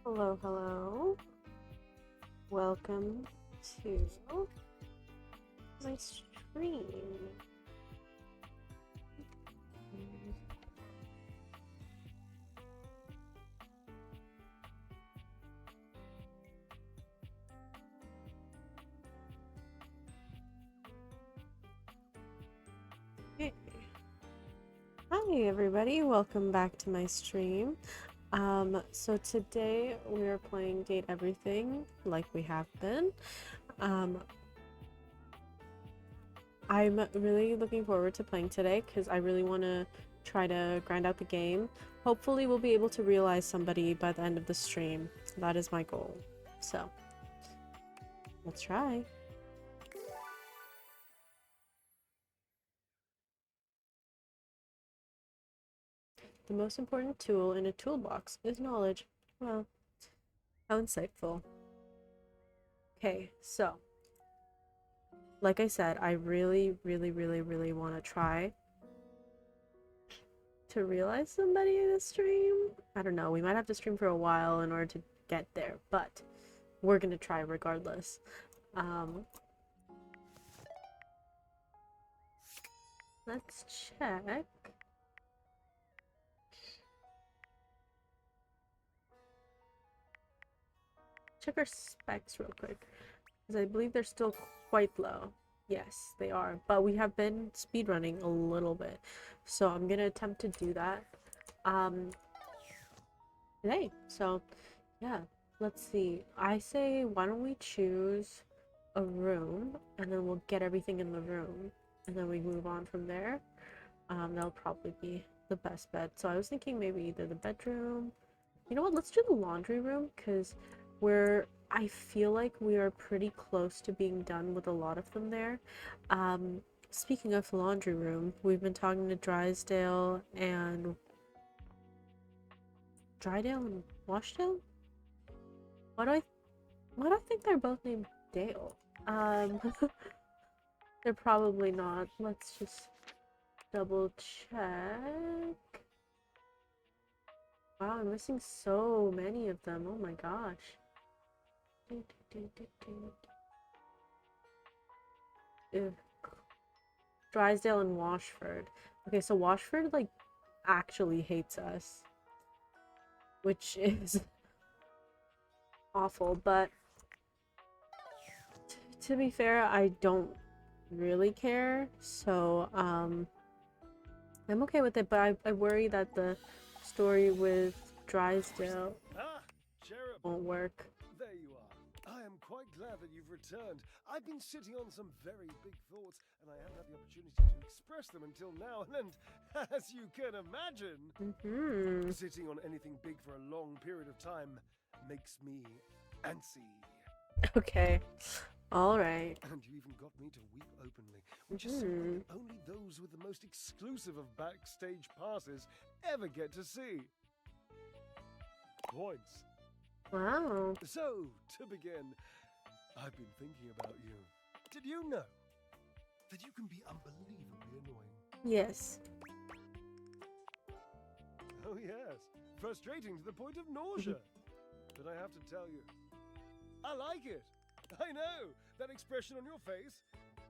Hello, hello. Welcome to my stream. Okay. Hi everybody, welcome back to my stream. So today we are playing Date Everything like we have been. I'm really looking forward to playing today because I really want to try to grind out the game. Hopefully we'll be able to realize somebody by the end of the stream. That is my goal. So, let's try. The most important tool in a toolbox is knowledge. Well, how insightful. Okay, so like I said, I really want to try to realize somebody in the stream. I don't know, we might have to stream for a while in order to get there, but we're gonna try regardless. Let's check. Check our specs real quick, because I believe they're still quite low. Yes, they are, but we have been speedrunning a little bit, so I'm gonna attempt to do that today. So yeah, let's see. I say, why don't we choose a room, and then we'll get everything in the room, and then we move on from there. That'll probably be the best bet. So I was thinking maybe either the bedroom. You know what? Let's do the laundry room, because I feel like we are pretty close to being done with a lot of them there. Speaking of the laundry room, we've been talking to Drysdale and Washdale? Why do I think they're both named Dale? They're probably not. Let's just double check. Wow, I'm missing so many of them. Oh my gosh. Ugh. Drysdale and Washford. Okay, so Washford, like, actually hates us. Which is awful, but to be fair, I don't really care. So, I'm okay with it, but I worry that the story with Drysdale won't work. There you are. I am quite glad that you've returned. I've been sitting on some very big thoughts, and I haven't had the opportunity to express them until now. And as you can imagine, sitting on anything big for a long period of time makes me antsy. Okay. All right. And you even got me to weep openly, which is something only those with the most exclusive of backstage passes ever get to see. Points. Wow. So, to begin, I've been thinking about you. Did you know that you can be unbelievably annoying? Yes. Oh yes, frustrating to the point of nausea. But I have to tell you, I like it. I know, that expression on your face,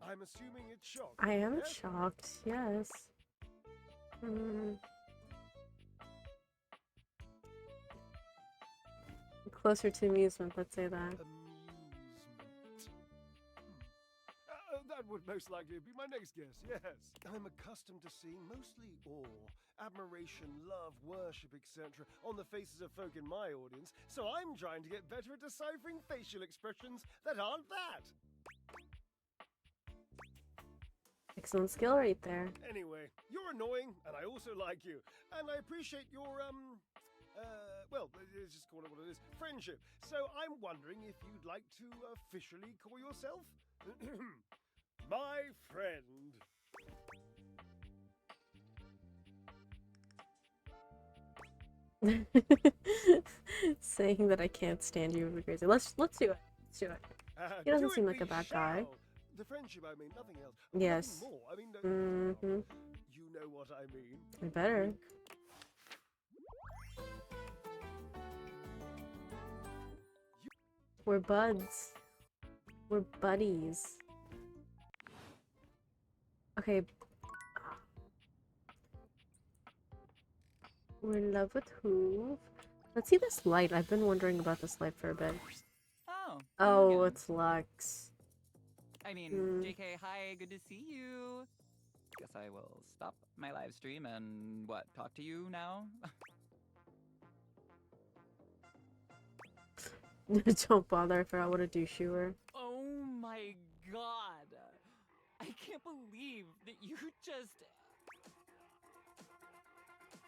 I'm assuming it's shocked. I am yes? shocked, yes. Closer to amusement, let's say that. That would most likely be my next guess, yes. I'm accustomed to seeing mostly awe, admiration, love, worship, etc. on the faces of folk in my audience, so I'm trying to get better at deciphering facial expressions that aren't that. Excellent skill right there. Anyway, you're annoying, and I also like you. And I appreciate your, well, let's just call it what it is, friendship. So I'm wondering if you'd like to officially call yourself my friend. Saying that I can't stand you would be crazy. Let's do it. Let's do it. He doesn't seem like a bad guy. The friendship, I mean, nothing else. Yes. Nothing more. I mean, you know what I mean. I better. We're buds. We're buddies. Okay. We're in love with who? Let's see this light. I've been wondering about this light for a bit. Oh, you Oh, again. it's Lux. I mean, JK, hi, good to see you. Guess I will stop my live stream and, what, talk to you now? Don't bother, I forgot what a douche you were. Oh my god. I can't believe that you just...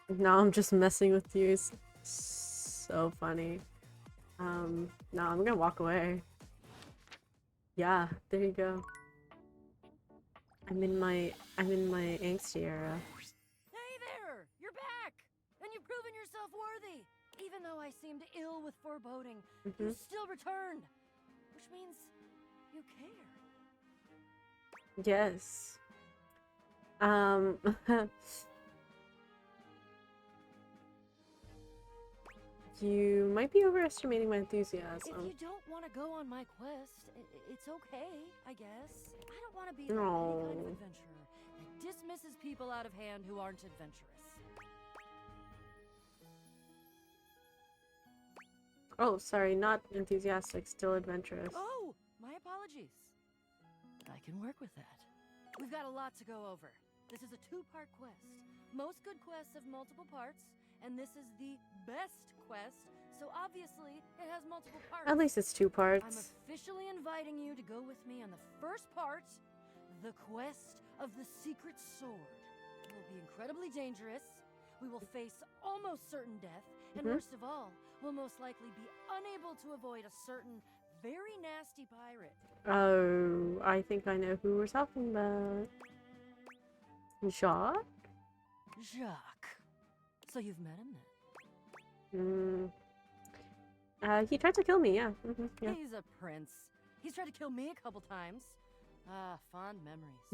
No, I'm just messing with you. It's so funny. No, I'm gonna walk away. Yeah, there you go. I'm in my angsty era. Hey there! You're back! And you've proven yourself worthy! Even though I seemed ill with foreboding, you still returned! Which means you care. Yes. You might be overestimating my enthusiasm. If you don't want to go on my quest, it's okay, I guess. I don't want to be that No. kind of adventurer that dismisses people out of hand who aren't adventurous. Oh, sorry, not enthusiastic, still adventurous. Oh, my apologies. I can work with that. We've got a lot to go over. This is a two-part quest. Most good quests have multiple parts, and this is the best quest, so obviously it has multiple parts. At least it's 2 I'm parts. officially inviting you to go with me on the first part, the quest of the secret sword. It will be incredibly dangerous. We will face almost certain death, and worst of all, we'll most likely be unable to avoid a certain very nasty pirate. Oh, I think I know who we're talking about. Jacques? Jacques. So you've met him then? He tried to kill me, yeah. Yeah. He's a prince. He's tried to kill me a couple times. Ah, fond memories.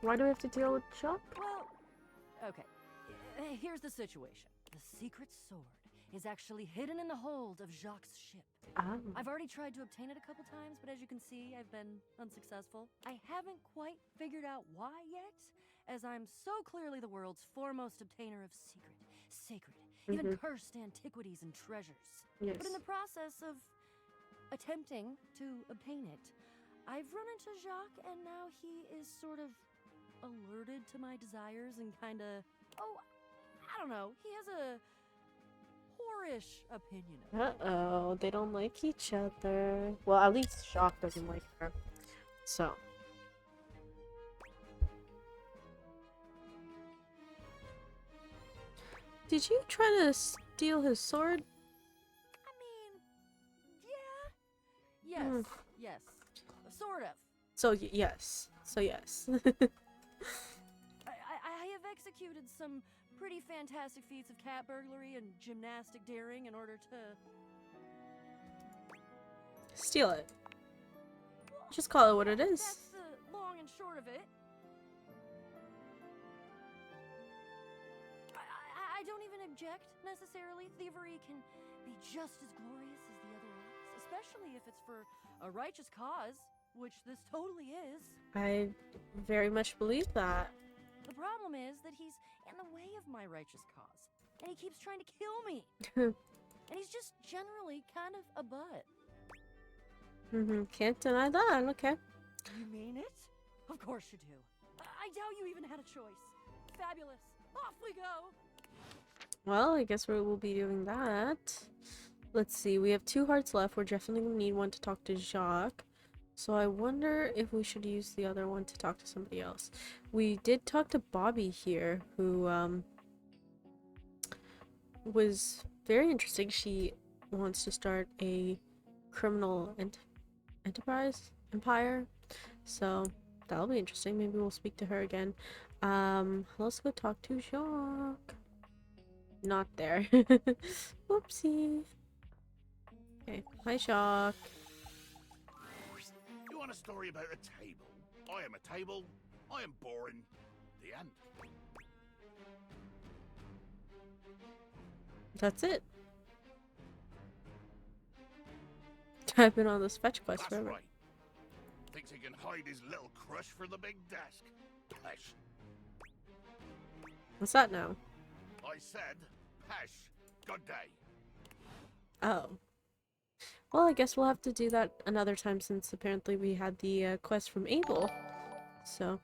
Why do we have to deal with Jacques? Well, okay. Here's the situation. The secret sword is actually hidden in the hold of Jacques' ship. Oh. I've already tried to obtain it a couple times, but as you can see, I've been unsuccessful. I haven't quite figured out why yet, as I'm so clearly the world's foremost obtainer of secret, sacred, even cursed antiquities and treasures. Yes. But in the process of attempting to obtain it, I've run into Jacques, and now he is sort of alerted to my desires and kinda, I don't know, he has a whorish opinion of me. Uh-oh, they don't like each other. Well, at least Jacques doesn't like her. So. Did you try to steal his sword? I mean, yeah. Yes. Sort of. So, yes. So, yes. I have executed some pretty fantastic feats of cat burglary and gymnastic daring in order to... Steal it. Just call it what it is. That's the long and short of it. I don't even object, necessarily. Thievery can be just as glorious as the other acts, especially if it's for a righteous cause, which this totally is. I very much believe that. The problem is that he's in the way of my righteous cause, and he keeps trying to kill me. And he's just generally kind of a butt. Can't deny that, okay. You mean it? Of course you do. I doubt you even had a choice. Fabulous. Off we go. Well, I guess we'll be doing that. Let's see, we have 2 hearts left. We're definitely gonna need one to talk to Jacques. So I wonder if we should use the other one to talk to somebody else. We did talk to Bobby here, who was very interesting. She wants to start a criminal empire. So that'll be interesting. Maybe we'll speak to her again. Let's go talk to Jacques. Not there. Whoopsie. Okay, hi Jacques. You want a story about a table? I am a table. I am boring. The end. That's it. I've been on this fetch quest That's forever. right. Thinks he can hide his little crush for the big desk. Pesh. What's that now? I said, pesh. Good day. Oh. Well, I guess we'll have to do that another time since apparently we had the quest from Abel. So.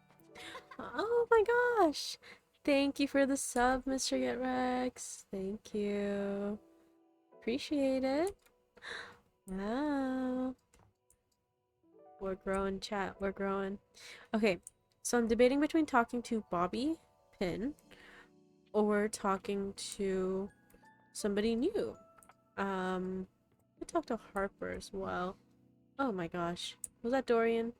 Oh my gosh! Thank you for the sub, Mr. GetRex. Thank you. Appreciate it. Wow. We're growing, chat. We're growing. Okay, so I'm debating between talking to Bobby Pin or talking to somebody new. I talked to Harper as well. Oh my gosh. Was that Dorian?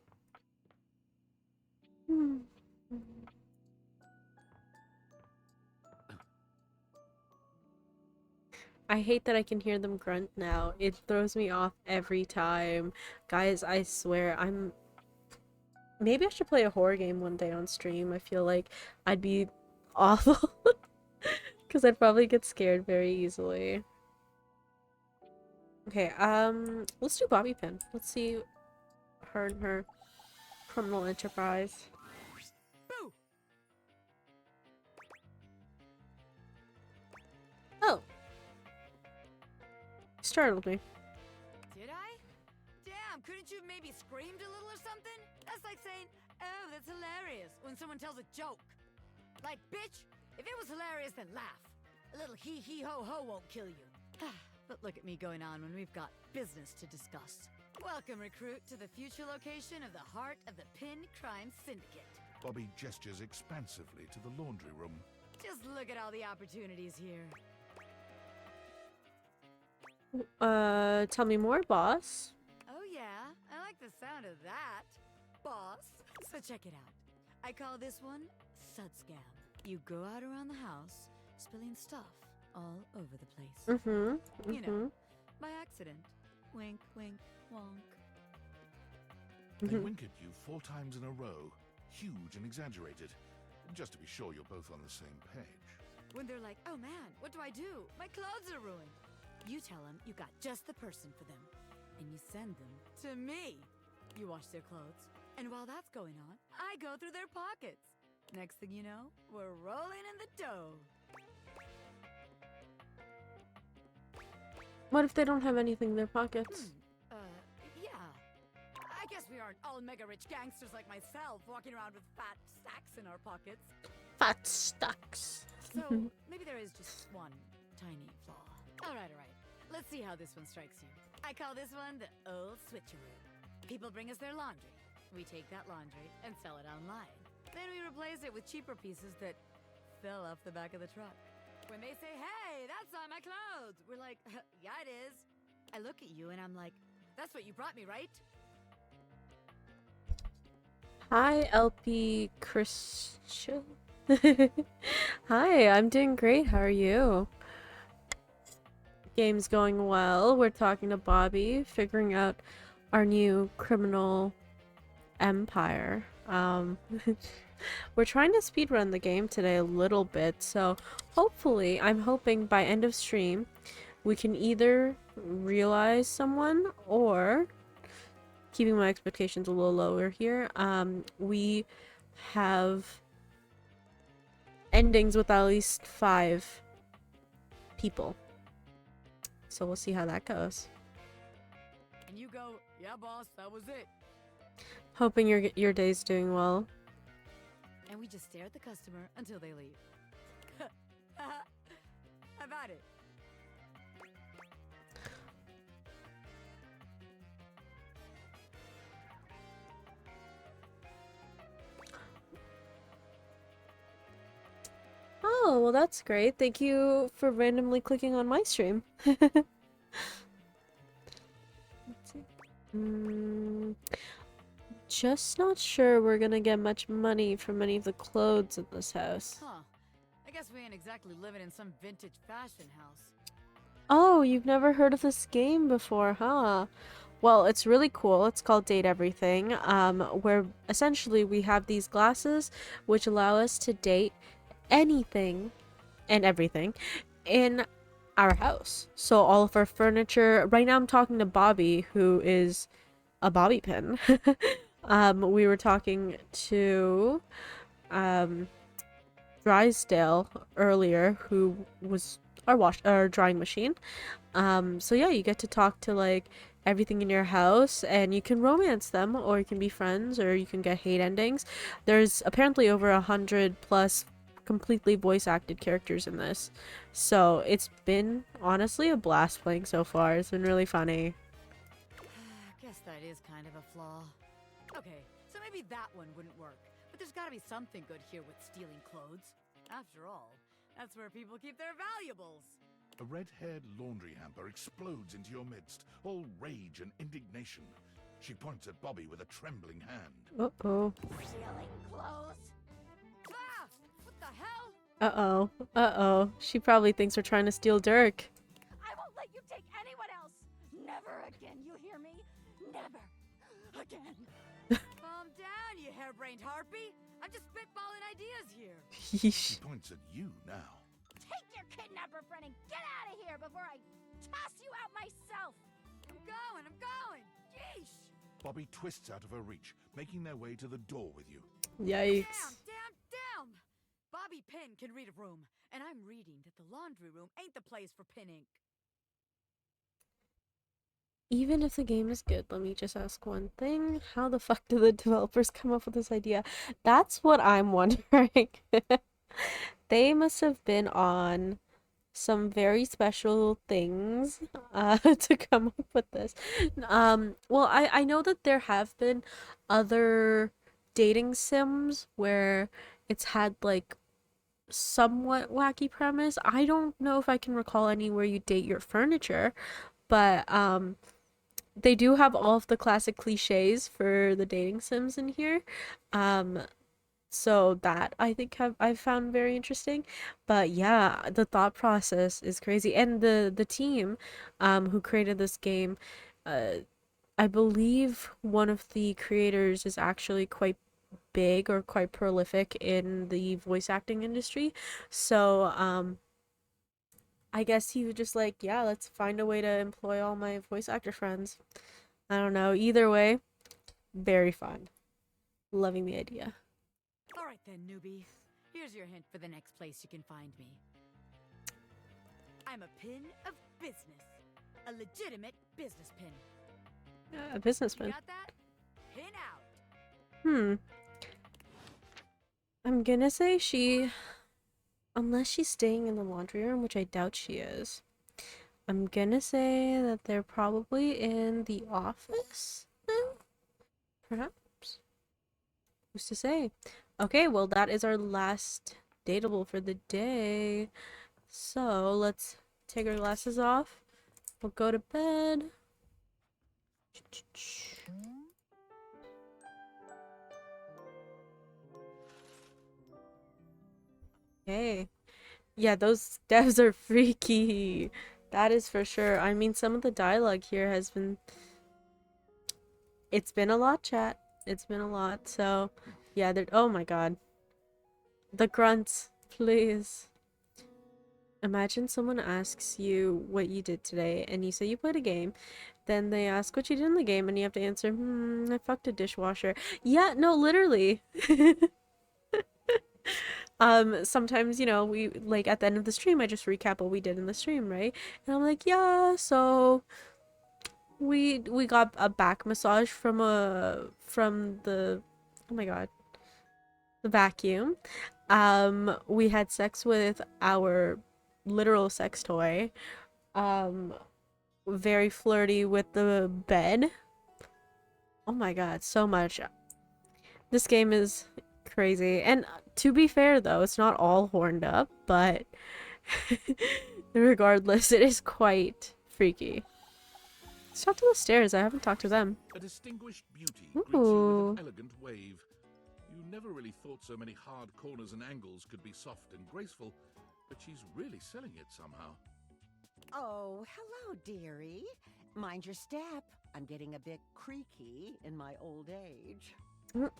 I hate that I can hear them grunt now. It throws me off every time. Guys, I swear, maybe I should play a horror game one day on stream. I feel like I'd be awful. Because I'd probably get scared very easily. Okay, let's do Bobby Pin. Let's see her and her criminal enterprise. Boo! Oh. Startled me. Did I? Damn, couldn't you have maybe screamed a little or something? That's like saying, oh, that's hilarious, when someone tells a joke. Like, bitch, if it was hilarious, then laugh. A little hee-hee-ho-ho won't kill you. But look at me going on when we've got business to discuss. Welcome, recruit, to the future location of the heart of the Pin Crime Syndicate. Bobby gestures expansively to the laundry room. Just look at all the opportunities here. Tell me more, boss. Oh yeah, I like the sound of that, boss. So check it out. I call this one Sud Scam. You go out around the house, spilling stuff all over the place. Mm-hmm. You know, by accident. Wink, wink, wonk. They wink at you 4 times in a row, huge and exaggerated, just to be sure you're both on the same page. When they're like, oh man, what do I do? My clothes are ruined. You tell them you got just the person for them. And you send them to me. You wash their clothes. And while that's going on, I go through their pockets. Next thing you know, we're rolling in the dough. What if they don't have anything in their pockets? Yeah. I guess we aren't all mega rich gangsters like myself walking around with fat stacks in our pockets. Fat stacks. So maybe there is just one tiny flaw. All right. Let's see how this one strikes you. I call this one the old switcheroo. People bring us their laundry. We take that laundry and sell it online. Then we replace it with cheaper pieces that fell off the back of the truck. When they say, hey, that's on my clothes, we're like, yeah, it is. I look at you and I'm like, that's what you brought me, right? Hi, LP Christian. Hi, I'm doing great. How are you? Game's going well. We're talking to Bobby, figuring out our new criminal empire. We're trying to speedrun the game today a little bit, so hopefully, I'm hoping by end of stream, we can either realize someone or, keeping my expectations a little lower here, we have endings with at least 5 people. So we'll see how that goes. And you go, yeah, boss, that was it. Hoping your day's doing well. And we just stare at the customer until they leave. How about it? Oh, well that's great. Thank you for randomly clicking on my stream. Just not sure we're gonna get much money from any of the clothes in this house. Huh. I guess we ain't exactly living in some vintage fashion house. Oh, you've never heard of this game before, huh? Well, it's really cool. It's called Date Everything, where essentially we have these glasses which allow us to date anything and everything in our house. So all of our furniture. Right now, I'm talking to Bobby, who is a bobby pin. We were talking to Drysdale earlier, who was our drying machine. So yeah, you get to talk to like everything in your house, and you can romance them, or you can be friends, or you can get hate endings. There's apparently over 100+ completely voice acted characters in this, so it's been honestly a blast playing so far. It's been really funny. Guess that is kind of a flaw. Okay, so maybe that one wouldn't work. But there's gotta be something good here with stealing clothes. After all, that's where people keep their valuables. A red-haired laundry hamper explodes into your midst, all rage and indignation. She points at Bobby with a trembling hand. Uh-oh. Stealing clothes? Ah! What the hell? Uh-oh. Uh-oh. She probably thinks we're trying to steal Dirk. I won't let you take anyone else! Never again, you hear me? Never again. Calm down, you harebrained harpy. I'm just spitballing ideas here. She Yeesh. points at you now. Take your kidnapper friend and get out of here before I toss you out myself. I'm going. Yeesh. Bobby twists out of her reach, making their way to the door with you. Yikes. Damn. Bobby Pin can read a room, and I'm reading that the laundry room ain't the place for pinning. Even if the game is good, let me just ask one thing. How the fuck did the developers come up with this idea? That's what I'm wondering. They must have been on some very special things to come up with this. Well, I know that there have been other dating sims where it's had like somewhat wacky premise. I don't know if I can recall any where you date your furniture, but they do have all of the classic cliches for the dating sims in here. So that I think I've found very interesting. But yeah, the thought process is crazy. And the team who created this game, I believe one of the creators is actually quite big or quite prolific in the voice acting industry. So I guess he was just like, yeah, let's find a way to employ all my voice actor friends. I don't know. Either way, very fun. Loving the idea. All right then, newbie. Here's your hint for the next place you can find me. I'm a pin of business. A legitimate business pin. A You businessman. got that? Pin out. I'm gonna say unless she's staying in the laundry room, which I doubt she is. I'm gonna say that they're probably in the office now? Perhaps? Who's to say? Okay, well, that is our last dateable for the day. So, let's take our glasses off. We'll go to bed. Okay. Yeah, those devs are freaky. That is for sure. I mean, some of the dialogue here has been... It's been a lot, chat. It's been a lot. So, yeah, they're... Oh my god. The grunts, please. Imagine someone asks you what you did today, and you say you played a game. Then they ask what you did in the game, and you have to answer, I fucked a dishwasher. Yeah, no, literally. Sometimes, you know, we, like, at the end of the stream, I just recap what we did in the stream, right? And I'm like, yeah, so... We got a back massage from the... Oh my god. The vacuum. We had sex with our literal sex toy. Very flirty with the bed. Oh my god, so much. This game is crazy. And to be fair though, it's not all horned up, but regardless, it is quite freaky. Let's talk to the stairs. I haven't talked to them. A distinguished beauty greets you Ooh. with an elegant wave. You never really thought so many hard corners and angles could be soft and graceful, but she's really selling it somehow. Oh, hello, dearie. Mind your step. I'm getting a bit creaky in my old age.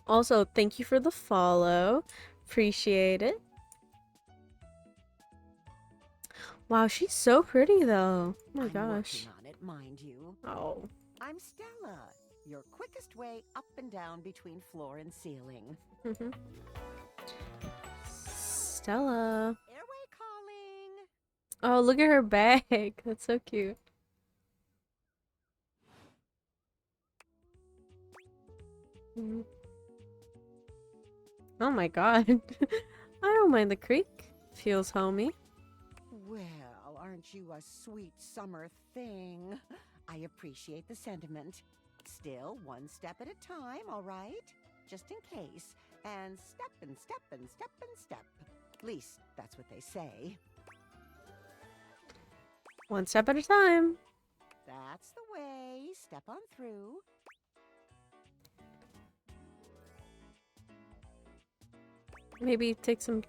Also, thank you for the follow. Appreciate it. Wow, she's so pretty though. Oh my I'm gosh. working on it, mind you. Oh. I'm Stella, your quickest way up and down between floor and ceiling. Stella. Airway calling. Oh, look at her bag. That's so cute. Oh my god. I don't mind the creek. Feels homey. Well, aren't you a sweet summer thing? I appreciate the sentiment. Still, one step at a time, all right? Just in case. And step and step and step and step. At least, that's what they say. One step at a time. That's the way. Step on through. Maybe take some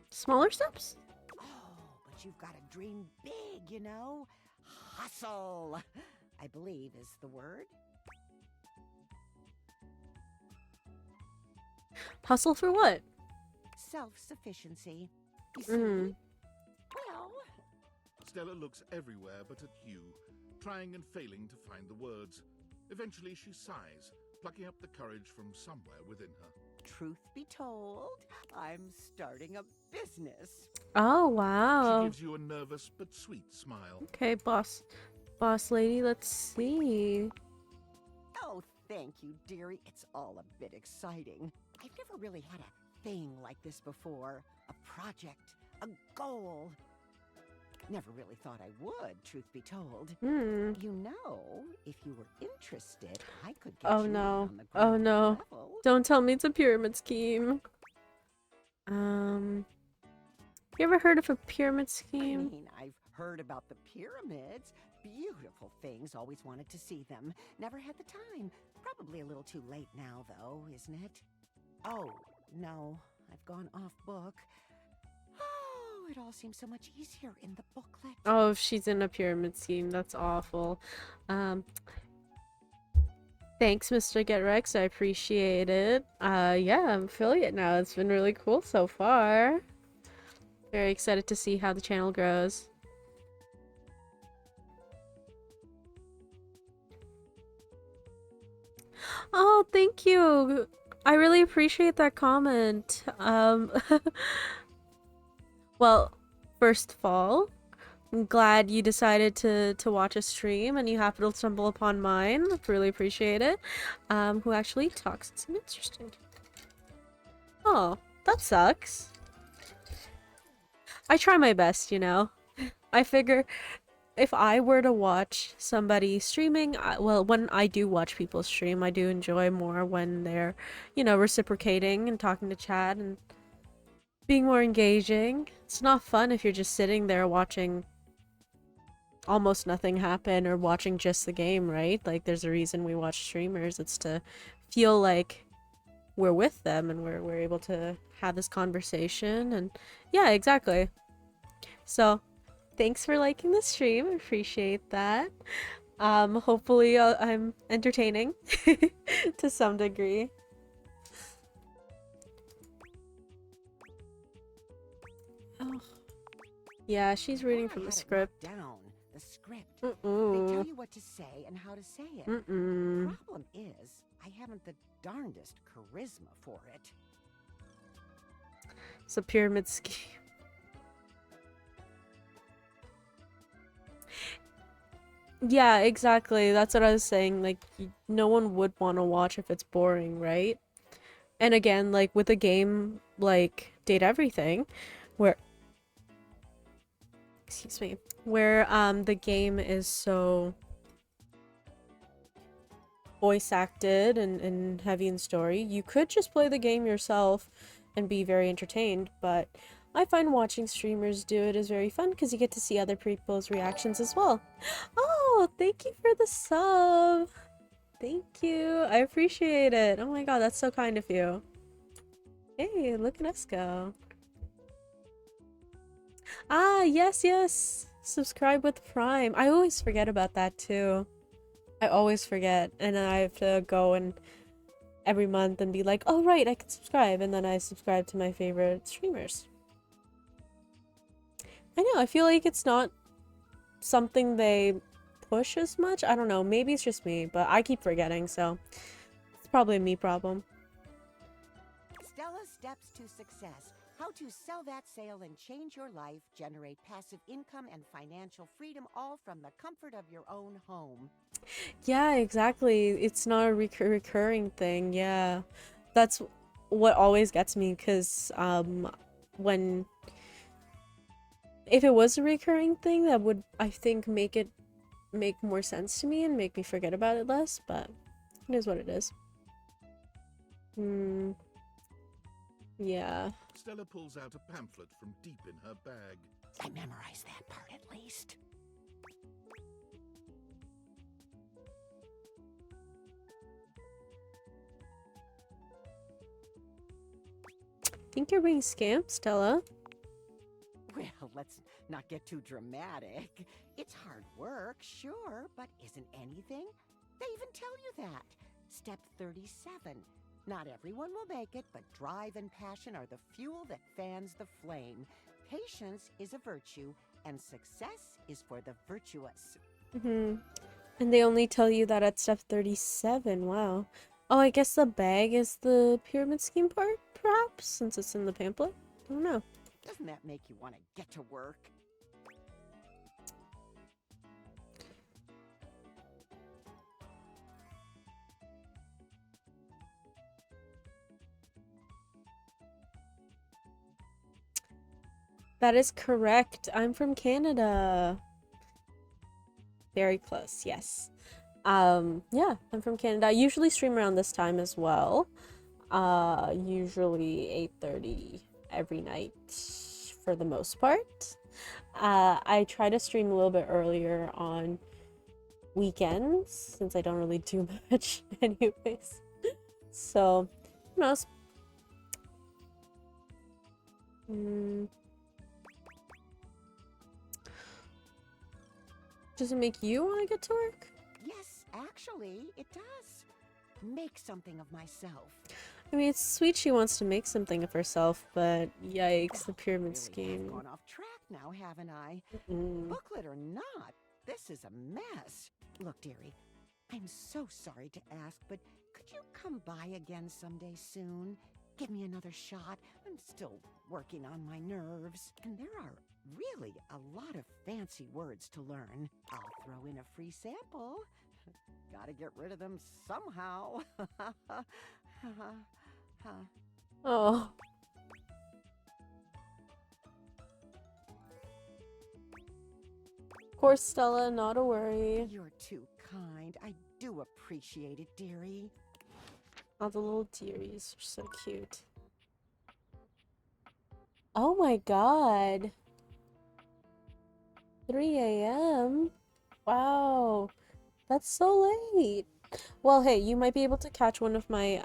smaller steps? Oh, but you've got to dream big, you know? Hustle, I believe is the word. Hustle for what? Self-sufficiency. You see? Mm. Well, Stella looks everywhere but at you, trying and failing to find the words. Eventually she sighs, plucking up the courage from somewhere within her. truth be told, I'm starting a business. Oh, She wow. gives you a nervous but sweet smile. Okay, boss. Boss lady, let's see. Oh, thank you, dearie. It's all a bit exciting. I've never really had a thing like this before. A project, a goal. Never really thought I would, truth be told. Hmm. You know, if you were interested, I could get Oh you in no. on the Oh ground no. level. Don't tell me it's a pyramid scheme. You ever heard of a pyramid I scheme? mean, I've heard about the pyramids. Beautiful things, always wanted to see them. Never had the time. Probably a little too late now, though, isn't it? Oh, no, I've gone off book. Oh, it all seems so much easier in the booklet. Oh, she's in a pyramid scheme. That's awful. Thanks, Mr. Get Rex. I appreciate it. Yeah, I'm affiliate now. It's been really cool so far. Very excited to see how the channel grows. Oh, thank you. I really appreciate that comment. Well, first of all, I'm glad you decided to watch a stream and you happened to stumble upon mine. Really appreciate it. Who actually talks some interesting. Oh, that sucks. I try my best, you know. I figure if I were to watch somebody streaming, well, when I do watch people stream, I do enjoy more when they're, you know, reciprocating and talking to chat and being more engaging. It's not fun if you're just sitting there watching almost nothing happen or watching just the game, right? Like, there's a reason we watch streamers. It's to feel like we're with them and we're able to have this conversation. And yeah, exactly. So thanks for liking the stream. I appreciate that. Hopefully I'm entertaining to some degree. Oh. Yeah, she's reading from the script. Down the script. They tell Mm-mm. you what to say and how to say it. Mm-mm. Problem is, I haven't the darndest charisma for it. It's a pyramid scheme. Yeah, exactly. That's what I was saying. Like, no one would want to watch if it's boring, right? And again, like with a game like Date Everything, where excuse me, where the game is so voice acted and heavy in story, you could just play the game yourself and be very entertained, but I find watching streamers do it is very fun because you get to see other people's reactions as well. Oh, thank you for the sub. Thank you. I appreciate it. Oh my god, that's so kind of you. Hey, look at us go. Ah, yes, yes. Subscribe with Prime. I always forget about that too. I always forget. And then I have to go and every month and be like, oh right, I can subscribe. And then I subscribe to my favorite streamers. I know, I feel like it's not something they push as much. I don't know, maybe it's just me, but I keep forgetting, so it's probably a me problem. Stella Steps to Success. How to sell that sale and change your life, generate passive income and financial freedom, all from the comfort of your own home. Yeah, exactly. It's not a recurring thing. Yeah. That's what always gets me, because when if it was a recurring thing, that would, I think, make more sense to me and make me forget about it less, but it is what it is. Yeah. Stella pulls out a pamphlet from deep in her bag. I memorized that part at least. Think you're being scammed, Stella? Well, let's not get too dramatic. It's hard work, sure, but isn't anything? They even tell you that. Step 37. Not everyone will make it, but drive and passion are the fuel that fans the flame. Patience is a virtue, and success is for the virtuous. And they only tell you that at step 37. Wow. Oh, I guess the bag is the pyramid scheme part, perhaps, since it's in the pamphlet? I don't know. Doesn't that make you want to get to work? That is correct. I'm from Canada. Very close, yes. Yeah, I'm from Canada. I usually stream around this time as well. Usually 8:30 every night for the most part. I try to stream a little bit earlier on weekends since I don't really do much anyways. So, who knows? Does it make you want to get to work? Yes, actually, it does. Make something of myself. I mean, it's sweet she wants to make something of herself, but yikes, the pyramid Really scheme. have gone off track now, haven't I? Booklet or not, this is a mess. Look, dearie, I'm so sorry to ask, but could you come by again someday soon? Give me another shot. I'm still working on my nerves. And there are really a lot of fancy words to learn. I'll throw in a free sample. Gotta get rid of them somehow. Oh. Of course, Stella, not a worry. You're too kind. I do appreciate it, dearie. Oh, the little dearies are so cute. Oh my god. 3 a.m. Wow. That's so late. Well, hey, you might be able to catch one of my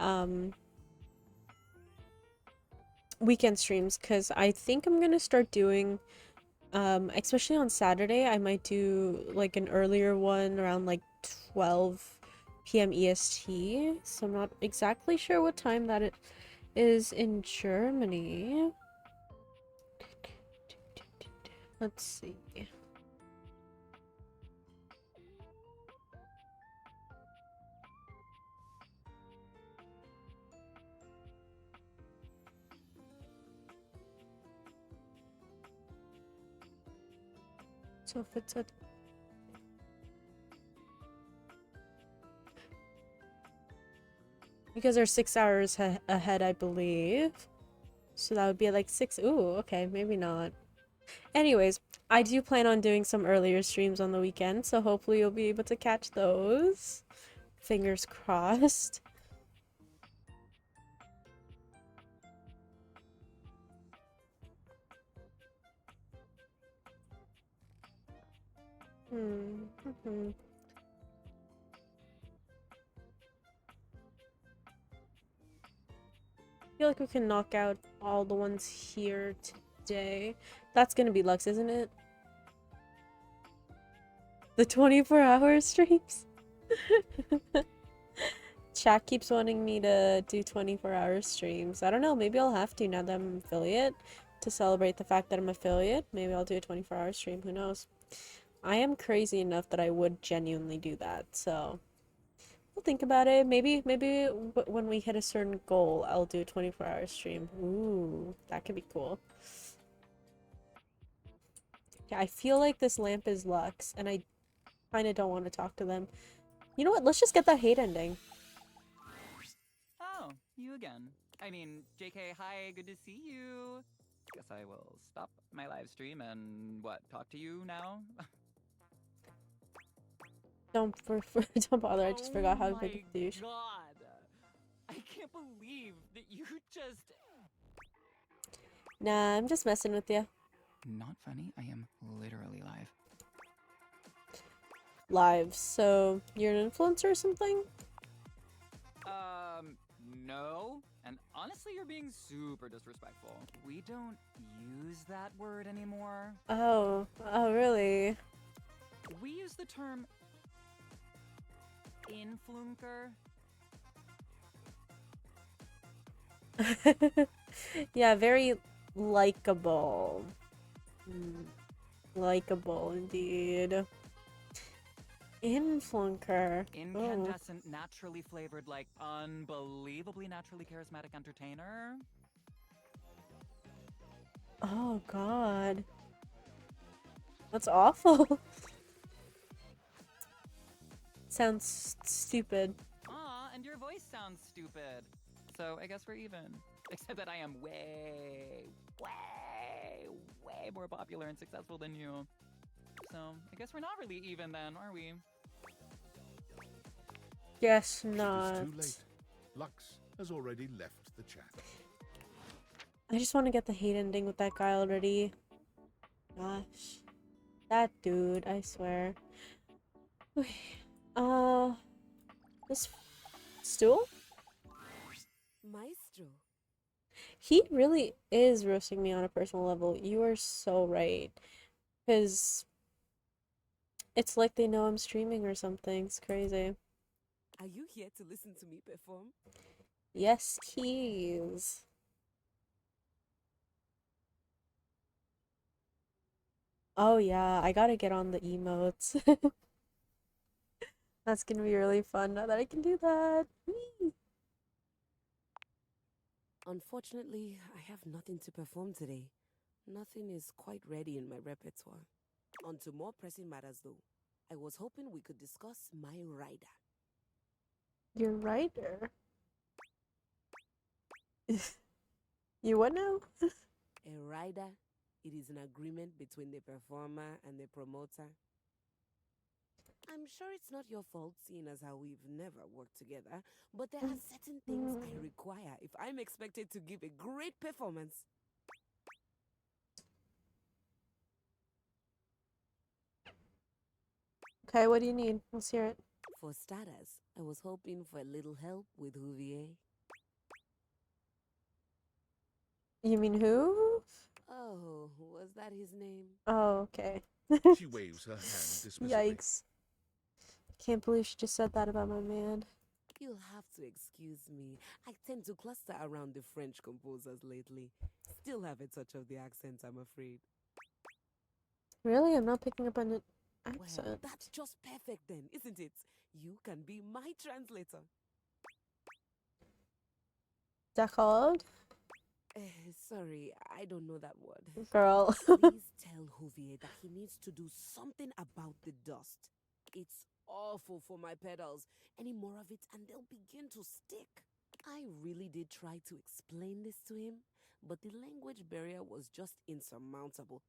weekend streams, because I think I'm gonna start doing especially on Saturday, I might do like an earlier one around like 12 p.m. EST. So I'm not exactly sure what time that it is in Germany. Let's see. So if it's at because they're 6 hours ahead, I believe. So that would be like 6. Ooh, okay, maybe not. Anyways, I do plan on doing some earlier streams on the weekend, so hopefully you'll be able to catch those. Fingers crossed. I feel like we can knock out all the ones here today. That's gonna be Lux, isn't it? The 24-hour streams? Chat keeps wanting me to do 24-hour streams. I don't know, maybe I'll have to now that I'm an affiliate. to celebrate the fact that I'm affiliate. Maybe I'll do a 24-hour stream. Who knows? I am crazy enough that I would genuinely do that. So we'll think about it. Maybe when we hit a certain goal, I'll do a 24-hour stream. Ooh, that could be cool. Yeah, I feel like this lamp is Lux, and I kind of don't want to talk to them. You know what? Let's just get that hate ending. Oh, you again. I mean, JK, hi, good to see you. Guess I will stop my live stream and, what, talk to you now? Don't bother. I just forgot how big a douche. Oh my god! I can't believe that you just... Nah, I'm just messing with you. Not funny, I am literally live. Live. So you're an influencer or something? No. And honestly, you're being super disrespectful. We don't use that word anymore. Oh, really? We use the term influencer. Yeah, very likable. Likable indeed. Influencer. Incandescent, naturally flavored, like unbelievably naturally charismatic entertainer. Oh god. That's awful. Sounds stupid. Aw, and your voice sounds stupid. So I guess we're even. Except that I am way more popular and successful than you. So I guess we're not really even then, are we? Guess It not. is too late. Lux has already left the chat. I just want to get the hate ending with that guy already. Gosh. That dude, I swear. This stool? Maestro. He really is roasting me on a personal level. You are so right. Because it's like they know I'm streaming or something. It's crazy. Are you here to listen to me perform? Yes, keys. Oh yeah, I gotta get on the emotes. That's gonna be really fun now that I can do that. Whee! Unfortunately, I have nothing to perform today. Nothing is quite ready in my repertoire. On to more pressing matters though. I was hoping we could discuss my rider. Your writer. You what now? A rider, it is an agreement between the performer and the promoter. I'm sure it's not your fault, seeing as how we've never worked together, but there are certain things I require if I'm expected to give a great performance. Okay, what do you need? Let's hear it. For starters, I was hoping for a little help with Huvier. You mean who? Oh, was that his name? Oh, okay. She waves her hand dismissively. Yikes. Can't believe she just said that about my man. You'll have to excuse me. I tend to cluster around the French composers lately. Still have a touch of the accent, I'm afraid. Really? I'm not picking up on an Well, accent. that's just perfect then, isn't it? You can be my translator. D'accord? Sorry, I don't know that word. Girl. Please tell Javier that he needs to do something about the dust. It's awful for my pedals. Any more of it and they'll begin to stick. I really did try to explain this to him, but the language barrier was just insurmountable.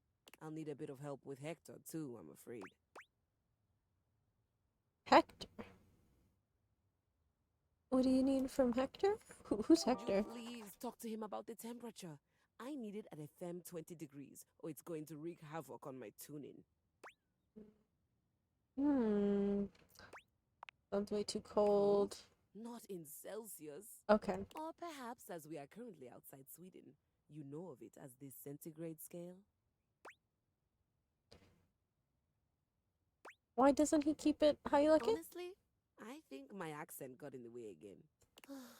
I'll need a bit of help with Hector too, I'm afraid. Hector? What do you need from Hector? Who's Hector? Please talk to him about the temperature. I need it at a firm 20 degrees, or it's going to wreak havoc on my tuning. Sounds way too cold. Not in Celsius. Okay. Or perhaps, as we are currently outside Sweden, you know of it as the centigrade scale? Why doesn't he keep it how you like it? Honestly, I think my accent got in the way again.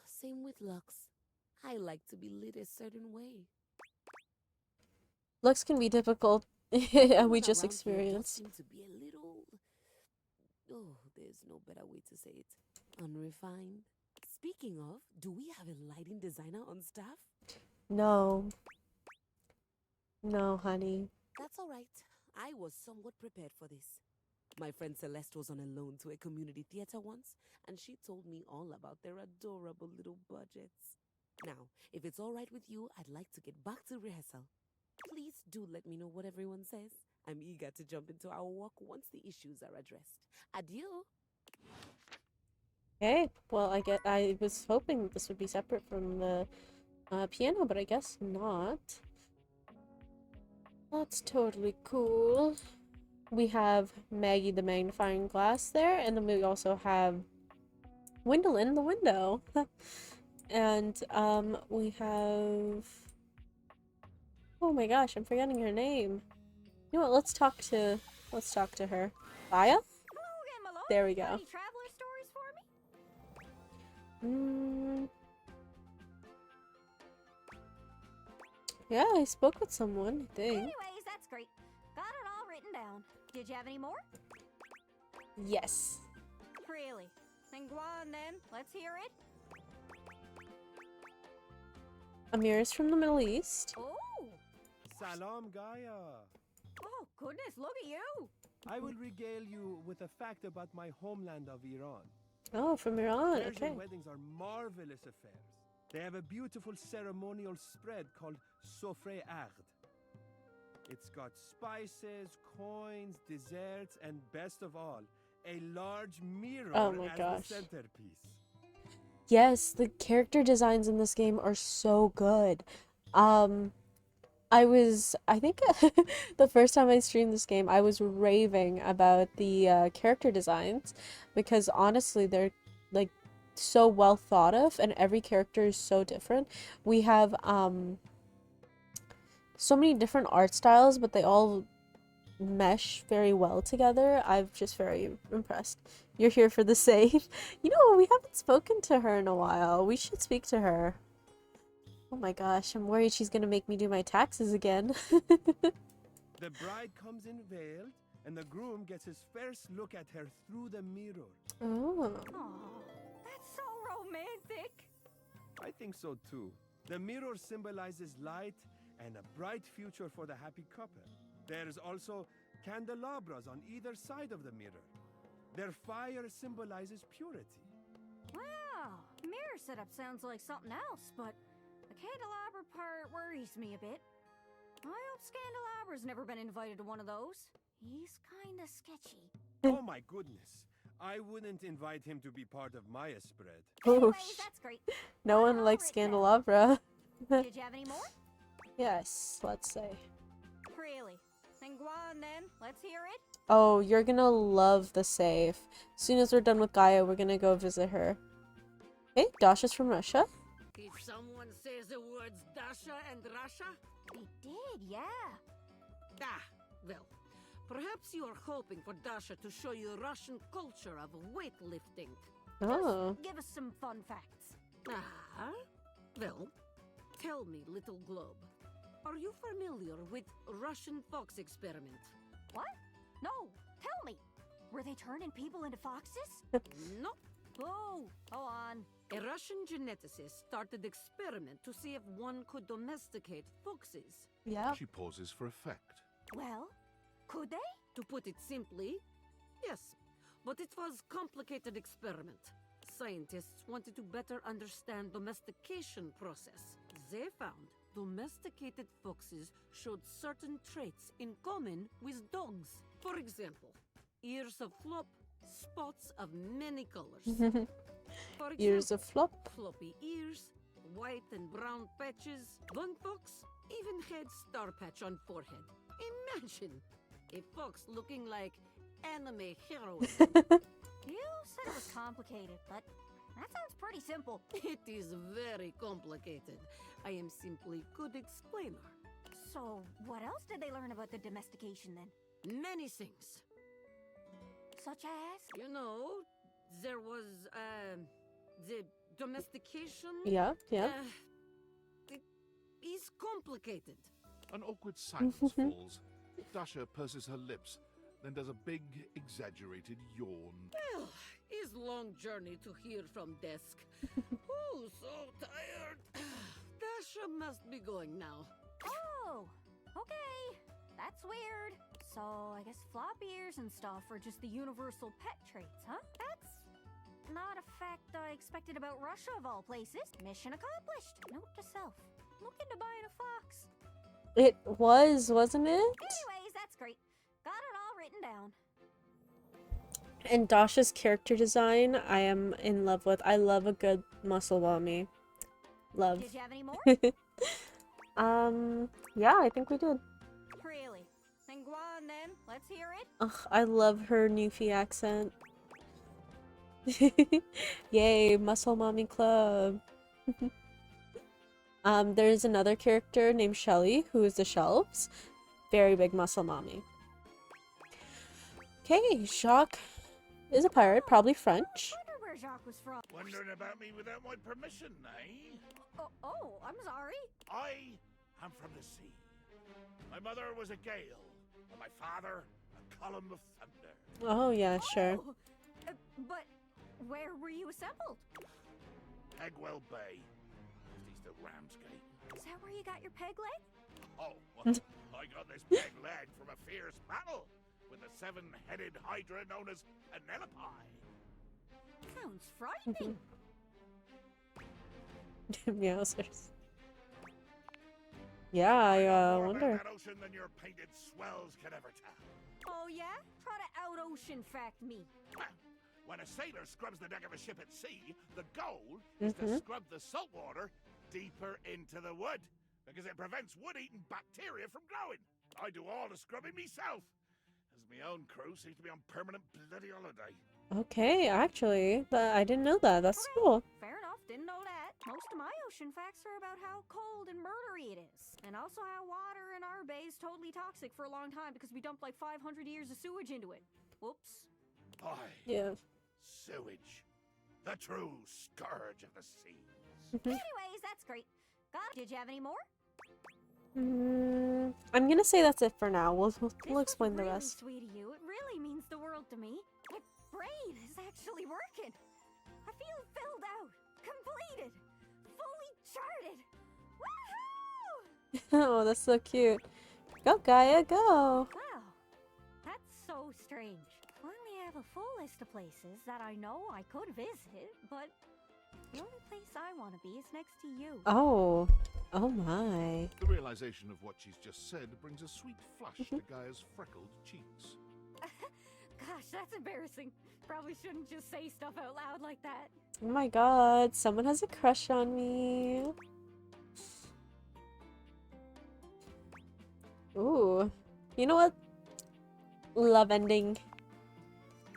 Same with Lux. I like to be lit a certain way. Looks can be difficult. Things We just around here does experienced. seem to be a little. Oh, there's no better way to say it. Unrefined. Speaking of, do we have a lighting designer on staff? No. No, honey. That's all right. I was somewhat prepared for this. My friend Celeste was on a loan to a community theater once, and she told me all about their adorable little budgets. Now, if it's all right with you, I'd like to get back to rehearsal. Please do let me know what everyone says. I'm eager to jump into our work once the issues are addressed. Adieu. Okay, well, I was hoping this would be separate from the piano, but I guess not. That's totally cool. We have Maggie the magnifying glass there, and then we also have Gwendolyn the window. And we have, oh my gosh, I'm forgetting her name. You know what, let's talk to her. Aya? Hello again, my lord. There we Got go. any traveler stories for me? Yeah, I spoke with someone, I think. Anyways, that's great. Got it all written down. Did you have any more? Yes. Really? Then go on then. Let's hear it. Amir is from the Middle East. Oh! Salam, Gaia. Oh, goodness, look at you! I will regale you with a fact about my homeland of Iran. Oh, from Iran, Persian okay. weddings are marvelous affairs. They have a beautiful ceremonial spread called sofre ard. It's got spices, coins, desserts, and best of all, a large mirror Oh my as gosh. the centerpiece. Yes, the character designs in this game are so good. I think the first time I streamed this game, I was raving about the character designs because honestly, they're like so well thought of and every character is so different. We have so many different art styles, but they all mesh very well together. I'm just very impressed. You're here for the save. You know, we haven't spoken to her in a while. We should speak to her. Oh my gosh, I'm worried she's gonna make me do my taxes again. The bride comes in veiled, and the groom gets his first look at her through the mirror. Oh. Oh, that's so romantic. I think so too. The mirror symbolizes light and a bright future for the happy couple. There's also candelabras on either side of the mirror. Their fire symbolizes purity. Wow, mirror setup sounds like something else, but the candelabra part worries me a bit. I hope Scandalabra's never been invited to one of those. He's kinda sketchy. Oh my goodness. I wouldn't invite him to be part of my spread. Oh, Anyways, that's great. no Got it one all likes written down. candelabra. Did you have any more? Yes, let's say. Really? Then go on then. Let's hear it. Oh, you're gonna love the save. As soon as we're done with Gaia, we're gonna go visit her. Hey, Dasha's from Russia. Did someone say the words Dasha and Russia? He did, yeah. Ah, well, perhaps you are hoping for Dasha to show you Russian culture of weightlifting. Oh. Give us some fun facts. Ah, well, tell me, little globe, are you familiar with Russian fox experiment? What? No, tell me. Were they turning people into foxes? No. Oh, go on. A Russian geneticist started experiment to see if one could domesticate foxes. Yeah. She pauses for effect. Well, could they? To put it simply, yes, but it was complicated experiment. Scientists wanted to better understand domestication process. They found domesticated foxes showed certain traits in common with dogs. For example, ears of flop, spots of many colors. For Ears example, of flop. floppy ears, white and brown patches. One fox even had star patch on forehead. Imagine a fox looking like anime heroine. You said it was complicated, but that sounds pretty simple. It is very complicated. I am simply good explainer. So, what else did they learn about the domestication then? Many things. Such as? You know, there was the domestication. Yeah, yeah. It is complicated. An awkward silence falls. Dasha purses her lips, then does a big, exaggerated yawn. Well, it's long journey to here from desk. Oh, so tired. Dasha must be going now. Oh, okay. That's weird. So I guess flop ears and stuff are just the universal pet traits, huh? That's not a fact I expected about Russia of all places. Mission accomplished. Note to self. Look into buying a fox. It was, wasn't it? Anyways, that's great. Got it all written down. And Dasha's character design, I am in love with. I love a good muscle mommy. Love. Did you have any more? Yeah, I think we did. Really? Then go on then. Let's hear it. Ugh, I love her Newfie accent. Yay, muscle mommy club. There's another character named Shelly, who is the Shelves. Very big muscle mommy. Okay, Jacques is a pirate, probably French. Wonder where Jacques was from. Wondering about me without my permission, eh? Oh, I'm sorry. I am from the sea. My mother was a gale, and my father a column of thunder. Oh, yeah, sure. Oh, but where were you assembled? Pegwell Bay, just east of Ramsgate. Is that where you got your peg leg? Oh, well, I got this peg leg from a fierce battle with the seven-headed hydra known as Penelope. Sounds frightening. Meowsers. Yeah, I More wonder. about that ocean than your painted swells can ever tell. Oh yeah? Try to out-ocean fact me. Well, when a sailor scrubs the deck of a ship at sea, the goal is to scrub the salt water deeper into the wood, because it prevents wood-eating bacteria from growing. I do all the scrubbing myself, as my own crew seems to be on permanent bloody holiday. Okay, actually, but I didn't know that. That's Okay, cool. fair enough, didn't know that. Most of my ocean facts are about how cold and murdery it is. And also how water in our bay is totally toxic for a long time because we dumped like 500 years of sewage into it. Whoops. Aye, Yeah. sewage. The true scourge of the seas. Anyways, that's great. Did you have any more? I'm gonna say that's it for now. We'll This explain was the really rest. sweet of you. It really means the world to me. My brain is actually working. I feel filled out, completed, fully charted. Woohoo! Oh, that's so cute. Go, Gaia, go. Wow, that's so strange. Finally, I have a full list of places that I know I could visit, but the only place I want to be is next to you. Oh. Oh my. The realization of what she's just said brings a sweet flush to Gaia's freckled cheeks. Gosh, that's embarrassing. Probably shouldn't just say stuff out loud like that. Oh my god, someone has a crush on me. Ooh. You know what? Love ending.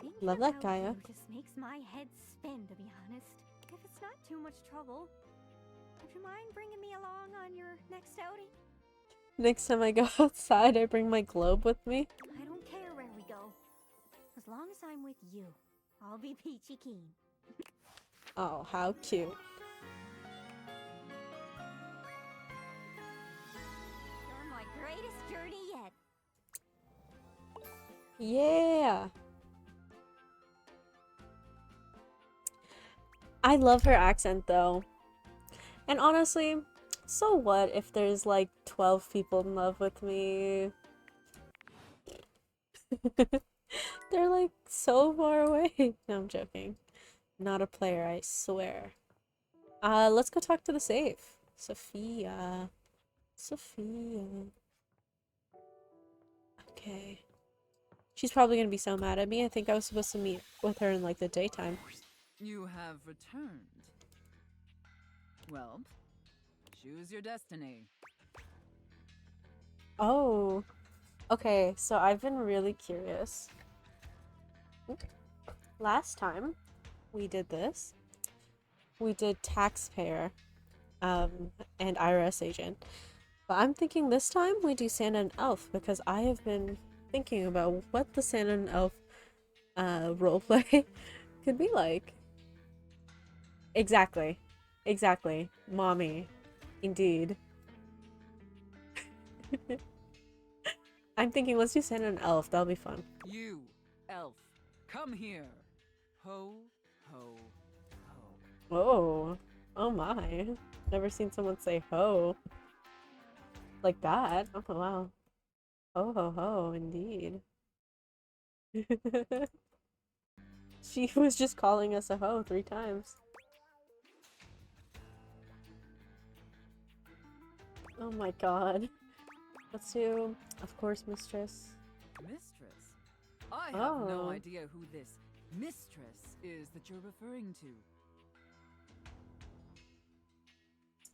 Thinking Love that about Gaia. you just makes my head spin, to be honest. If it's not too much trouble, would you mind bringing me along on your next outing? Next time I go outside, I bring my globe with me. I don't care where we go. As long as I'm with you, I'll be peachy keen. Oh, how cute. You're my greatest journey yet. Yeah. I love her accent though. And honestly, so what if there's like 12 people in love with me? They're like so far away. No, I'm joking. Not a player, I swear. Let's go talk to the safe. Sophia. Sophia. Okay. She's probably gonna be so mad at me. I think I was supposed to meet with her in like the daytime. You have returned. Well, choose your destiny. Oh. Okay, so I've been really curious. Last time we did this, we did taxpayer and IRS agent. But I'm thinking this time we do Santa and Elf because I have been thinking about what the Santa and Elf roleplay could be like. Exactly. Exactly. Mommy. Indeed. I'm thinking let's do Santa and Elf. That'll be fun. You, elf, come here. Ho, ho, ho. Oh. Oh my. Never seen someone say ho. Like that. Oh wow. Ho ho ho, indeed. She was just calling us a hoe 3 times. Oh my god. Let's do, of course, Mistress. Mistress? I have no Oh. idea who this mistress is that you're referring to.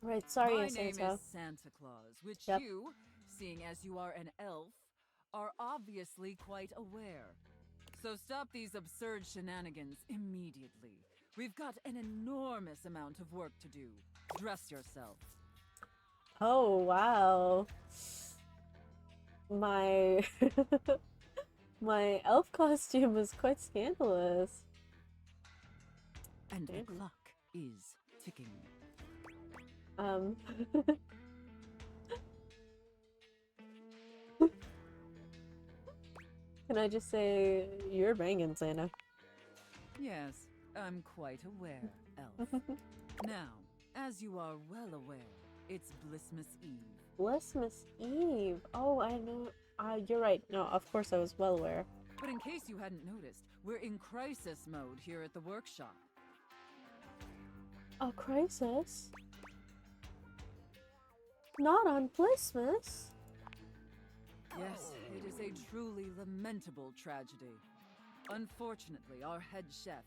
Right, sorry, My Santa. name is Santa Claus, which Yep. you, seeing as you are an elf, are obviously quite aware. So stop these absurd shenanigans immediately. We've got an enormous amount of work to do. Dress yourself. Oh, wow. My my elf costume is quite scandalous. And the Damn. clock is ticking. Um Can I just say you're banging, Santa? Yes, I'm quite aware, elf. Now, as you are well aware, it's Blissmas Eve. Blissmas Eve. Oh, I know. You're right. No, of course I was well aware. But in case you hadn't noticed, we're in crisis mode here at the workshop. A crisis? Not on Blissmas. Yes, it is a truly lamentable tragedy. Unfortunately, our head chef,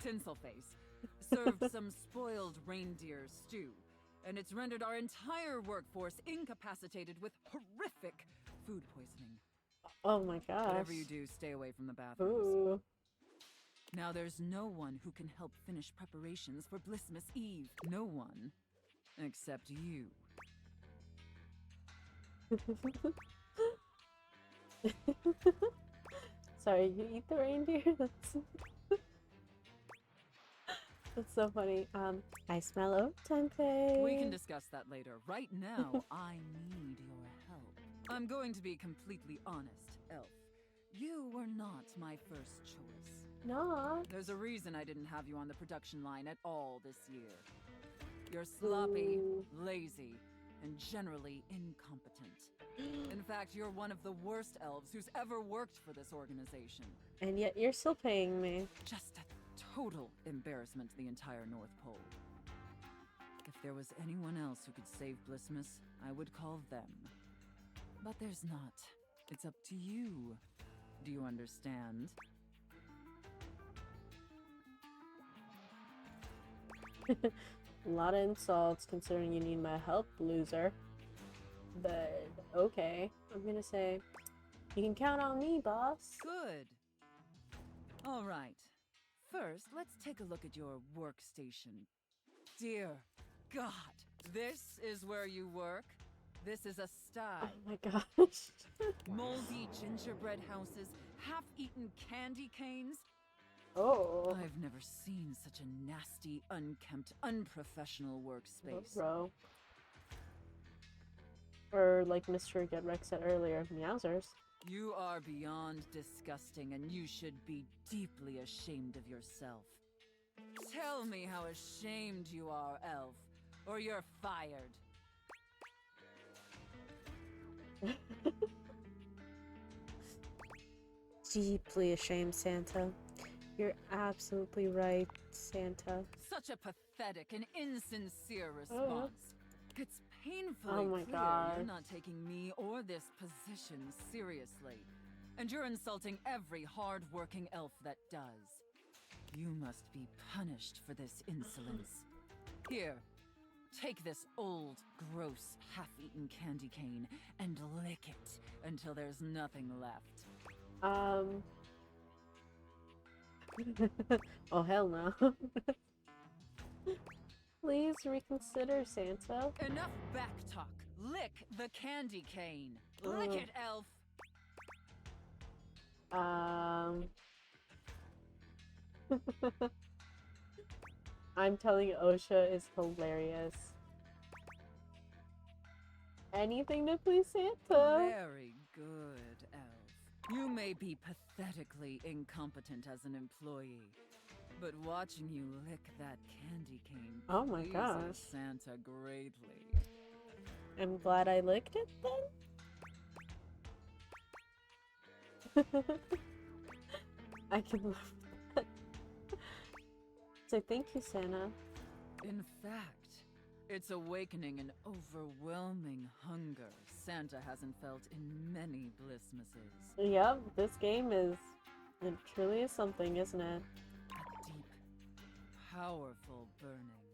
Tinselface, served some spoiled reindeer stew, and it's rendered our entire workforce incapacitated with horrific food poisoning. Oh my gosh. Whatever you do, stay away from the bathrooms. Ooh. Now there's no one who can help finish preparations for Blissmas Eve. No one. Except you. Sorry, you eat the reindeer? That's so funny. I smell overtime pay. We can discuss that later. Right now, I need your help. I'm going to be completely honest, Elf. You were not my first choice. No. There's a reason I didn't have you on the production line at all this year. You're sloppy, Ooh. lazy, and generally incompetent. In fact, you're one of the worst elves who's ever worked for this organization. And yet you're still paying me. Just a total embarrassment to the entire North Pole. If there was anyone else who could save Blissmas, I would call them. But there's not. It's up to you. Do you understand? A lot of insults considering you need my help, loser. But okay, I'm gonna say you can count on me, boss. Good. All right. First, let's take a look at your workstation. Dear God, this is where you work? This is a sty. Oh my gosh. Moldy gingerbread houses, half-eaten candy canes. Oh. I've never seen such a nasty, unkempt, unprofessional workspace. Bro. Or like Mr. Gedrex said earlier, meowsers. You are beyond disgusting, and you should be deeply ashamed of yourself. Tell me how ashamed you are, Elf, or you're fired. Deeply ashamed, Santa. You're absolutely right, Santa. Such a pathetic and insincere response. It's painfully Oh my clear gosh. you're not taking me or this position seriously. And you're insulting every hard-working elf that does. You must be punished for this insolence. Here, take this old, gross, half-eaten candy cane and lick it until there's nothing left. Oh, hell no. Please reconsider, Santa. Enough backtalk. Lick the candy cane. Lick it, elf. I'm telling you, OSHA is hilarious. Anything to please Santa. Very good, Elf. You may be pathetically incompetent as an employee, but watching you lick that candy cane Oh my pleases gosh. Santa greatly. I'm glad I licked it then. I can love that. So thank you, Santa. In fact, it's awakening an overwhelming hunger Santa hasn't felt in many Blissmases. Yep, this game is... It truly is something, isn't it? A deep, powerful burning.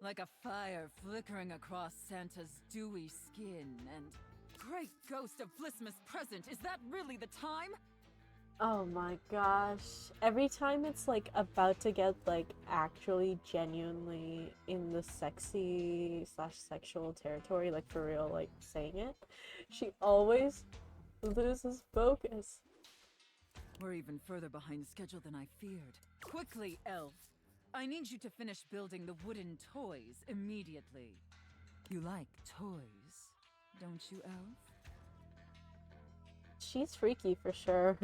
Like a fire flickering across Santa's dewy skin and... Great ghost of Blissmas present, is that really the time? Oh my gosh. Every time it's like about to get like actually genuinely in the sexy / sexual territory, like for real, like saying it, she always loses focus. We're even further behind schedule than I feared. Quickly, Elf! I need you to finish building the wooden toys immediately. You like toys, don't you, Elf? She's freaky for sure.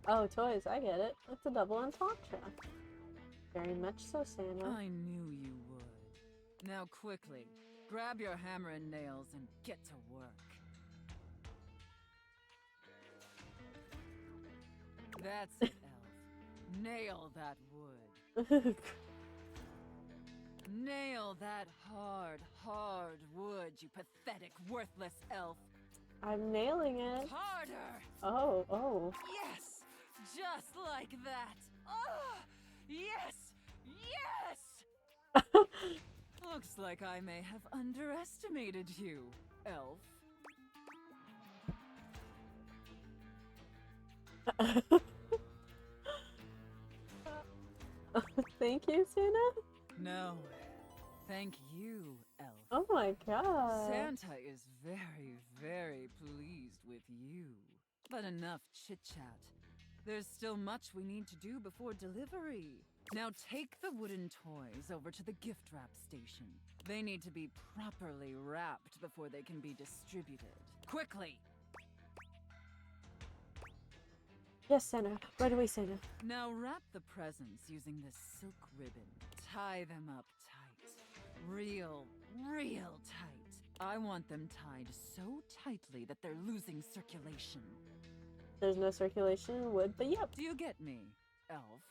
Oh, toys, I get it. It's a double entendre. Very much so, Santa. I knew you would. Now quickly, grab your hammer and nails and get to work. That's it, Elf. Nail that wood. Nail that hard, hard wood, you pathetic, worthless elf. I'm nailing it. Harder! Oh. Yes! Just like that! Oh! Yes! Yes! Looks like I may have underestimated you, elf. Thank you, Santa. No. Thank you, elf. Oh my god. Santa is very, very pleased with you. But enough chit-chat. There's still much we need to do before delivery. Now take the wooden toys over to the gift wrap station. They need to be properly wrapped before they can be distributed. Quickly! Yes, Santa. Right away, Santa. Now wrap the presents using this silk ribbon. Tie them up tight. Real tight. I want them tied so tightly that they're losing circulation. There's no circulation in wood, but yep. Do you get me, elf?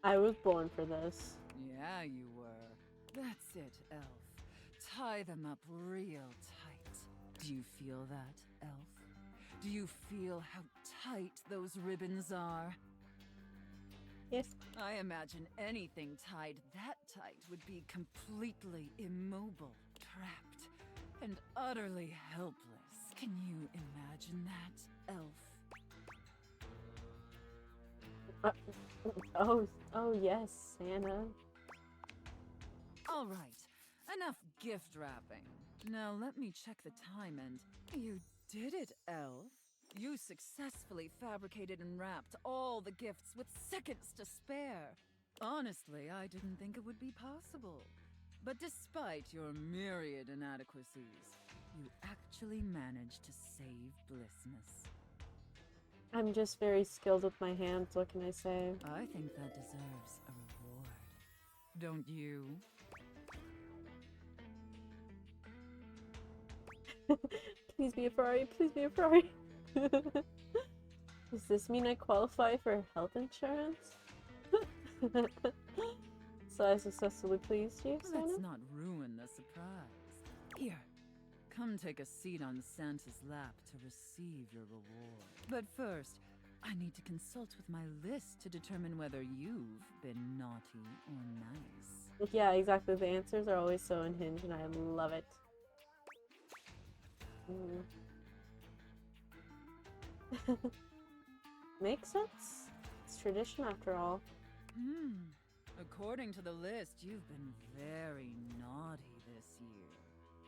I was born for this. Yeah, you were. That's it, elf. Tie them up real tight. Do you feel that, elf? Do you feel how tight those ribbons are? Yes. I imagine anything tied that tight would be completely immobile, trapped, and utterly helpless. Can you imagine that, elf? Oh yes, Santa. All right, enough gift wrapping. Now let me check the time and... You did it, elf. You successfully fabricated and wrapped all the gifts with seconds to spare. Honestly, I didn't think it would be possible. But despite your myriad inadequacies, you actually managed to save Blissmas. I'm just very skilled with my hands, what can I say? I think that deserves a reward. Don't you? Please be a Ferrari, please be a Ferrari. Does this mean I qualify for health insurance? So I successfully pleased you, Santa? Let's not ruin the surprise. Here, come take a seat on Santa's lap to receive your reward. But first, I need to consult with my list to determine whether you've been naughty or nice. Yeah, exactly. The answers are always so unhinged and I love it. Makes sense. It's tradition after all. According to the list, you've been very naughty this year.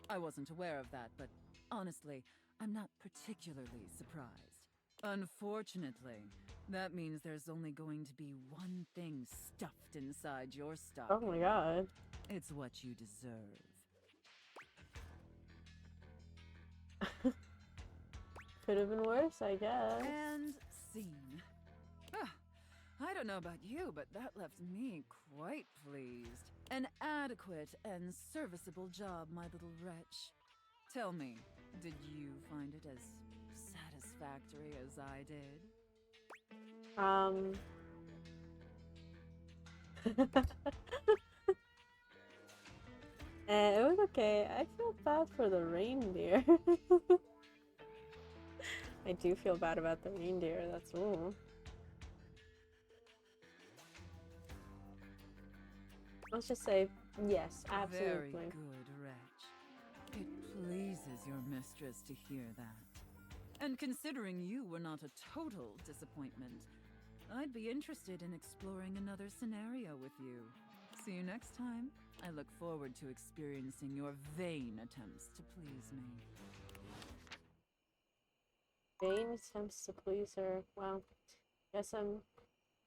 I wasn't aware of that, but honestly, I'm not particularly surprised. Unfortunately, that means there's only going to be one thing stuffed inside your Oh stocking. my god. It's what you deserve. Could have been worse, I guess. And scene. I don't know about you, but that left me quite pleased. An adequate and serviceable job, my little wretch. Tell me, did you find it as satisfactory as I did? It was okay. I feel bad for the reindeer. I do feel bad about the reindeer. That's ooh. Let's just say yes, absolutely. Very good, wretch. It pleases your mistress to hear that. And considering you were not a total disappointment, I'd be interested in exploring another scenario with you. See you next time. I look forward to experiencing your vain attempts to please me. Vain attempts to please her. Wow. Guess I'm.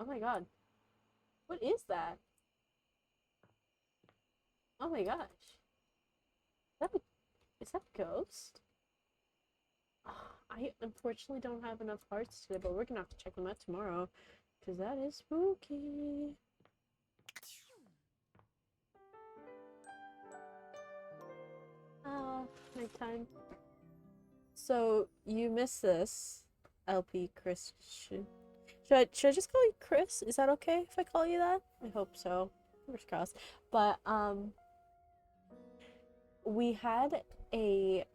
Oh my god. What is that? Oh my gosh. Is that a ghost? I unfortunately don't have enough hearts today, but we're gonna have to check them out tomorrow. Because that is spooky. Nighttime. So, you missed this, LP Christian. Should I just call you Chris? Is that okay if I call you that? I hope so. Fingers crossed. But, we had a,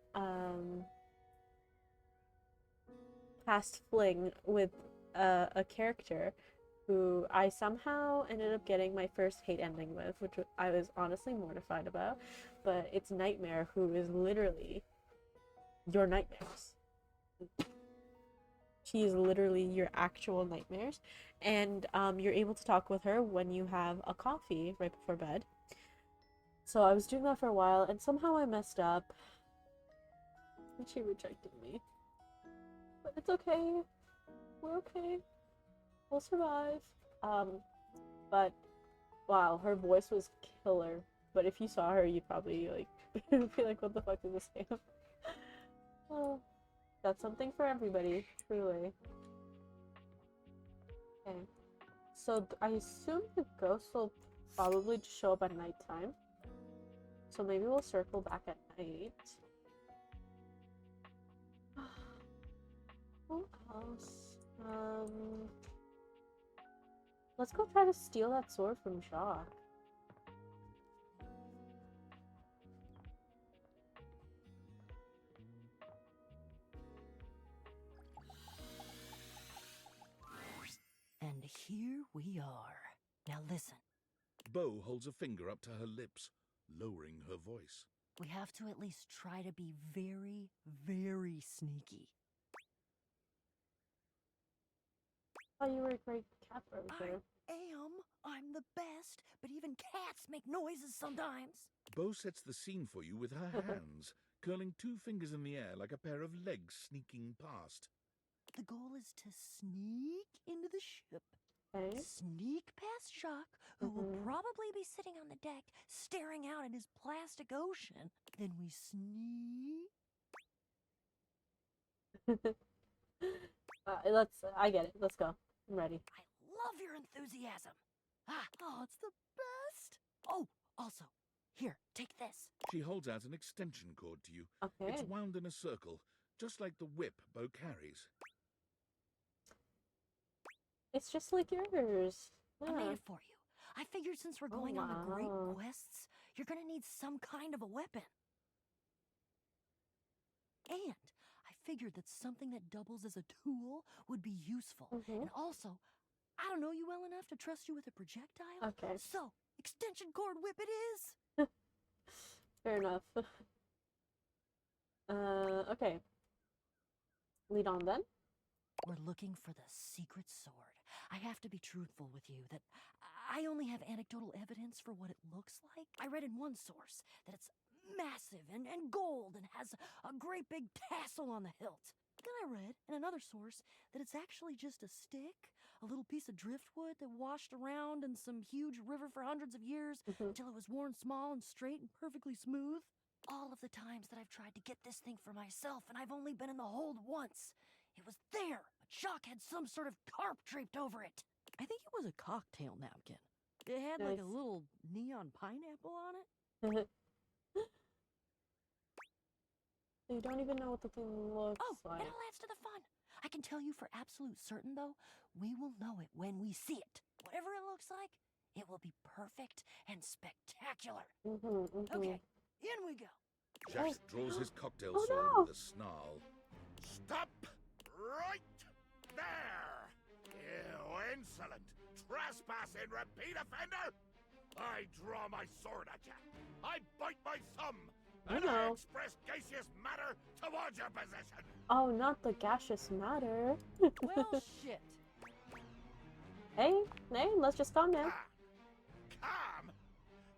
past fling with a character who I somehow ended up getting my first hate ending with, which I was honestly mortified about. But it's Nightmare, who is literally your nightmares. She is literally your actual nightmares. And you're able to talk with her when you have a coffee right before bed. So I was doing that for a while, and somehow I messed up. And she rejected me. But it's okay. We're okay. We'll survive. But wow, her voice was killer. But if you saw her, you'd probably like be like, "What the fuck is this game?" Oh, that's something for everybody, truly. Okay, so I assume the ghosts will probably just show up at nighttime. So maybe we'll circle back at night. What else? Let's go try to steal that sword from Jacques. And here we are. Now listen, Bo holds a finger up to her lips, lowering her voice. we have to at least try to be very, very sneaky. Oh, you were a great cat burglar. I'm the best, but even cats make noises sometimes. Bo sets the scene for you with her hands, curling two fingers in the air like a pair of legs sneaking past. The goal is to sneak into the ship, Okay. sneak past Jacques, who will probably be sitting on the deck staring out at his plastic ocean. Then we sneak. I get it. Let's go. I'm ready. I love your enthusiasm. Oh, it's the best. Oh, also, here, take this. She holds out an extension cord to you. Okay. It's wound in a circle, just like the whip Bo carries. It's just like yours. I made Yeah. it for you. I figured since we're going on the great wow. quests, you're gonna need some kind of a weapon. And I figured that something that doubles as a tool would be useful. And also, I don't know you well enough to trust you with a projectile. Okay. So, extension cord whip it is. Fair enough. Okay. Lead on then. We're looking for the secret sword. I have to be truthful with you that I only have anecdotal evidence for what it looks like. I read in one source that it's massive and gold and has a great big tassel on the hilt. Then I read in another source that it's actually just a stick, a little piece of driftwood that washed around in some huge river for hundreds of years until it was worn small and straight and perfectly smooth. All of the times that I've tried to get this thing for myself, and I've only been in the hold once. It was there, but Jock had some sort of carp draped over it. I think it was a cocktail napkin. It had like a little neon pineapple on it. You don't even know what the thing looks like. It all adds to the fun. I can tell you for absolute certain, though, we will know it when we see it. Whatever it looks like, it will be perfect and spectacular. Okay, in we go. Jack draws his cocktail sword with a snarl. Stop right there! You insolent, trespassing repeat offender! I draw my sword at you. I bite my thumb. And I express gaseous matter towards your position. Oh, not the gaseous matter. Well, shit. Hey, let's just calm down. Calm?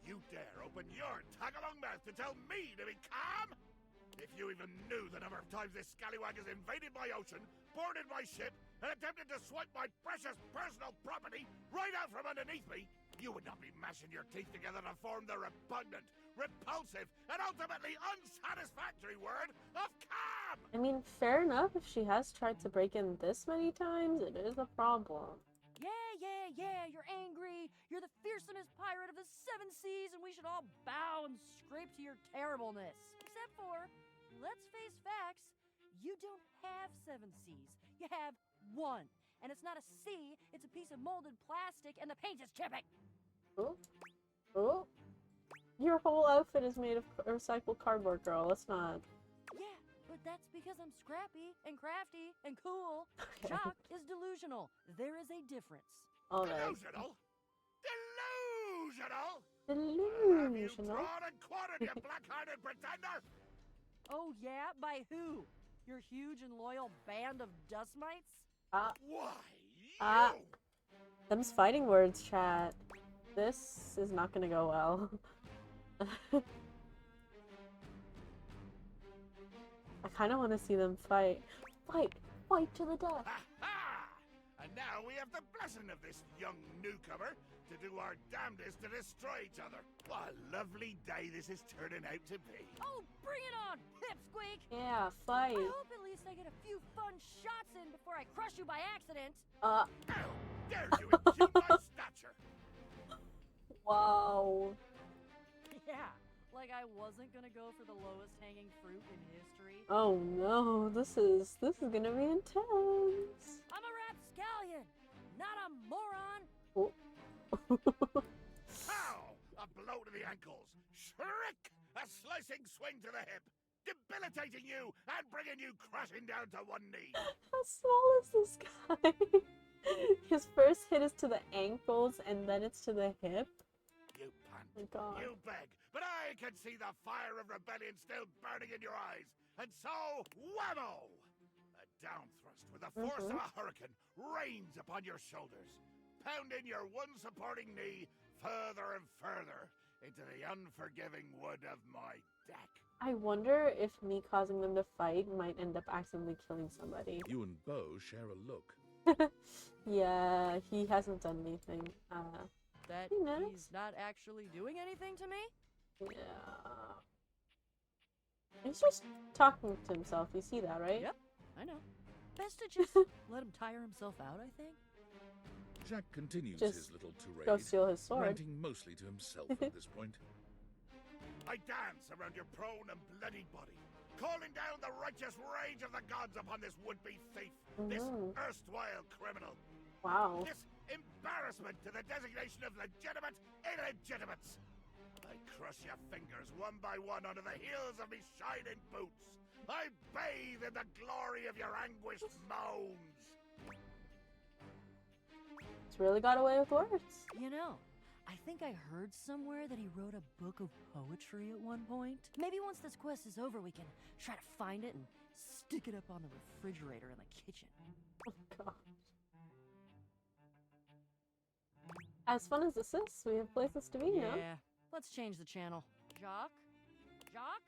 You dare open your tag-along mouth to tell me to be calm? If you even knew the number of times this scallywag has invaded my ocean, boarded my ship, and attempted to swipe my precious personal property right out from underneath me, you would not be mashing your teeth together to form the repugnant, repulsive, and ultimately unsatisfactory word of calm! I mean, fair enough. If she has tried to break in this many times, it is a problem. Yeah, you're angry. You're the fearsomest pirate of the 7 seas, and we should all bow and scrape to your terribleness. Except for, let's face facts, you don't have 7 seas. You have 1. And it's not a sea, it's a piece of molded plastic, and the paint is chipping. Oh. Your whole outfit is made of recycled cardboard, girl. Let's not. Yeah, but that's because I'm scrappy and crafty and cool. Jock is delusional. There is a difference. All right. Delusional? Delusional? Delusional. Have you drawn and quartered, you black-hearted pretender? Oh yeah? By who? Your huge and loyal band of dust mites? Why, you? Them's fighting words, chat. This is not gonna go well. I kind of want to see them fight. Fight to the death. Ha-ha! And now we have the blessing of this young newcomer to do our damnedest to destroy each other. What a lovely day this is turning out to be. Oh, bring it on, Pipsqueak! Yeah, fight. I hope at least I get a few fun shots in before I crush you by accident. How dare you impugn my stature? Wow. Yeah, like I wasn't gonna go for the lowest hanging fruit in history. Oh no, this is gonna be intense. I'm a rapscallion, not a moron. Oh. Pow! A blow to the ankles. Shriek! A slicing swing to the hip. Debilitating you and bringing you crashing down to one knee. How small is this guy? His first hit is to the ankles and then it's to the hip. You pant. Oh my God. You beg. But I can see the fire of rebellion still burning in your eyes. And so, whammo! A down thrust with the force of a hurricane rains upon your shoulders, pounding your one supporting knee further and further into the unforgiving wood of my deck. I wonder if me causing them to fight might end up accidentally killing somebody. You and Bo share a look. Yeah, he hasn't done anything. That he's not actually doing anything to me? Yeah. He's just talking to himself. You see that, right? Yep, I know. Best to just let him tire himself out, I think. Jack continues Just his little tirade, go steal his sword. ranting mostly to himself at this point. I dance around your prone and bloodied body, calling down the righteous rage of the gods upon this would-be thief, this erstwhile criminal. Wow. This embarrassment to the designation of legitimate illegitimates. I crush your fingers one by one under the heels of me shining boots. I bathe in the glory of your anguished moans. He's really got away with words. You know, I think I heard somewhere that he wrote a book of poetry at one point. Maybe once this quest is over, we can try to find it and stick it up on the refrigerator in the kitchen. Oh gosh. As fun as this is, we have places to be now. Yeah, let's change the channel. Jock? Jock?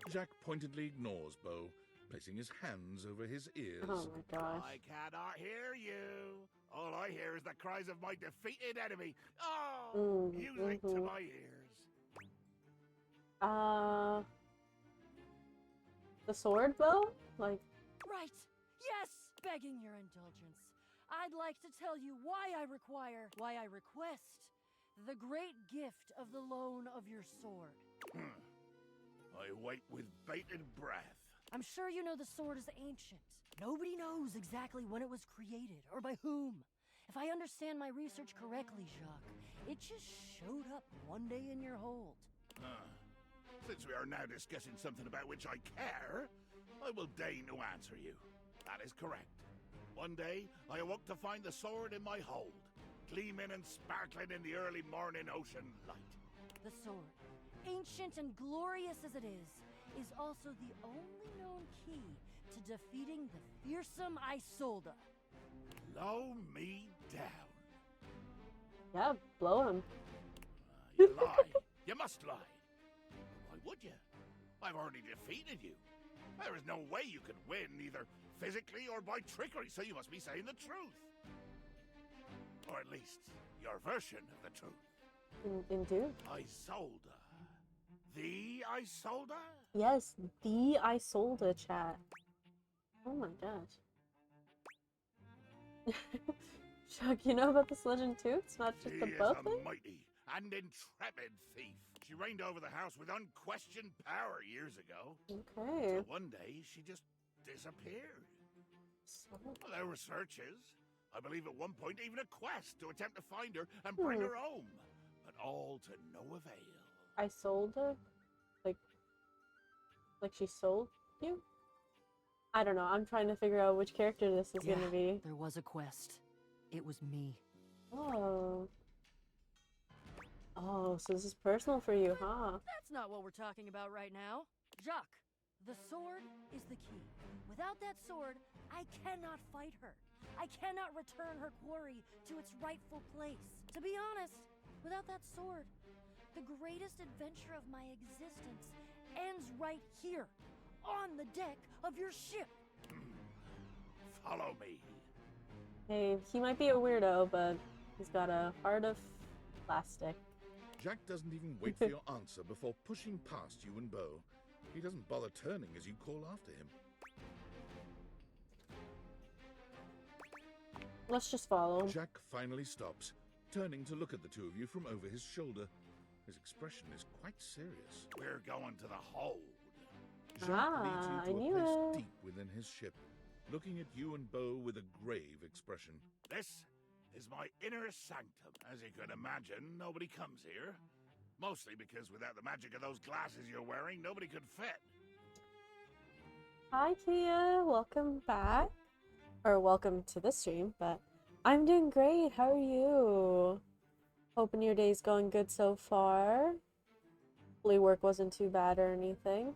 Jack pointedly ignores Bo, placing his hands over his ears. Oh my gosh. I cannot hear you. All I hear is the cries of my defeated enemy. Oh, music to my ears. The sword bow? Like, Right. Yes, begging your indulgence. I'd like to tell you why I request the great gift of the loan of your sword. I wait with bated breath. I'm sure you know the sword is ancient. Nobody knows exactly when it was created or by whom. If I understand my research correctly, Jacques, it just showed up one day in your hold. Since we are now discussing something about which I care, I will deign to answer you. That is correct. One day, I awoke to find the sword in my hold, gleaming and sparkling in the early morning ocean light. The sword, ancient and glorious as it is also the only known key to defeating the fearsome Isolde. Blow me down. yeah, blow him. You lie. You must lie. Why would you? I've already defeated you. There is no way you can win, either physically or by trickery, so you must be saying the truth. Or at least, your version of the truth. Indeed. Isolde. The Isolde? Yes, the Isolde chat. Oh my gosh. Chuck, you know about this legend too? It's not just a bow She is thing? a mighty and intrepid thief. She reigned over the house with unquestioned power years ago. Okay. Till one day, she just disappeared. Well, there were searches. I believe at one point even a quest to attempt to find her and bring her home. But all to no avail. Isolde? Like she sold you? I don't know. I'm trying to figure out which character this is gonna be. There was a quest. It was me. Oh. Oh, so this is personal for you, huh? That's not what we're talking about right now. Jacques, the sword is the key. Without that sword, I cannot fight her. I cannot return her quarry to its rightful place. To be honest, without that sword, the greatest adventure of my existence ends right here, on the deck of your ship. Follow me. Hey, he might be a weirdo, but he's got a heart of plastic. Jack doesn't even wait for your answer before pushing past you and Bo. He doesn't bother turning as you call after him. Let's just follow. Jack finally stops, turning to look at the two of you from over his shoulder. His expression is quite serious. We're going to the hold. Jack leads I you to a knew place it. deep within his ship, looking at you and Bo with a grave expression. This is my inner sanctum. As you can imagine, nobody comes here. Mostly because without the magic of those glasses you're wearing, nobody could fit. Hi, Kia. Welcome back. Or welcome to the stream, but I'm doing great. How are you? Hoping your day's going good so far. Hopefully work wasn't too bad or anything.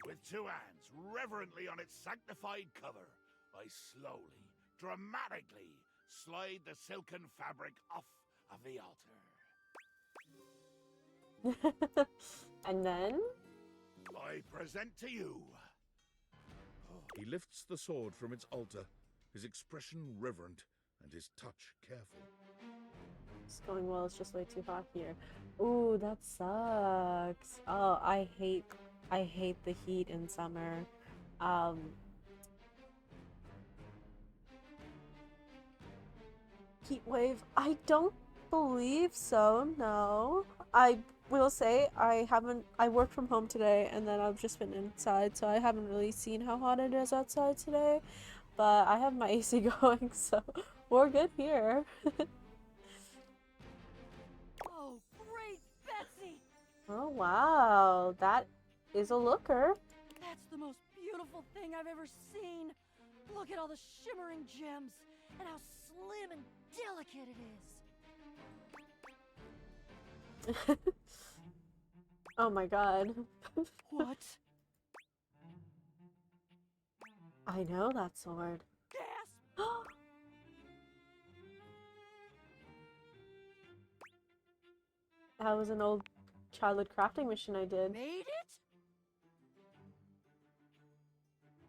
With two hands reverently on its sanctified cover, I slowly, dramatically slide the silken fabric off of the altar. And then? I present to you. He lifts the sword from its altar, his expression reverent and his touch careful. It's going well, it's just way too hot here. Ooh, that sucks. Oh, I hate the heat in summer. Heat wave? I don't believe so, no. I will say I worked from home today and then I've just been inside, so I haven't really seen how hot it is outside today. But I have my AC going, so we're good here. Oh, great, Betsy! Oh wow, that is a looker. That's the most beautiful thing I've ever seen. Look at all the shimmering gems and how slim and delicate it is. Oh my god. What? I know that sword. Gasp! That was an old childhood crafting mission I did. Made it?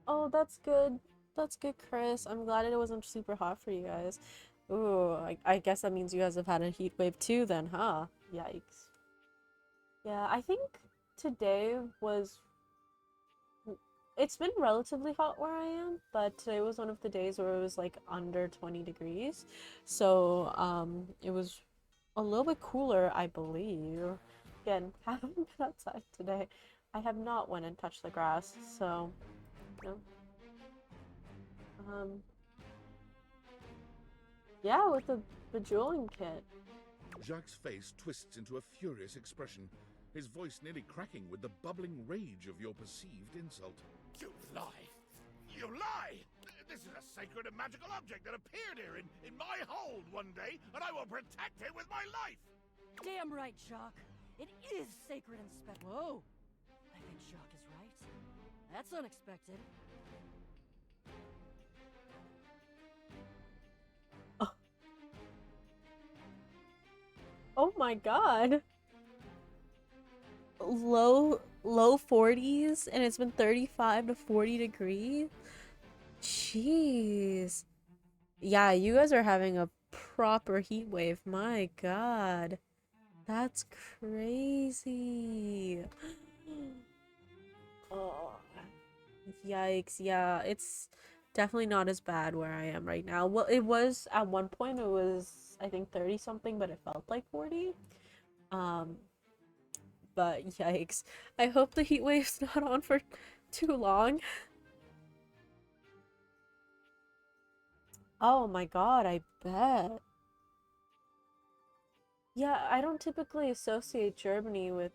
Oh, that's good. That's good, Chris. I'm glad it wasn't super hot for you guys. Ooh, I guess that means you guys have had a heat wave too then, huh? Yikes. Yeah, I think today was it's been relatively hot where I am, but today was one of the days where it was like under 20 degrees. So, it was a little bit cooler, I believe. Again, haven't been outside today. I have not went and touched the grass, so, you know. Um, yeah, with the bejeweling kit. Jacques' face twists into a furious expression, his voice nearly cracking with the bubbling rage of your perceived insult. You lie! You lie! This is a sacred and magical object that appeared here in my hold one day, and I will protect it with my life! Damn right, Jacques. It is sacred and special. Whoa! I think Jacques is right. That's unexpected. Oh my god. Low 40s and it's been 35 to 40 degrees. Jeez. Yeah, you guys are having a proper heat wave. My god. That's crazy. Oh. Yikes. Yeah, it's definitely not as bad where I am right now. Well, it was at one point it was I think 30 something, but it felt like 40. Um but yikes. I hope the heat wave's not on for too long. Oh my god, I bet. Yeah, I don't typically associate Germany with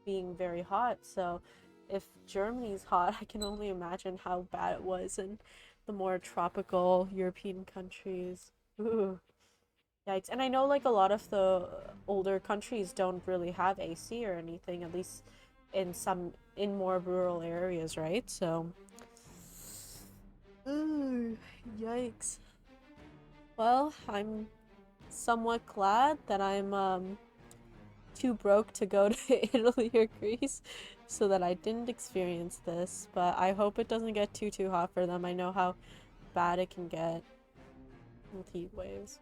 being very hot, so if Germany's hot, I can only imagine how bad it was in the more tropical European countries. Ooh, yikes. And I know like a lot of the older countries don't really have AC or anything, at least in more rural areas, right? So, ooh, yikes. Well, I'm somewhat glad that I'm too broke to go to Italy or Greece so that I didn't experience this, but I hope it doesn't get too hot for them. I know how bad it can get with heat waves.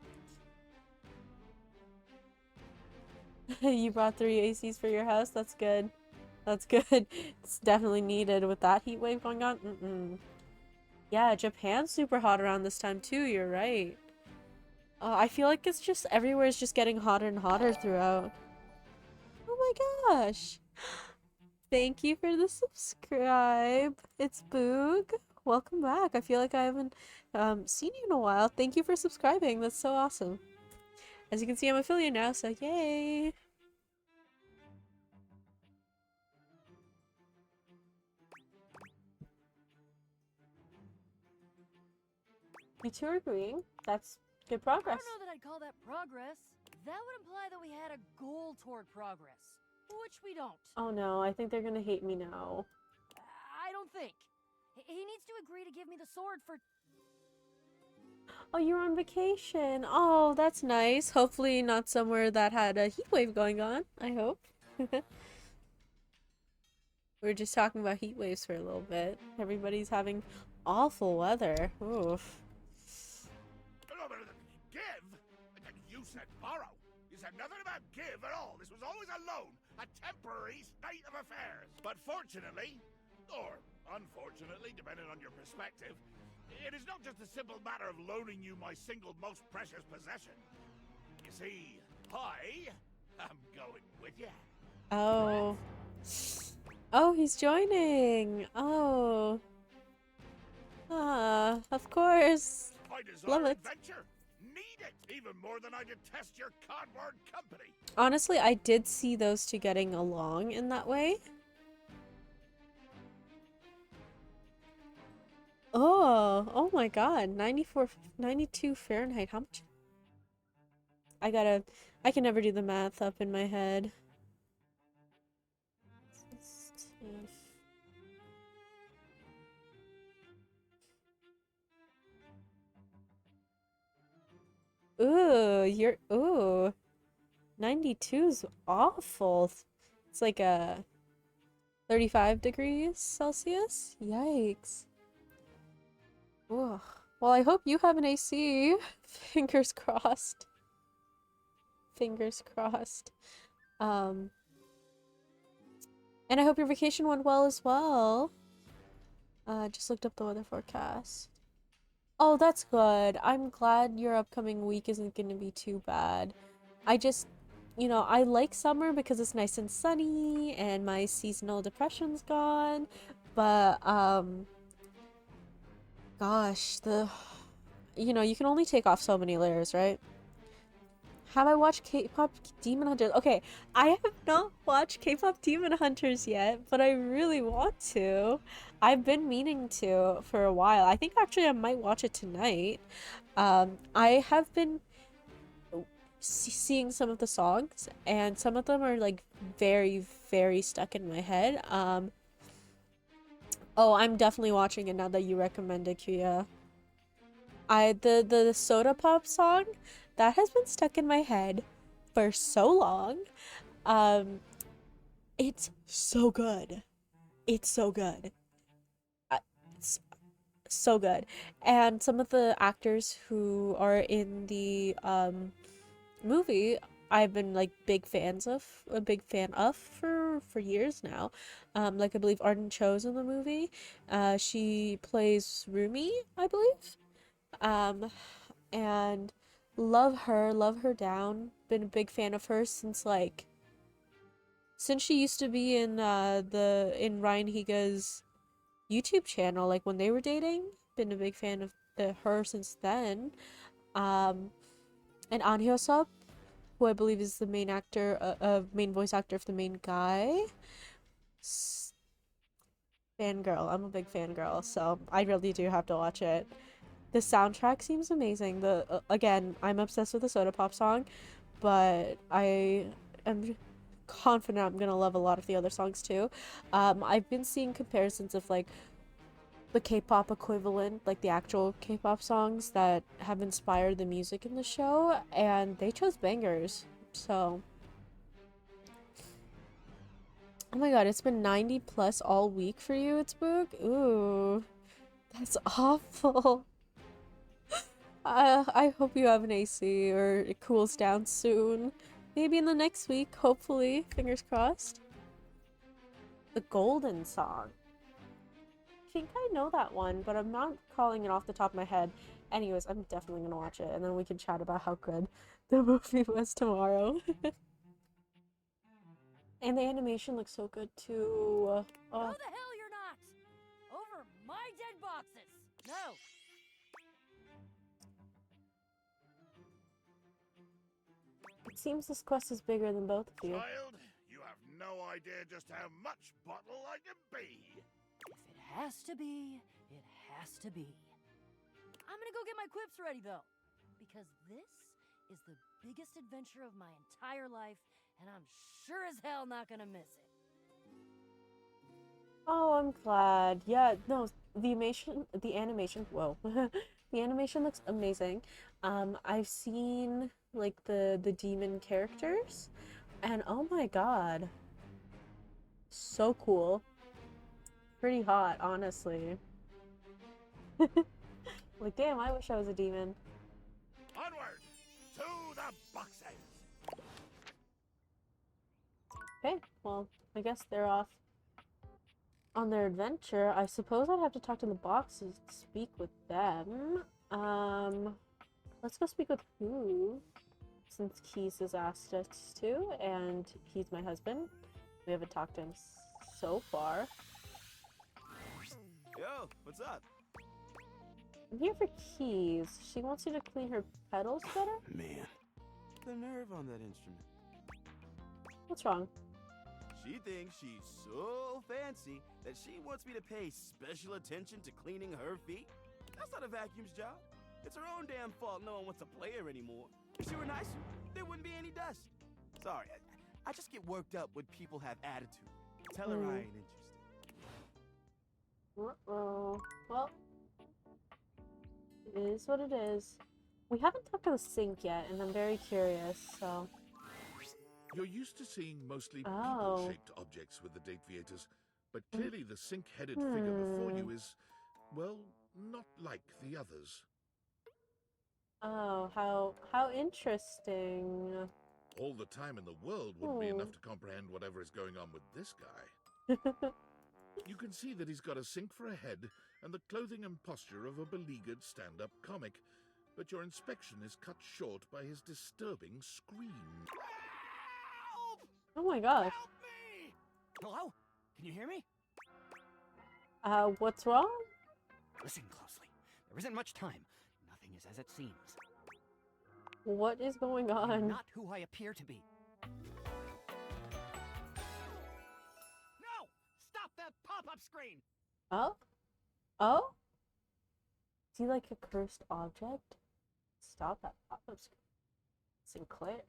You brought 3 ACs for your house? That's good. That's good. It's definitely needed with that heat wave going on. Yeah, Japan's super hot around this time too, you're right. I feel like it's just everywhere is just getting hotter and hotter throughout. Oh my gosh. Thank you for the subscribe. It's Boog. Welcome back. I feel like I haven't seen you in a while. Thank you for subscribing. That's so awesome. As you can see, I'm affiliate now, so yay. You two are agreeing. That's good progress. I don't know that I'd call that progress. That would imply that we had a goal toward progress, which we don't. Oh no, I think they're gonna hate me now. I don't think. He needs to agree to give me the sword for... Oh, you're on vacation. Oh, that's nice. Hopefully not somewhere that had a heat wave going on. I hope. We were just talking about heat waves for a little bit. Everybody's having awful weather. Oof. Give? You said borrow. You said nothing about give at all. This was always a loan, a temporary state of affairs. But fortunately, or unfortunately, depending on your perspective, it is not just a simple matter of loaning you my single most precious possession. You see, I am going with you. Oh. Oh, he's joining. Oh. Ah, of course. I desire Love it. adventure. Need it even more than I detest your cardboard company. Honestly, I did see those two getting along in that way. Oh my god. 92 Fahrenheit. How much? I can never do the math up in my head. Ooh. 92's awful. It's like a 35 degrees Celsius? Yikes. Ugh. Well, I hope you have an AC. Fingers crossed. Fingers crossed. Um, and I hope your vacation went well as well. Just looked up the weather forecast. Oh, that's good. I'm glad your upcoming week isn't going to be too bad. I just, I like summer because it's nice and sunny and my seasonal depression's gone. But, gosh, you can only take off so many layers, right? Have I watched K-pop Demon Hunters? Okay, I have not watched K-pop Demon Hunters yet, but I really want to. I've been meaning to for a while. I think actually I might watch it tonight. I have been seeing some of the songs, and some of them are like very, very stuck in my head. Oh, I'm definitely watching it now that you recommended, Kuya. The Soda Pop song that has been stuck in my head for so long. It's so good. It's so good. It's so good. And some of the actors who are in the movie I've been like a big fan of for years now. Like I believe Arden Cho's in the movie. She plays Rumi, I believe. Um, and love her down. Been a big fan of her since she used to be in in Ryan Higa's YouTube channel, like when they were dating. Been a big fan of her since then. And An Hyo-sub, who I believe is the main voice actor of the main guy. Fangirl. I'm a big fangirl, so I really do have to watch it. The soundtrack seems amazing. Again, I'm obsessed with the Soda Pop song, but I am confident I'm gonna love a lot of the other songs too. I've been seeing comparisons of like the K-pop equivalent, like the actual K-pop songs that have inspired the music in the show, and they chose bangers. So, oh my god, it's been 90 plus all week for you, it's Book. Ooh, that's awful. I hope you have an AC or it cools down soon. Maybe in the next week, hopefully. Fingers crossed. The Golden Song. I think I know that one, but I'm not calling it off the top of my head. Anyways, I'm definitely gonna watch it, and then we can chat about how good the movie was tomorrow. And the animation looks so good too. No, the hell you're not! Over my dead boxes! No! It seems this quest is bigger than both of you. Child, you have no idea just how much bottle I can be. If it has to be, it has to be. I'm gonna go get my quips ready, though. Because this is the biggest adventure of my entire life, and I'm sure as hell not gonna miss it. Oh, I'm glad. Yeah, no, the animation, whoa. The animation looks amazing. I've seen like the demon characters, and oh my god. So cool. Pretty hot, honestly. Like, damn, I wish I was a demon. Onward to the boxes. Okay, well, I guess they're off on their adventure. I suppose I'd have to talk to the boxes to speak with them. Let's go speak with who? Since Keys has asked us to, and he's my husband. We haven't talked to him so far. Yo, what's up? I'm here for Keys. She wants you to clean her pedals better? Man, the nerve on that instrument. What's wrong? She thinks she's so fancy that she wants me to pay special attention to cleaning her feet. That's not a vacuum's job. It's her own damn fault no one wants to play her anymore. If she were nicer, there wouldn't be any dust. Sorry, I just get worked up when people have attitude. Tell her I ain't interested. Uh-oh. Well, it is what it is. We haven't talked to the sink yet, and I'm very curious, so... You're used to seeing mostly Oh. people-shaped objects with the date viators, but clearly the sink-headed figure before you is, well, not like the others. Oh, how interesting. All the time in the world wouldn't be enough to comprehend whatever is going on with this guy. You can see that he's got a sink for a head and the clothing and posture of a beleaguered stand-up comic, but your inspection is cut short by his disturbing scream. Help! Oh my gosh. Help me! Hello? Can you hear me? What's wrong? Listen closely. There isn't much time. Nothing is as it seems. What is going I'm on? not who I appear to be. No! Stop that pop-up screen! Oh? Oh? Is he like a cursed object? Stop that pop-up screen. Sinclair.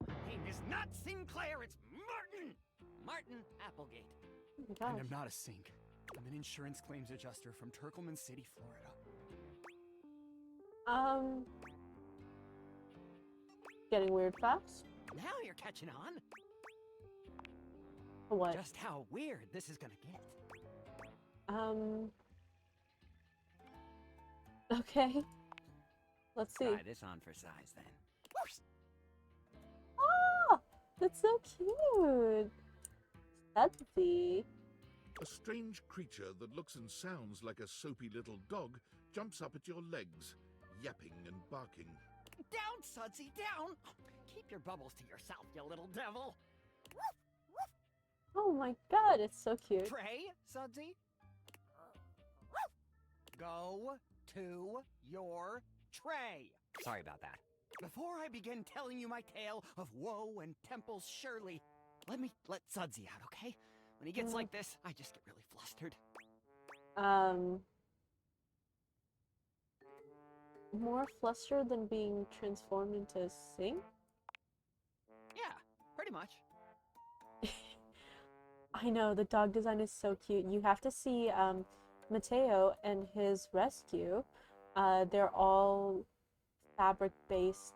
My name is not Sinclair, it's Martin! Martin Applegate. Oh my And gosh. I'm not a sink. I'm an insurance claims adjuster from Turkleman City, Florida. Getting weird fast? Now you're catching on. What? Just how weird this is gonna get. Okay. Let's see. Try this on for size then. Oh, that's so cute. That's the. A strange creature that looks and sounds like a soapy little dog jumps up at your legs, yapping and barking. Down, Sudsy, down! Keep your bubbles to yourself, you little devil. Oh my god, it's so cute. Pray, Sudsy. Go to your tray. Sorry about that. Before I begin telling you my tale of woe and Temple's Shirley, let me let Sudsy out, okay? When he gets like this, I just get really flustered. More flustered than being transformed into a sink? Yeah, pretty much. I know, the dog design is so cute. You have to see Mateo and his rescue. They're all fabric-based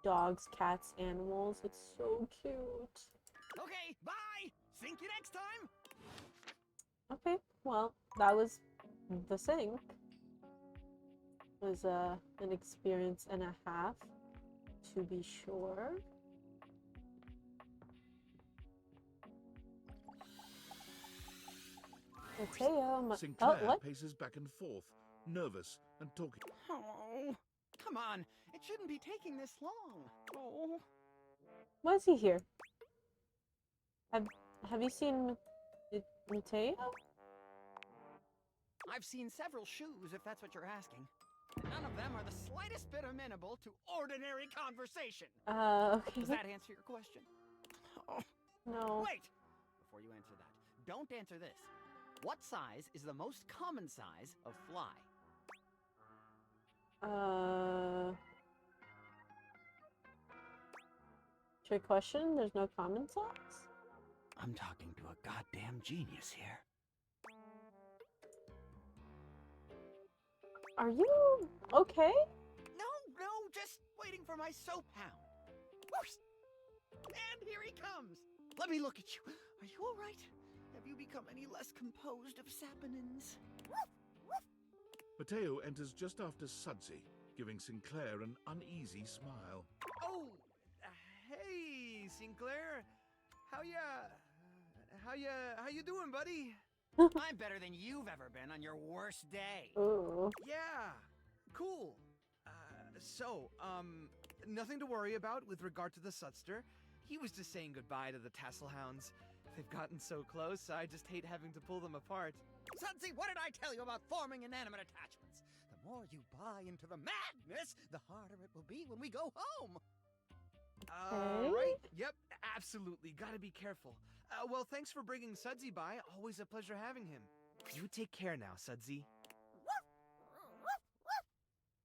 dogs, cats, animals. It's so cute. Okay, bye! Sink you next time! Okay, well, that was the sink. It was an experience and a half, to be sure. Mateo, Sinclair what? paces back and forth, nervous and talking. Oh, come on. It shouldn't be taking this long. Oh. Why is he here? Have you seen Mateo? I've seen several shoes, if that's what you're asking. None of them are the slightest bit amenable to ordinary conversation. Okay. Does that answer your question? Oh. No. Wait! Before you answer that, don't answer this. What size is the most common size of fly? Trick question? There's no common size? I'm talking to a goddamn genius here. Are you okay? No, just waiting for my soap hound. And here he comes. Let me look at you. Are you all right? Have you become any less composed of saponins? Mateo enters just after Sudsy, giving Sinclair an uneasy smile. Oh, hey, Sinclair. How you doing, buddy? I'm better than you've ever been on your worst day. Ooh. Yeah, cool. Nothing to worry about with regard to the Sudster. He was just saying goodbye to the Tassel Hounds. They've gotten so close, I just hate having to pull them apart. Sudsy, what did I tell you about forming inanimate attachments? The more you buy into the madness, the harder it will be when we go home. Right? Yep, absolutely. Gotta be careful. Well, thanks for bringing Sudsy by. Always a pleasure having him. You take care now, Sudsy.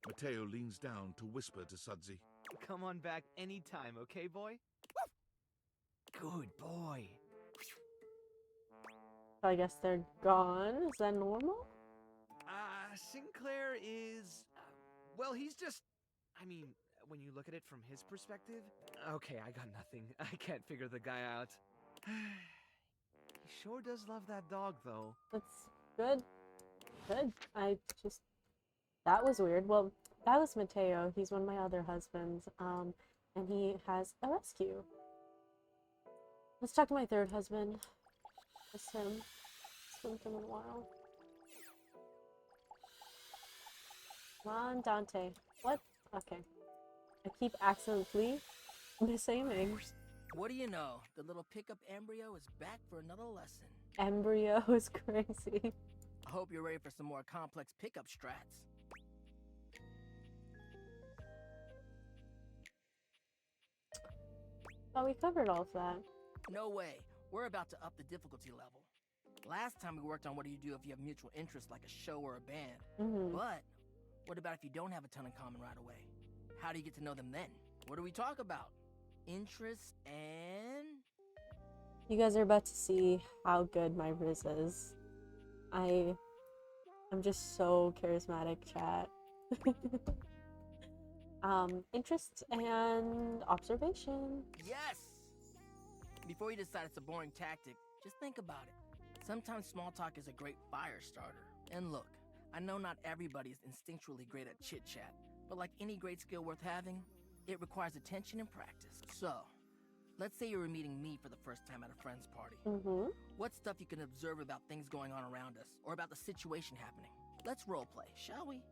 Mateo leans down to whisper to Sudsy. Come on back anytime, okay, boy? Good boy. I guess they're gone. Is that normal? Sinclair is... well, he's just... I mean, when you look at it from his perspective... Okay, I got nothing. I can't figure the guy out. He sure does love that dog, though. That's good. Good. That was weird. Well, that was Mateo. He's one of my other husbands. And he has a rescue. Let's talk to my third husband. Miss him. It's been a while. Come on, Dante. What? Okay. I keep accidentally misaiming. What do you know? The little pickup embryo is back for another lesson. Embryo is crazy. I hope you're ready for some more complex pickup strats. Oh, we covered all of that. No way. We're about to up the difficulty level. Last time we worked on what do you do if you have mutual interests like a show or a band. But what about if you don't have a ton in common right away? How do you get to know them then? What do we talk about? Interests and... You guys are about to see how good my Riz is. I'm just so charismatic, chat. Interest and observation. Yes! Before you decide it's a boring tactic, just think about it. Sometimes small talk is a great fire starter. And look, I know not everybody is instinctually great at chit-chat, but like any great skill worth having, it requires attention and practice. So, let's say you were meeting me for the first time at a friend's party. What stuff you can observe about things going on around us, or about the situation happening? Let's roleplay, shall we?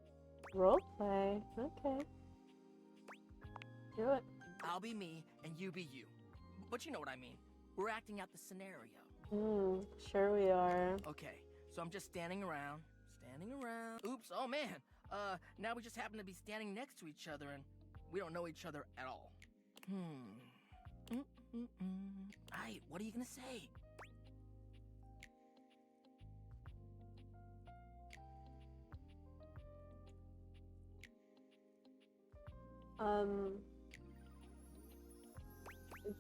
Roleplay? Okay. Do it. I'll be me, and you be you. But you know what I mean. We're acting out the scenario. Sure we are. Okay, so I'm just standing around. Oops, oh man. Now we just happen to be standing next to each other, and we don't know each other at all. Aight, what are you gonna say?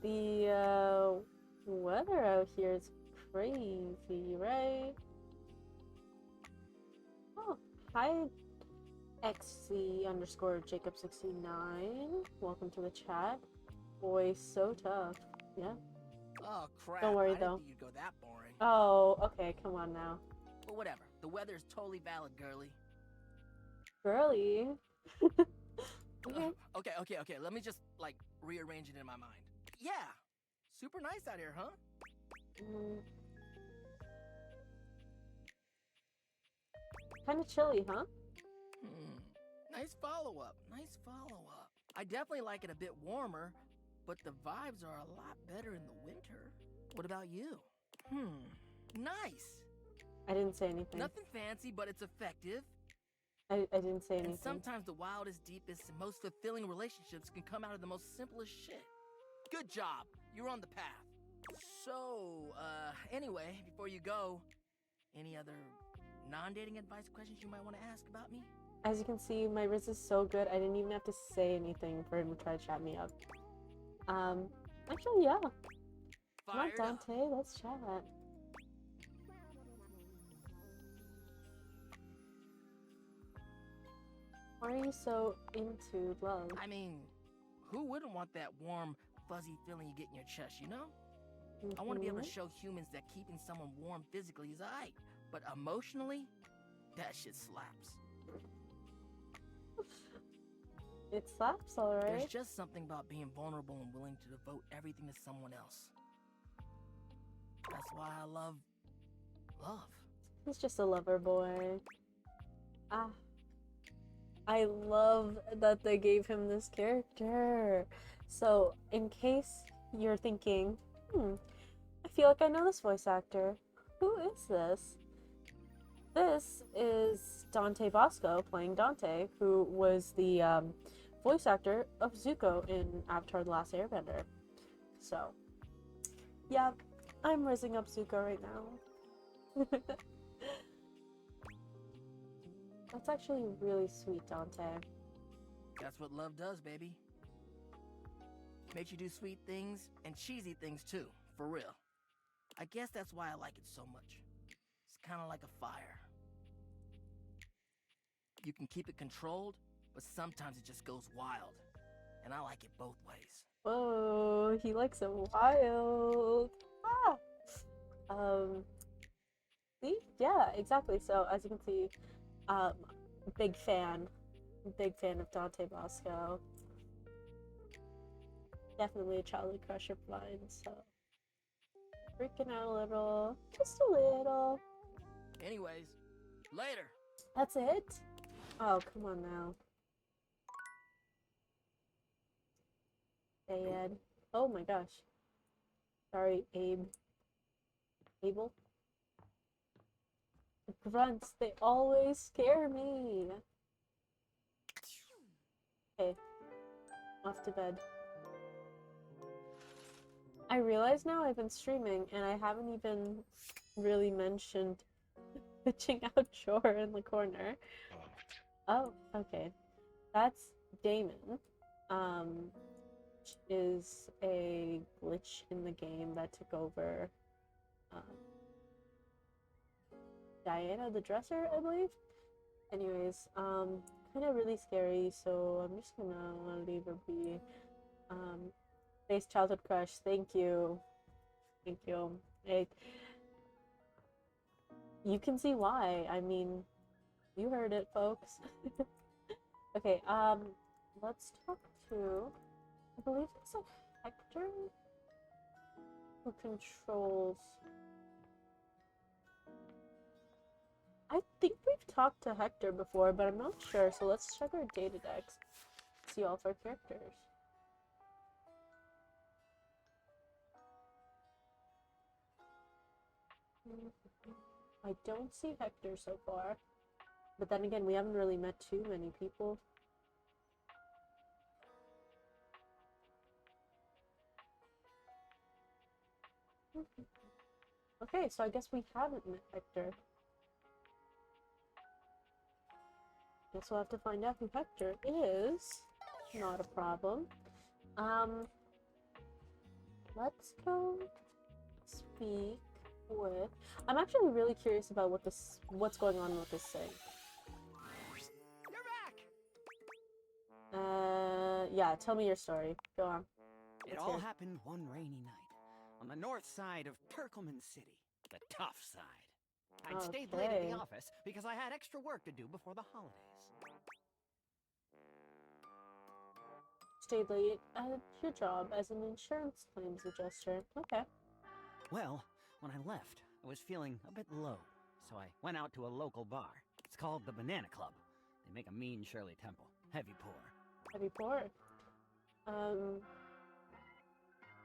The weather out here is crazy, right? Oh, hi, XC_Jacob69. Welcome to the chat. Boy, so tough. Yeah. Oh crap. Don't worry I didn't though. think you'd go that boring. Oh, okay, come on now. But whatever. The weather's totally valid, girly. Girly? Okay. Okay. Let me just, like, rearrange it in my mind. Yeah. Super nice out here, huh? Kinda chilly, huh? Nice follow-up. I definitely like it a bit warmer, but the vibes are a lot better in the winter. What about you? Nice. I didn't say anything. Nothing fancy, but it's effective. I didn't say anything. And sometimes the wildest, deepest, and most fulfilling relationships can come out of the most simplest shit. Good job. You're on the path. So, anyway, before you go, any other non-dating advice questions you might want to ask about me? As you can see, my Riz is so good, I didn't even have to say anything for him to try to chat me up. Actually, yeah. Come on, Dante, let's chat. Why are you so into love? I mean, who wouldn't want that warm, fuzzy feeling you get in your chest, you know? I want to be able to show humans that keeping someone warm physically is aight, but emotionally, that shit slaps. It slaps, alright. There's just something about being vulnerable and willing to devote everything to someone else. That's why I love love. He's just a lover boy. I love that they gave him this character. So, in case you're thinking, I feel like I know this voice actor. Who is this? This is Dante Bosco playing Dante, who was the voice actor of Zuko in Avatar: The Last Airbender. So, yeah, I'm rizzing up Zuko right now. That's actually really sweet, Dante. That's what love does, baby. Makes you do sweet things and cheesy things too, for real. I guess that's why I like it so much. It's kind of like a fire. You can keep it controlled, but sometimes it just goes wild. And I like it both ways. Whoa, he likes it wild. See? Yeah, exactly. So as you can see, um, big fan of Dante Bosco. Definitely a childhood crush of mine, so freaking out a little, just a little. Anyways, later. That's it? Oh, come on now. Dad. Oh my gosh. Sorry, Abe. Abel? The grunts, they always scare me. Okay. Off to bed. I realize now I've been streaming and I haven't even really mentioned pitching out Shore in the corner. Oh, okay. That's Damon. Which is a glitch in the game that took over Diana the dresser, I believe. Anyways, kind of really scary, so I'm just gonna leave her be. Face childhood crush, thank you. Thank you. You can see why. I mean, you heard it, folks. Okay, let's talk to, I believe it's a Hector who controls. I think we've talked to Hector before, but I'm not sure, so let's check our data decks. See all of our characters. I don't see Hector so far. But then again, we haven't really met too many people. Okay, so I guess we haven't met Hector. Guess we'll have to find out who Hector is. Not a problem. Let's go speak with. I'm actually really curious about what's going on with this thing. You're back. Yeah, tell me your story. Go on. It all happened one rainy night on the north side of Turkleman City, the tough side. I'd stayed late at the office because I had extra work to do before the holidays. Stayed late at your job as an insurance claims adjuster. Okay. Well, when I left, I was feeling a bit low, so I went out to a local bar. It's called the Banana Club. They make a mean Shirley Temple. Heavy pour. Heavy pour.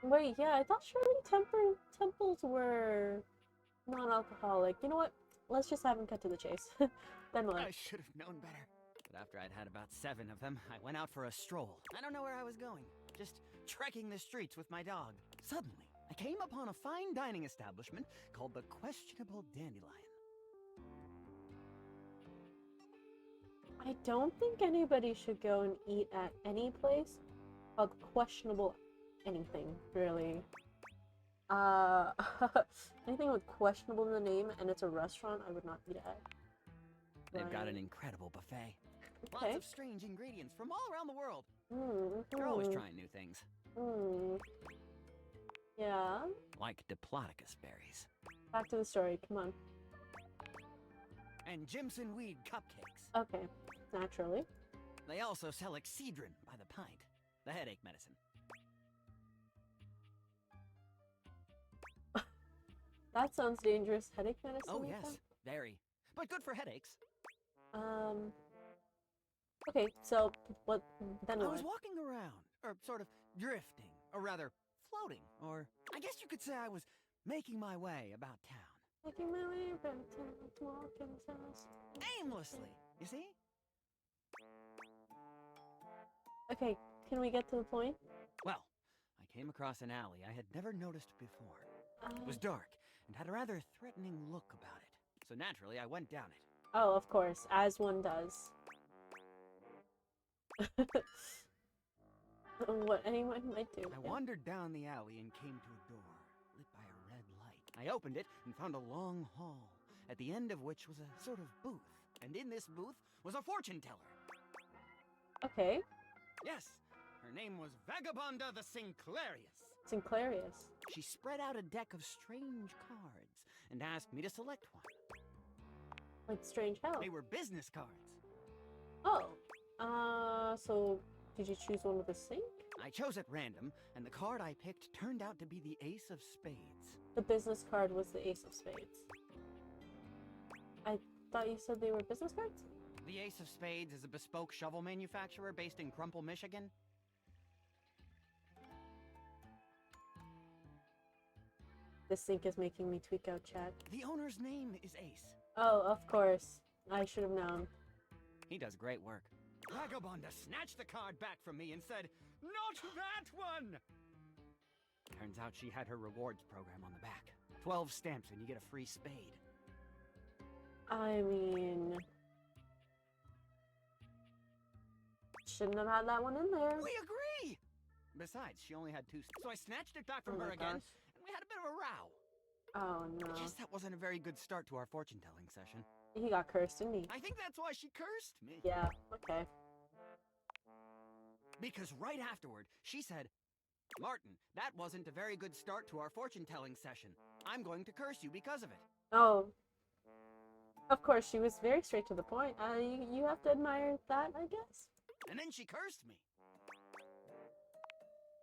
Wait, yeah, I thought Shirley Temples were non-alcoholic. You know what? Let's just have him cut to the chase. Then what? I should have known better. But after I'd had about 7 of them, I went out for a stroll. I don't know where I was going. Just trekking the streets with my dog. Suddenly, I came upon a fine dining establishment called the Questionable Dandelion. I don't think anybody should go and eat at any place called Questionable anything, really. Anything with questionable in the name and it's a restaurant, I would not eat at. They've got an incredible buffet. Lots of strange ingredients from all around the world. They're always trying new things. Yeah. Like Diplodocus berries. Back to the story, come on. And Jimson weed cupcakes. Okay, naturally. They also sell Excedrin by the pint, the headache medicine. That sounds dangerous. Headache medicine? Oh yes, very. But good for headaches. Okay, so what then? I was walking around, or sort of drifting, or rather floating, or I guess you could say I was making my way about town. Making my way about town, walking fast. Aimlessly, you see? Okay, can we get to the point? Well, I came across an alley I had never noticed before. It was dark and had a rather threatening look about it, so naturally I went down it. Oh, of course, as one does. What anyone might do. I wandered down the alley and came to a door, lit by a red light. I opened it and found a long hall, at the end of which was a sort of booth. And in this booth was a fortune teller. Okay. Yes, her name was Vagabonda the Sinclairius. Sinclairius. She spread out a deck of strange cards and asked me to select one. Like strange how? They were business cards. Oh. So did you choose one with a sink? I chose at random, and the card I picked turned out to be the Ace of Spades. The business card was the Ace of Spades. I thought you said they were business cards? The Ace of Spades is a bespoke shovel manufacturer based in Crumple, Michigan. The sink is making me tweak out, chat. The owner's name is Ace. Oh, of course. I should have known. He does great work. Vagabonda snatched the card back from me and said, "Not that one!" Turns out she had her rewards program on the back. 12 stamps and you get a free spade. I mean... shouldn't have had that one in there. We agree! Besides, she only had 2, so I snatched it back from her again, and we had a bit of a row. Oh, no. I guess that wasn't a very good start to our fortune-telling session. He got cursed, didn't he? I think that's why she cursed me. Yeah, okay. Because right afterward, she said, "Martin, that wasn't a very good start to our fortune-telling session. I'm going to curse you because of it." Oh. Of course, she was very straight to the point. You have to admire that, I guess. And then she cursed me.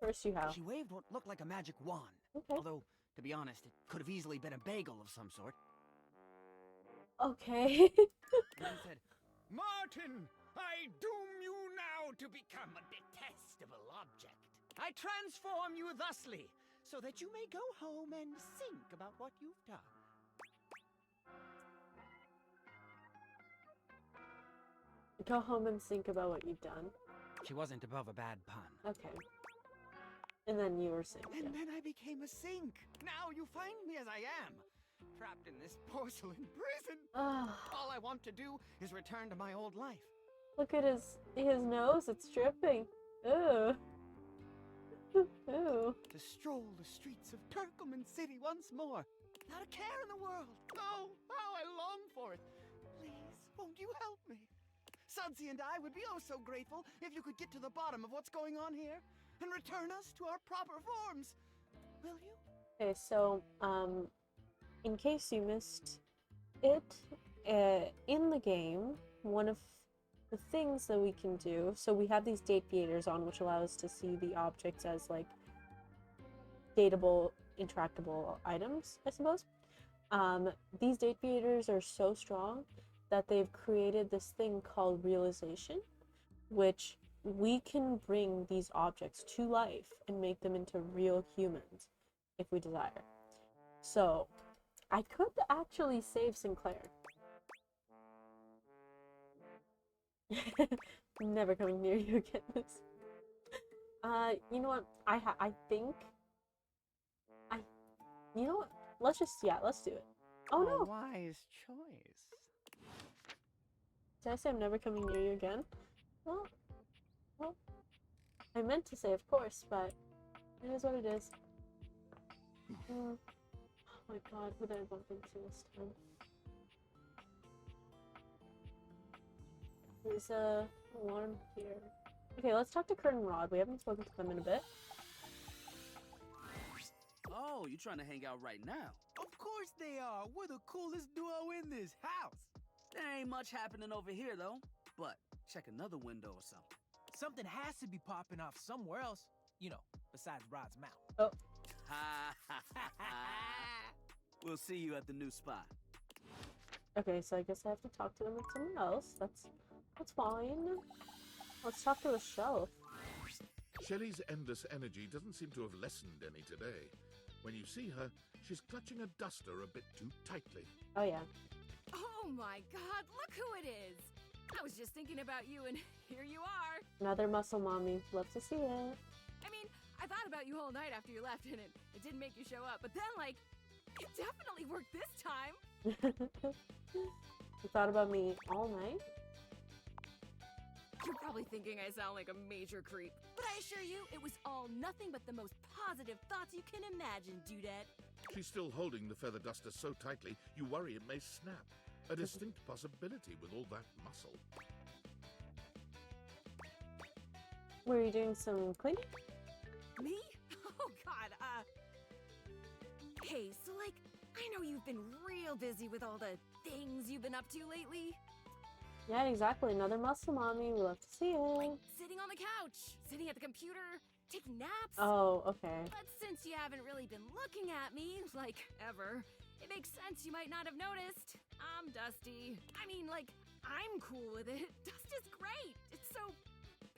Cursed you how? She waved what looked like a magic wand. Okay. Although, to be honest, it could have easily been a bagel of some sort. Okay. And then said, "Martin, I doom you now to become a detestable object. I transform you thusly, so that you may go home and think about what you've done." Go home and think about what you've done. She wasn't above a bad pun. Okay. And then you were synced. And then I became a sink. Now you find me as I am, trapped in this porcelain prison. All I want to do is return to my old life. Look at his nose, it's dripping. Ooh. Ooh. To stroll the streets of Turkleman City once more, without a care in the world. Oh, how I long for it. Please, won't you help me? Sudsy and I would be oh so grateful if you could get to the bottom of what's going on here and return us to our proper forms. Will you? Okay, so, in case you missed it, in the game, one of the things that we can do, so we have these date theaters on, which allow us to see the objects as, like, dateable, interactable items, I suppose. These date theaters are so strong that they've created this thing called realization, which we can bring these objects to life and make them into real humans if we desire. So, I could actually save Sinclair. Never coming near you again. You know what? I think. You know what? Let's do it. Oh no! Wise choice. Did I say I'm never coming near you again? Well, I meant to say, of course, but it is what it is. Oh my god, who did I bump into this time? There's one here. Okay, let's talk to Kurt and Rod. We haven't spoken to them in a bit. Oh, you trying to hang out right now? Of course they are. We're the coolest duo in this house. There ain't much happening over here, though. But check another window or something. Something has to be popping off somewhere else, you know, besides Rod's mouth. Oh. We'll see you at the new spot. Okay, so I guess I have to talk to them with someone else. That's fine. Let's talk to the shelf. Shelley's endless energy doesn't seem to have lessened any today. When you see her, she's clutching a duster a bit too tightly. Oh yeah. Oh my god, look who it is! I was just thinking about you and here you are! Another muscle mommy. Love to see it. I mean, I thought about you all night after you left and it didn't make you show up, but then like, it definitely worked this time! You thought about me all night? You're probably thinking I sound like a major creep, but I assure you, it was all nothing but the most positive thoughts you can imagine, Dudette. She's still holding the feather duster so tightly, you worry it may snap. A distinct possibility with all that muscle. Were you doing some cleaning? Me? Oh god, hey, so like, I know you've been real busy with all the things you've been up to lately? Yeah, exactly. Another muscle mommy. We love to see it. Like sitting on the couch, sitting at the computer, taking naps. Oh, okay. But since you haven't really been looking at me, like, ever, it makes sense you might not have noticed. I'm dusty. I mean, like, I'm cool with it. Dust is great. It's so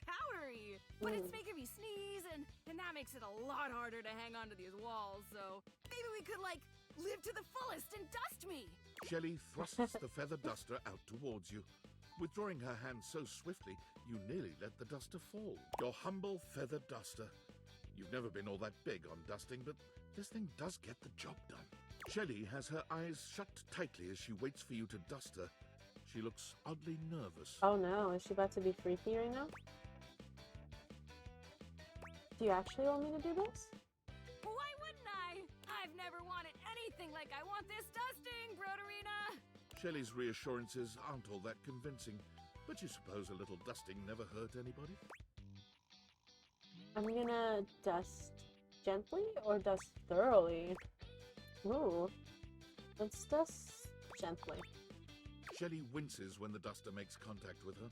powdery. But it's making me sneeze, and that makes it a lot harder to hang onto these walls, so maybe we could, like, live to the fullest and dust me. Shelley thrusts the feather duster out towards you. Withdrawing her hand so swiftly, you nearly let the duster fall. Your humble feather duster. You've never been all that big on dusting, but this thing does get the job done. Shelley has her eyes shut tightly as she waits for you to dust her. She looks oddly nervous. Oh no, is she about to be freaky right now? Do you actually want me to do this? Why wouldn't I? I've never wanted anything like I want this dusting, Broderina. Shelley's reassurances aren't all that convincing, but you suppose a little dusting never hurt anybody? I'm gonna dust gently or dust thoroughly? Ooh, let's dust gently. Shelley winces when the duster makes contact with her.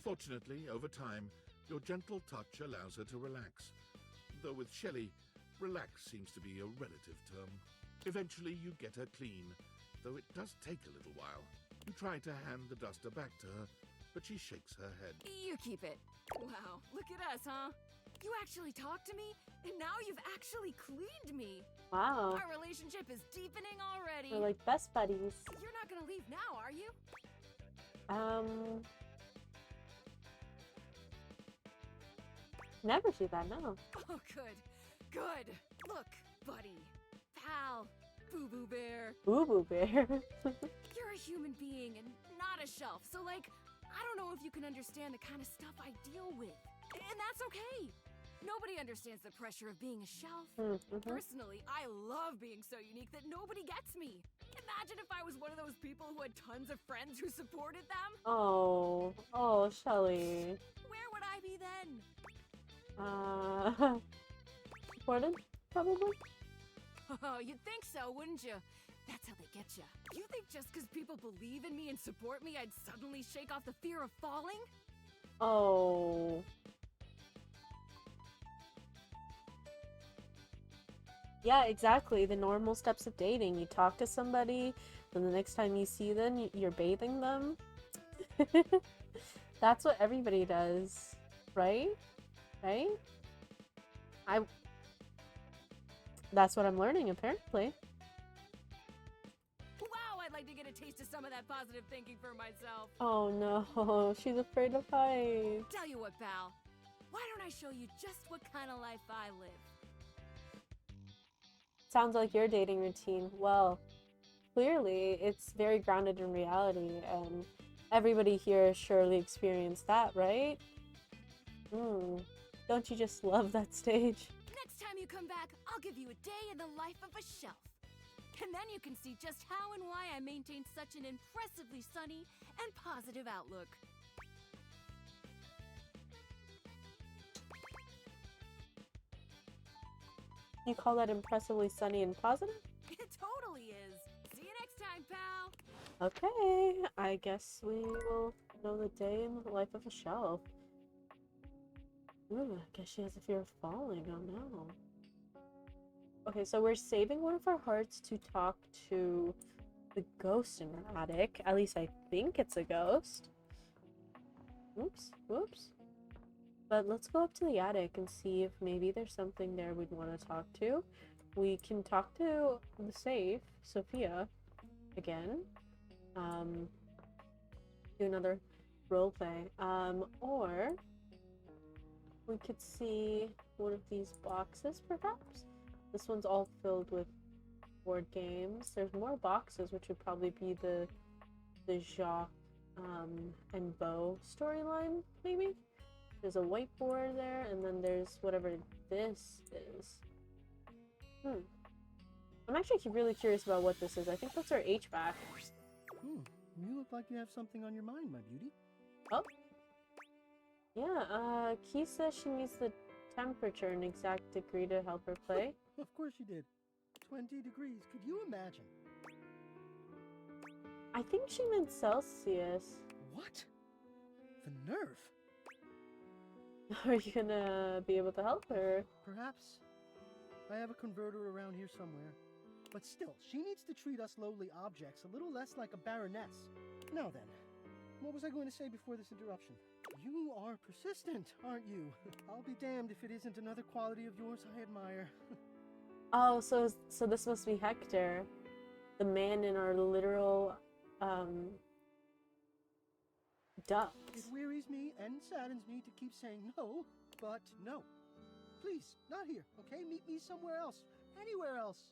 Fortunately, over time, your gentle touch allows her to relax. Though with Shelley, relax seems to be a relative term. Eventually, you get her clean, though it does take a little while. You try to hand the duster back to her, but she shakes her head. You keep it. Wow, look at us, huh? You actually talked to me, and now you've actually cleaned me. Wow. Our relationship is deepening already. We're like best buddies. You're not gonna leave now, are you? Never do that, no. Oh, good. Good. Look, buddy. Pal. Boo-boo bear. Boo-boo bear. You're a human being and not a shelf, so, like, I don't know if you can understand the kind of stuff I deal with. And that's okay. Nobody understands the pressure of being a shelf. Personally, I love being so unique that nobody gets me. Imagine if I was one of those people who had tons of friends who supported them. Oh, Shelley. Where would I be then? Supported, probably? Oh, you'd think so, wouldn't you? That's how they get you. You think just because people believe in me and support me, I'd suddenly shake off the fear of falling? Oh. Yeah, exactly. The normal steps of dating. You talk to somebody, and the next time you see them, you're bathing them. That's what everybody does, right? Right? That's what I'm learning, apparently. Wow, I'd like to get a taste of some of that positive thinking for myself. Oh no, she's afraid of heights. Tell you what, pal. Why don't I show you just what kind of life I live? Sounds like your dating routine. Well, clearly it's very grounded in reality, and everybody here surely experienced that, right? Don't you just love that stage? Next time you come back, I'll give you a day in the life of a shelf. And then you can see just how and why I maintain such an impressively sunny and positive outlook. You call that impressively sunny and positive? It totally is. See you next time, pal. Okay, I guess we will know the day in the life of a shelf. Ooh, I guess she has a fear of falling. Oh no. Okay, so we're saving one of our hearts to talk to the ghost in our attic. At least I think it's a ghost. Oops, whoops. But let's go up to the attic and see if maybe there's something there we'd want to talk to. We can talk to the safe, Sophia, again. Do another roleplay. Or we could see one of these boxes, perhaps? This one's all filled with board games. There's more boxes, which would probably be the Jacques and Beau storyline, maybe? There's a whiteboard there, and then there's whatever this is. I'm actually really curious about what this is. I think that's our HVAC. You look like you have something on your mind, my beauty. Oh. Yeah, Key says she needs the temperature and exact degree to help her play. Of course you did. 20 degrees. Could you imagine? I think she meant Celsius. What? The nerve. Are you gonna be able to help her? Perhaps. I have a converter around here somewhere. But still, she needs to treat us lowly objects a little less like a baroness. Now then, what was I going to say before this interruption? You are persistent, aren't you? I'll be damned if it isn't another quality of yours I admire. Oh, so this must be Hector, the man in our literal duct. It wearies me and saddens me to keep saying no, but no. Please, not here, okay? Meet me somewhere else. Anywhere else.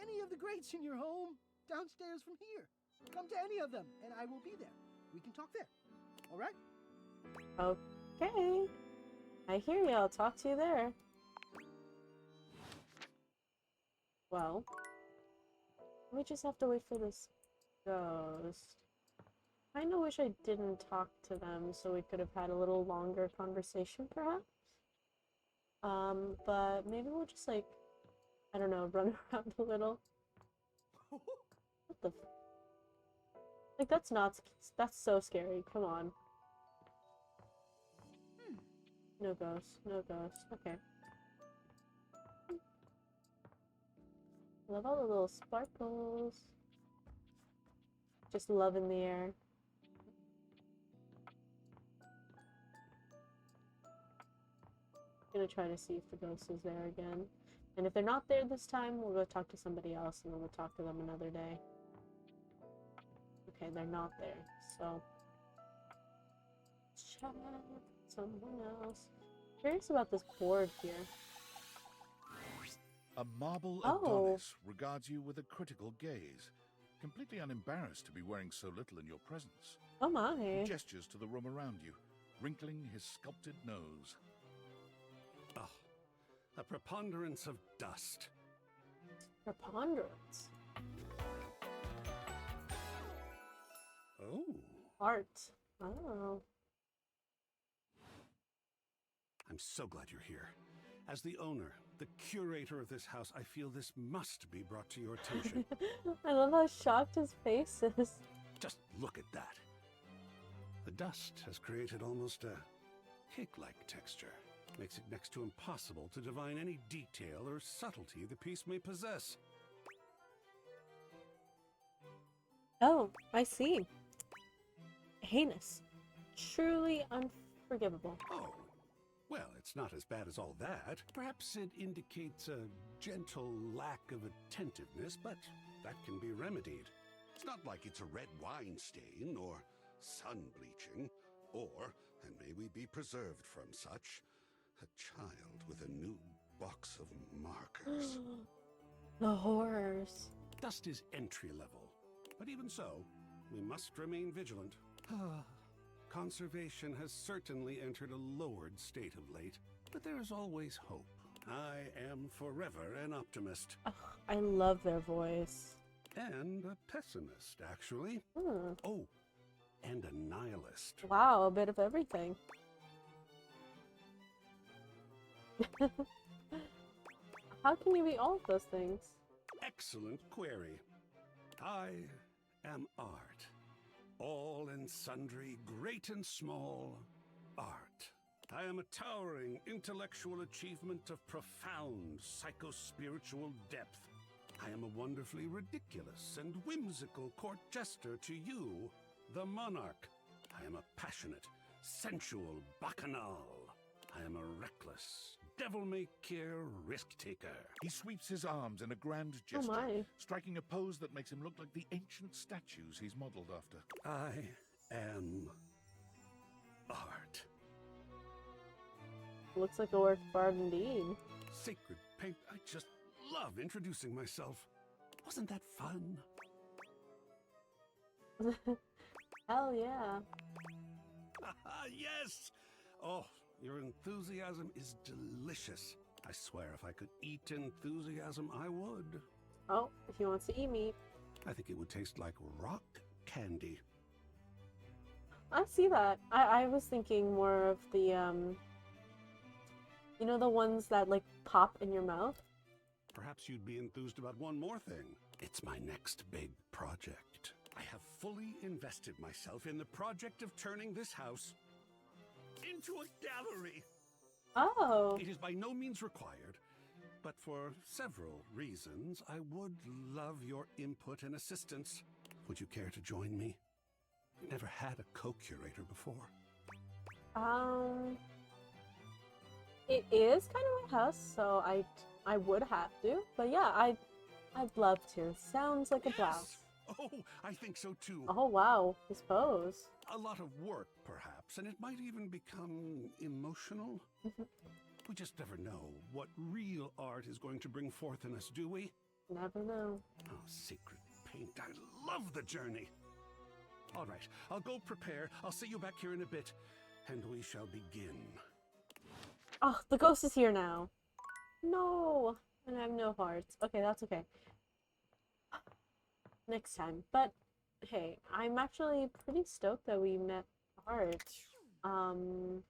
Any of the greats in your home. Downstairs from here. Come to any of them, and I will be there. We can talk there. All right? Okay. I hear you. I'll talk to you there. Well, we just have to wait for this ghost. I kinda wish I didn't talk to them so we could have had a little longer conversation, perhaps. But maybe we'll just, like, I don't know, run around a little. What the like, that's so scary. Come on. No ghosts, no ghosts. Okay. Love all the little sparkles. Just love in the air. Gonna try to see if the ghost is there again. And if they're not there this time, we'll go talk to somebody else and then we'll talk to them another day. Okay, they're not there, so let's chat with someone else. Curious about this board here. A marble Oh. Adonis regards you with a critical gaze, completely unembarrassed to be wearing so little in your presence. Oh my. He gestures to the room around you, wrinkling his sculpted nose. Oh, a preponderance of dust. Preponderance. Oh. Art. Oh. I'm so glad you're here. As the owner, the curator of this house, I feel this must be brought to your attention. I love how shocked his face is. Just look at that. The dust has created almost a cake-like texture. Makes it next to impossible to divine any detail or subtlety the piece may possess. Oh, I see. Heinous. Truly unforgivable. Oh, well, it's not as bad as all that. Perhaps it indicates a gentle lack of attentiveness, but that can be remedied. It's not like it's a red wine stain or sun bleaching, or, and may we be preserved from such, a child with a new box of markers. The horrors. Dust is entry level, but even so, we must remain vigilant. Conservation has certainly entered a lowered state of late, but there is always hope. I am forever an optimist. Ugh, I love their voice. And a pessimist, actually. Oh, and a nihilist. Wow, a bit of everything. How can you be all of those things? Excellent query. I am art. All and sundry, great and small, art. I am a towering intellectual achievement of profound psycho-spiritual depth. I am a wonderfully ridiculous and whimsical court jester to you, the monarch. I am a passionate, sensual bacchanal. I am a reckless, devil-may-care risk-taker. He sweeps his arms in a grand Oh gesture, my. striking a pose that makes him look like the ancient statues he's modeled after. I am art. Looks like a work of art indeed. Sacred paint, I just love introducing myself. Wasn't that fun? Hell yeah. Yes! Oh, your enthusiasm is delicious. I swear if I could eat enthusiasm, I would. Oh, he wants to eat meat. I think it would taste like rock candy. I see that. I was thinking more of the, you know, the ones that, like, pop in your mouth? Perhaps you'd be enthused about one more thing. It's my next big project. I have fully invested myself in the project of turning this house into a gallery. Oh. It is by no means required, but for several reasons, I would love your input and assistance. Would you care to join me? Never had a co-curator before. It is kind of my house, so I would have to, but yeah, I'd love to. Sounds like a blast. Oh, I think so too. Oh wow, I suppose. A lot of work, perhaps, and it might even become emotional. We just never know what real art is going to bring forth in us, do we? Never know. Oh, secret paint. I love the journey. All right, I'll go prepare. I'll see you back here in a bit, and we shall begin. Oh, the ghost is here now. No, and I have no hearts. Okay, that's okay. Next time. But hey, I'm actually pretty stoked that we met Art. What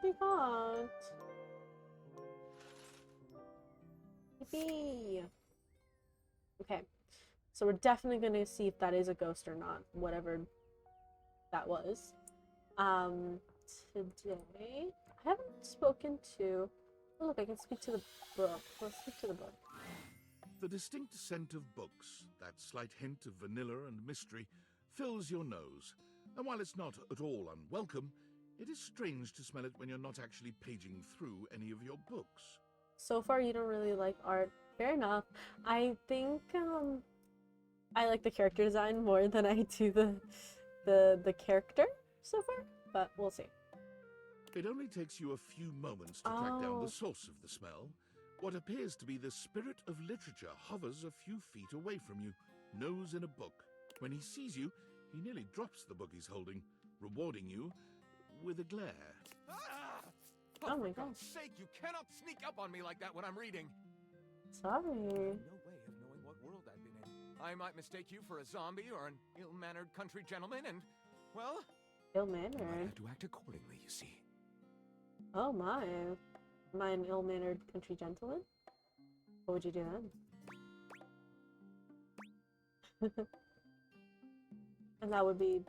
we got? Yippee! Okay, so we're definitely gonna see if that is a ghost or not, whatever that was. Today I haven't spoken to. Oh, look, I can speak to the book. Let's speak to the book. The distinct scent of books, that slight hint of vanilla and mystery, fills your nose. And while it's not at all unwelcome, it is strange to smell it when you're not actually paging through any of your books. So far, you don't really like Art. Fair enough. I think I like the character design more than I do the character so far, but we'll see. It only takes you a few moments to track down the source of the smell. What appears to be the spirit of literature hovers a few feet away from you, nose in a book. When he sees you, he nearly drops the book he's holding, rewarding you with a glare. Ah! Oh my For God. God's sake, you cannot sneak up on me like that when I'm reading. Sorry. No way of knowing what world I've been in. I might mistake you for a zombie or an ill-mannered country gentleman, and, well, Ill-mannered. I have to act accordingly, you see. Oh my. Am I an ill-mannered country gentleman? What would you do then? And that would be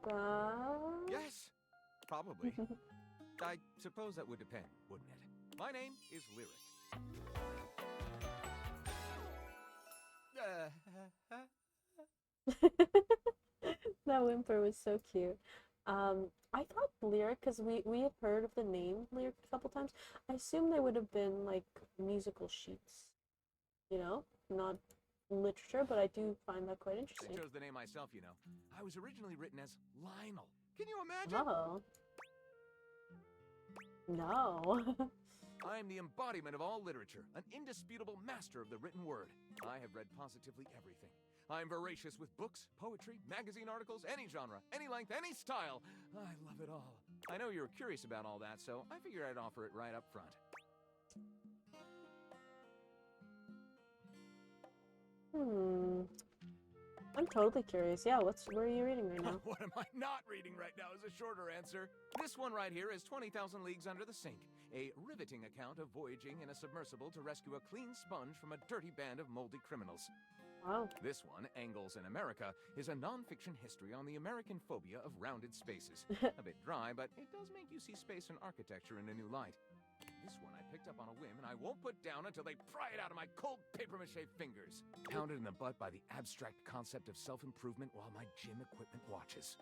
Yes, probably. I suppose that would depend, wouldn't it? My name is Lyric. That whimper was so cute. I thought Lyric, because we had heard of the name Lyric a couple times. I assumed they would have been like musical sheets, you know, not literature, but I do find that quite I interesting. chose the name myself, you know. I was originally written as Lionel. Can you imagine? Oh. No. I am the embodiment of all literature, an indisputable master of the written word. I have read positively everything. I am voracious with books, poetry, magazine articles, any genre, any length, any style. I love it all. I know you're curious about all that, so I figured I'd offer it right up front. I'm totally curious. Yeah, what are you reading right now? What am I not reading right now is a shorter answer. This one right here is 20,000 Leagues Under the Sink, a riveting account of voyaging in a submersible to rescue a clean sponge from a dirty band of moldy criminals. Wow. This one, Angles in America, is a non-fiction history on the American phobia of rounded spaces. A bit dry, but it does make you see space and architecture in a new light. This one I picked up on a whim, and I won't put down until they pry it out of my cold papier-mâché fingers. Pounded in the butt by the abstract concept of self-improvement while my gym equipment watches.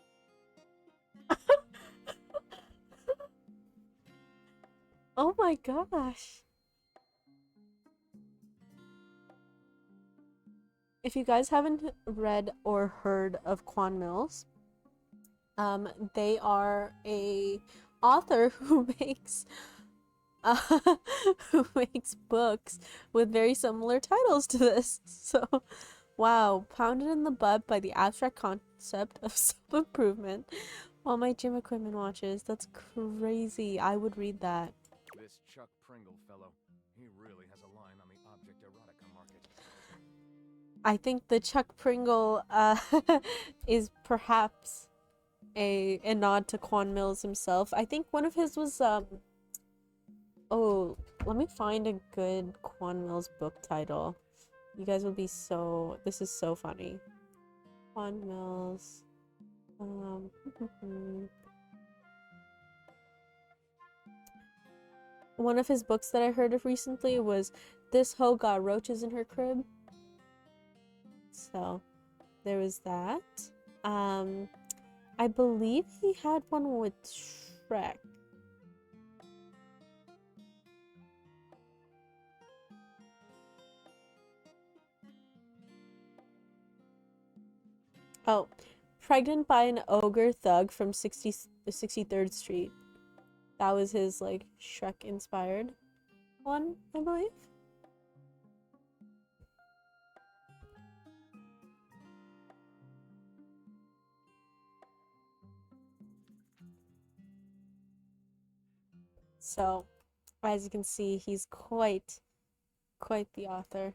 Oh my gosh. If you guys haven't read or heard of Quan Mills, they are a author who makes books with very similar titles to this. So, wow, pounded in the butt by the abstract concept of self-improvement while my gym equipment watches. That's crazy. I would read that. This Chuck Pringle fellow, he really has a line on the object erotica market. I think the Chuck Pringle is perhaps a nod to Quan Mills himself. I think one of his was oh, let me find a good Quan Mills book title. You guys will be so... This is so funny. Juan Mills. One of his books that I heard of recently was This Hoe Got Roaches in Her Crib. So there was that. I believe he had one with Shrek. Oh, Pregnant by an Ogre Thug from 63rd Street. That was his, like, Shrek-inspired one, I believe. So, as you can see, he's quite the author.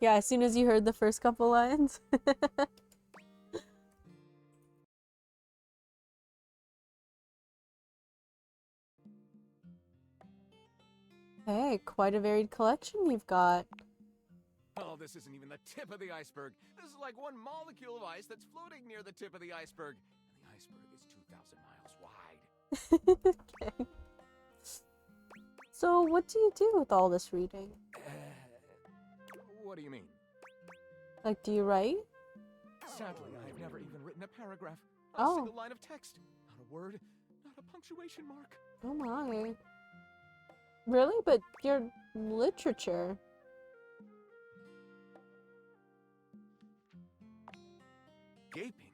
Yeah, as soon as you heard the first couple lines. Hey, quite a varied collection you've got. Oh, this isn't even the tip of the iceberg. This is like one molecule of ice that's floating near the tip of the iceberg. And the iceberg is 2,000 miles wide. Okay. So, what do you do with all this reading? What do you mean? Like, do you write? Sadly, I've never even written a paragraph. Not Oh. a single line of text. Not a word. Not a punctuation mark. Oh my. Really? But you're literature. Gaping.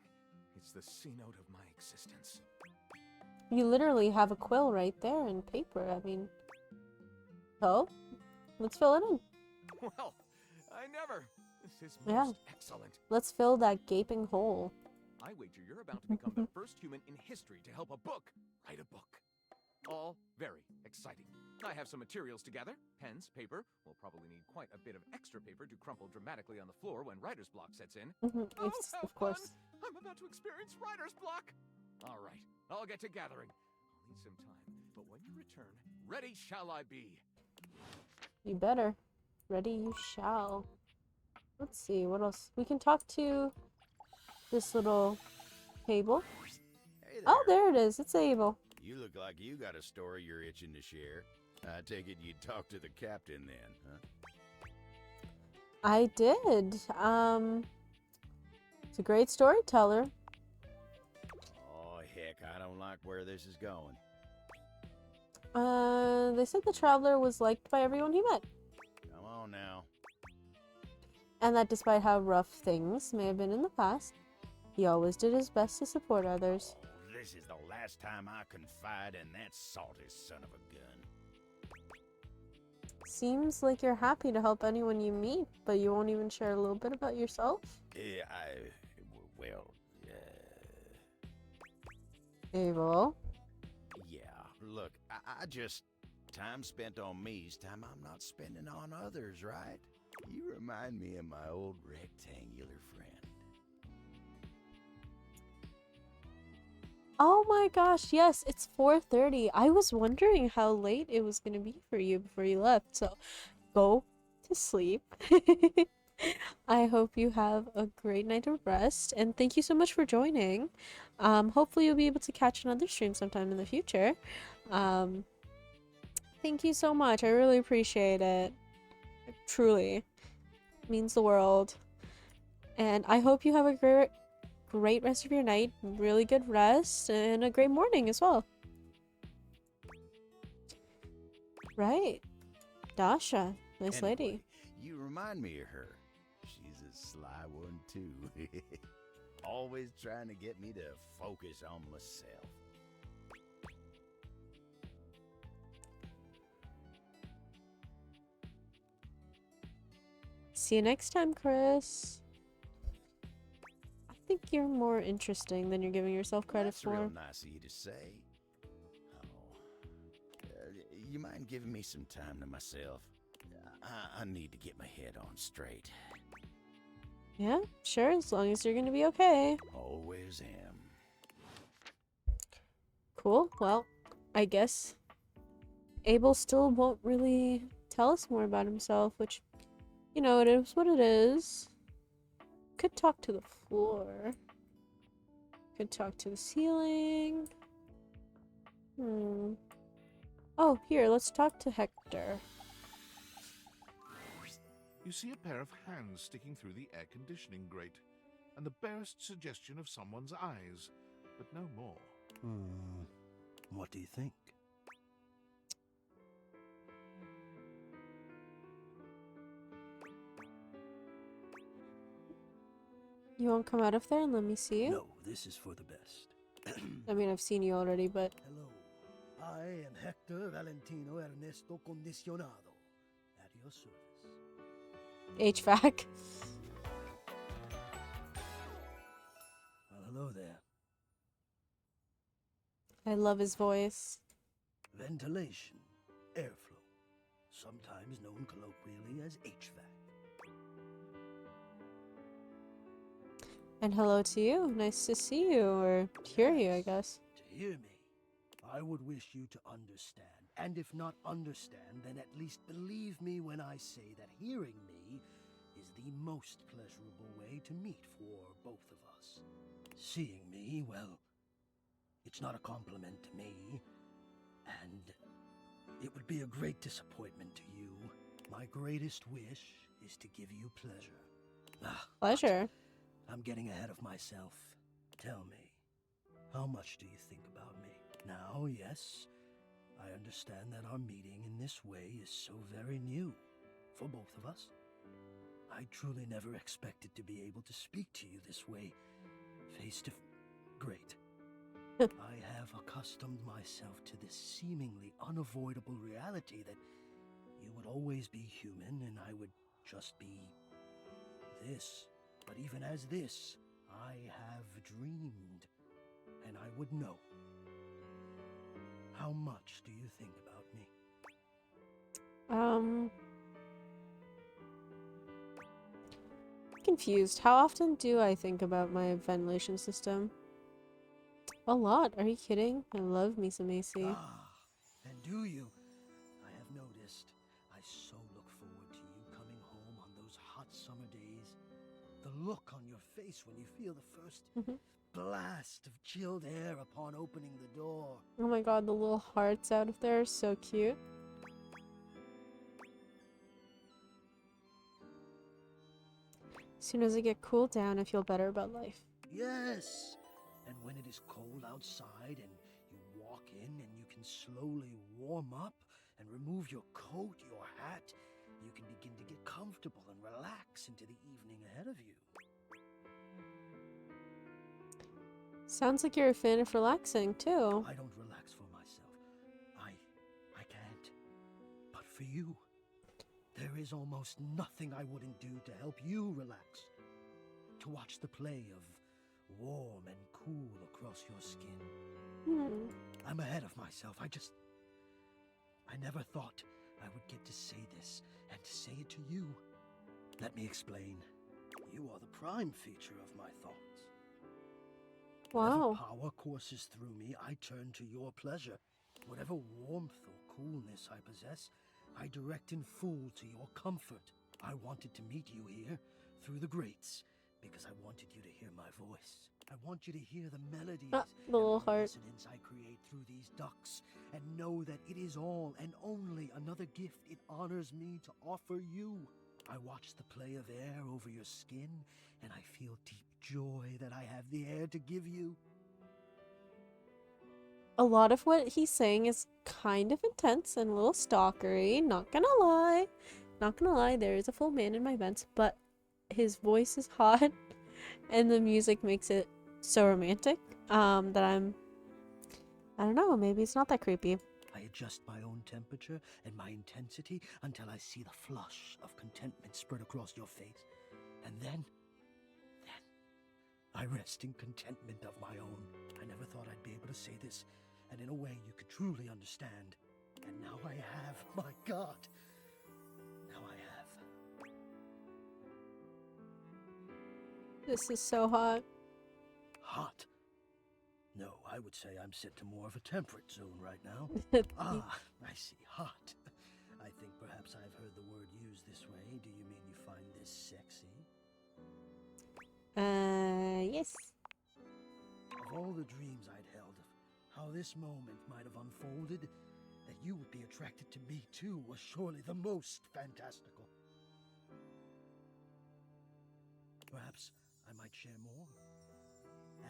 It's the C-note of my existence. You literally have a quill right there and paper. I mean, so let's fill it in. Well, I never. This is Yeah. most excellent. Let's fill that gaping hole. I wager you're about to become the first human in history to help a book write a book. All very exciting. I have some materials to gather. Pens, paper. We'll probably need quite a bit of extra paper to crumple dramatically on the floor when writer's block sets in. Yes, how of course. fun! I'm about to experience writer's block. All right, I'll get to gathering. I'll need some time, but when you return, ready shall I be. You better. Ready you shall. Let's see, what else? We can talk to this little table. Hey there. Oh, there it is. It's Abel. You look like you got a story you're itching to share. I take it you'd talk to the captain then, huh? I did. It's a great storyteller. Oh, heck, I don't like where this is going. They said the traveler was liked by everyone he met. Come on now. And that despite how rough things may have been in the past, he always did his best to support others. Oh, this is the last time I confide in that salty son of a gun. Seems like you're happy to help anyone you meet, but you won't even share a little bit about yourself? Well, Abel? yeah, look, I just... Time spent on me is time I'm not spending on others, right? You remind me of my old rectangular friend. Oh my gosh, yes, it's 4:30. I was wondering how late it was going to be for you before you left, so go to sleep. I hope you have a great night of rest, and thank you so much for joining. Hopefully you'll be able to catch another stream sometime in the future. Thank you so much. I really appreciate it. Truly. It means the world. And I hope you have a great rest of your night, really good rest, and a great morning as well. Right. Dasha, nice lady. You remind me of her. She's a sly one too. Always trying to get me to focus on myself. See you next time, Chris. I think you're more interesting than you're giving yourself credit That's for. real nice of you to say. You mind giving me some time to myself? I need to get my head on straight. Yeah, sure, as long as you're gonna be okay. Always am. Cool, well, I guess Abel still won't really tell us more about himself, which You know, it is what it is. Could talk to the floor. Could talk to the ceiling. Oh, here, let's talk to Hector. You see a pair of hands sticking through the air conditioning grate, and the barest suggestion of someone's eyes, but no more. What do you think? You won't come out of there and let me see you? No, this is for the best. I mean, I've seen you already, but... Hello. I am Hector Valentino Ernesto Condicionado. At your service. HVAC. Well, hello there. I love his voice. Ventilation, airflow, sometimes known colloquially as HVAC. And hello to you. Nice to see you, or hear you, I guess. To hear me, I would wish you to understand. And if not understand, then at least believe me when I say that hearing me is the most pleasurable way to meet for both of us. Seeing me, well, it's not a compliment to me, and it would be a great disappointment to you. My greatest wish is to give you pleasure. Pleasure? I'm getting ahead of myself. Tell me, how much do you think about me? Now, yes, I understand that our meeting in this way is so very new for both of us. I truly never expected to be able to speak to you this way, face to Great. I have accustomed myself to this seemingly unavoidable reality that you would always be human and I would just be this. But even as this, I have dreamed, and I would know. How much do you think about me? Confused. How often do I think about my ventilation system? A lot. Are you kidding? I love me some AC. And do you? I have noticed. I so look forward to you coming home on those hot summer days. The look on your face when you feel the first blast of chilled air upon opening the door. Oh my god, the little hearts out of there are so cute. As soon as I get cooled down, I feel better about life. Yes! And when it is cold outside and you walk in and you can slowly warm up and remove your coat, your hat, you can begin to get comfortable and relax into the evening ahead of you. Sounds like you're a fan of relaxing, too. I don't relax for myself. I can't. But for you, there is almost nothing I wouldn't do to help you relax. To watch the play of warm and cool across your skin. I'm ahead of myself. I never thought I would get to say this and to say it to you. Let me explain. You are the prime feature of my thoughts. Wow. Whatever power courses through me, I turn to your pleasure. Whatever warmth or coolness I possess, I direct in full to your comfort. I wanted to meet you here, through the grates, because I wanted you to hear my voice. I want you to hear the melodies the little and the heart. resonance I create through these ducts, and know that it is all and only another gift it honors me to offer you. I watch the play of air over your skin, and I feel deep joy that I have the air to give you. A lot of what he's saying is kind of intense and a little stalkery, not gonna lie. Not gonna lie, there is a full man in my vents, but his voice is hot and the music makes it so romantic that I don't know, maybe it's not that creepy. I adjust my own temperature and my intensity until I see the flush of contentment spread across your face. And then I rest in contentment of my own. I never thought I'd be able to say this, and in a way you could truly understand. And now I have, my God. Now I have. This is so hot. Hot? No, I would say I'm set to more of a temperate zone right now. I see. Hot. I think perhaps I've heard the word used this way. Do you mean you this sexy? Yes. Of all the dreams I'd held of how this moment might have unfolded, that you would be attracted to me too was surely the most fantastical. Perhaps I might share more.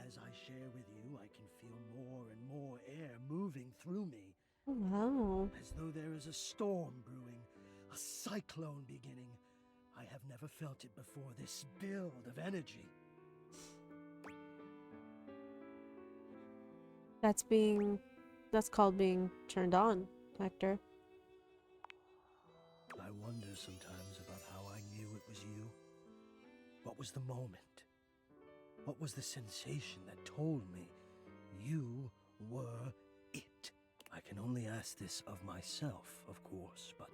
As I share with you, I can feel more and more air moving through me. Oh, wow. As though there is a storm brewing, a cyclone beginning. I have never felt it before, this build of energy. That's called being turned on, Hector. I wonder sometimes about how I knew it was you. What was the moment? What was the sensation that told me you were it? I can only ask this of myself, of course, but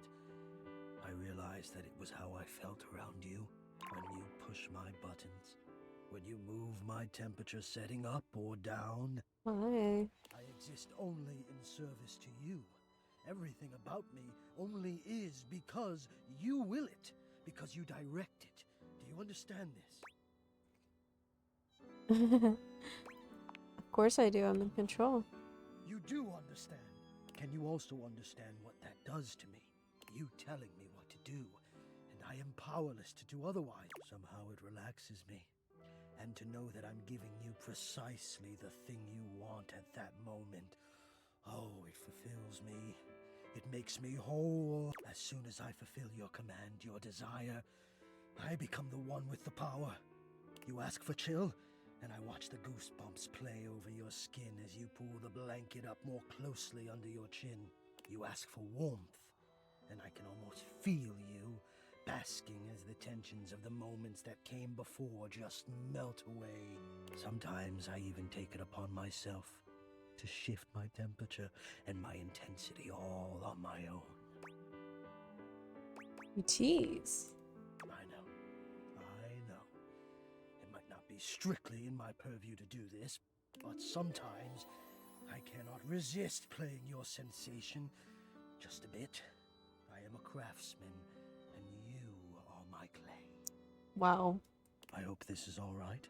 I realized that it was how I felt around you when you push my buttons, when you move my temperature setting up or down. Why? I exist only in service to you. Everything about me only is because you will it, because you direct it. Do you understand this? Of course I do. I'm in control. You do understand. Can you also understand what that does to me? You telling me what to do, and I am powerless to do otherwise. Somehow it relaxes me. And to know that I'm giving you precisely the thing you want at that moment. Oh, it fulfills me. It makes me whole. As soon as I fulfill your command, your desire, I become the one with the power. You ask for chill, and I watch the goosebumps play over your skin as you pull the blanket up more closely under your chin. You ask for warmth, and I can almost feel you, basking as the tensions of the moments that came before just melt away. Sometimes I even take it upon myself to shift my temperature and my intensity all on my own. You tease. I know. It might not be strictly in my purview to do this, but sometimes I cannot resist playing your sensation just a bit. I am a craftsman, and you are my clay. Wow. I hope this is all right.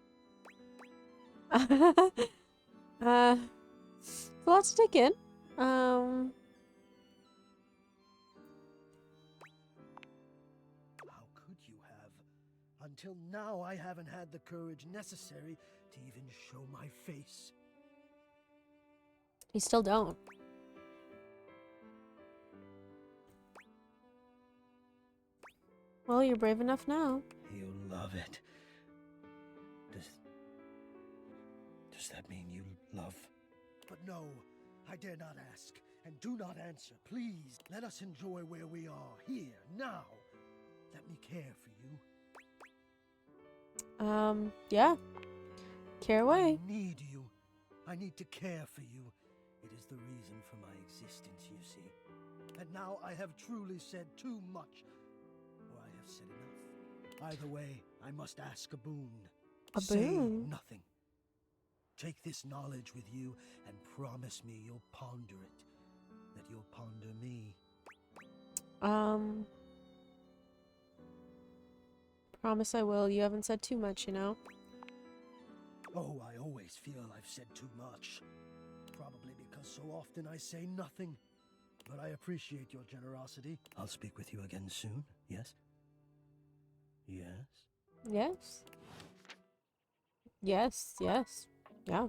It's a lot to take in. How could you have? Until now, I haven't had the courage necessary to even show my face. You still don't. Well, you're brave enough now. You love it. Does that mean you love? But no, I dare not ask, and do not answer. Please, let us enjoy where we are, here, now. Let me care for you. Yeah. Care away. I need you. I need to care for you. It is the reason for my existence, you see. And now I have truly said too much, or I have said enough. Either way, I must ask a boon. A Say boon? nothing. Take this knowledge with you and promise me you'll ponder it. That you'll ponder me. Promise I will. You haven't said too much, you know? Oh, I always feel I've said too much. Probably because so often I say nothing. But I appreciate your generosity. I'll speak with you again soon, yes? Yes? Yes. Yes, yes. Yeah.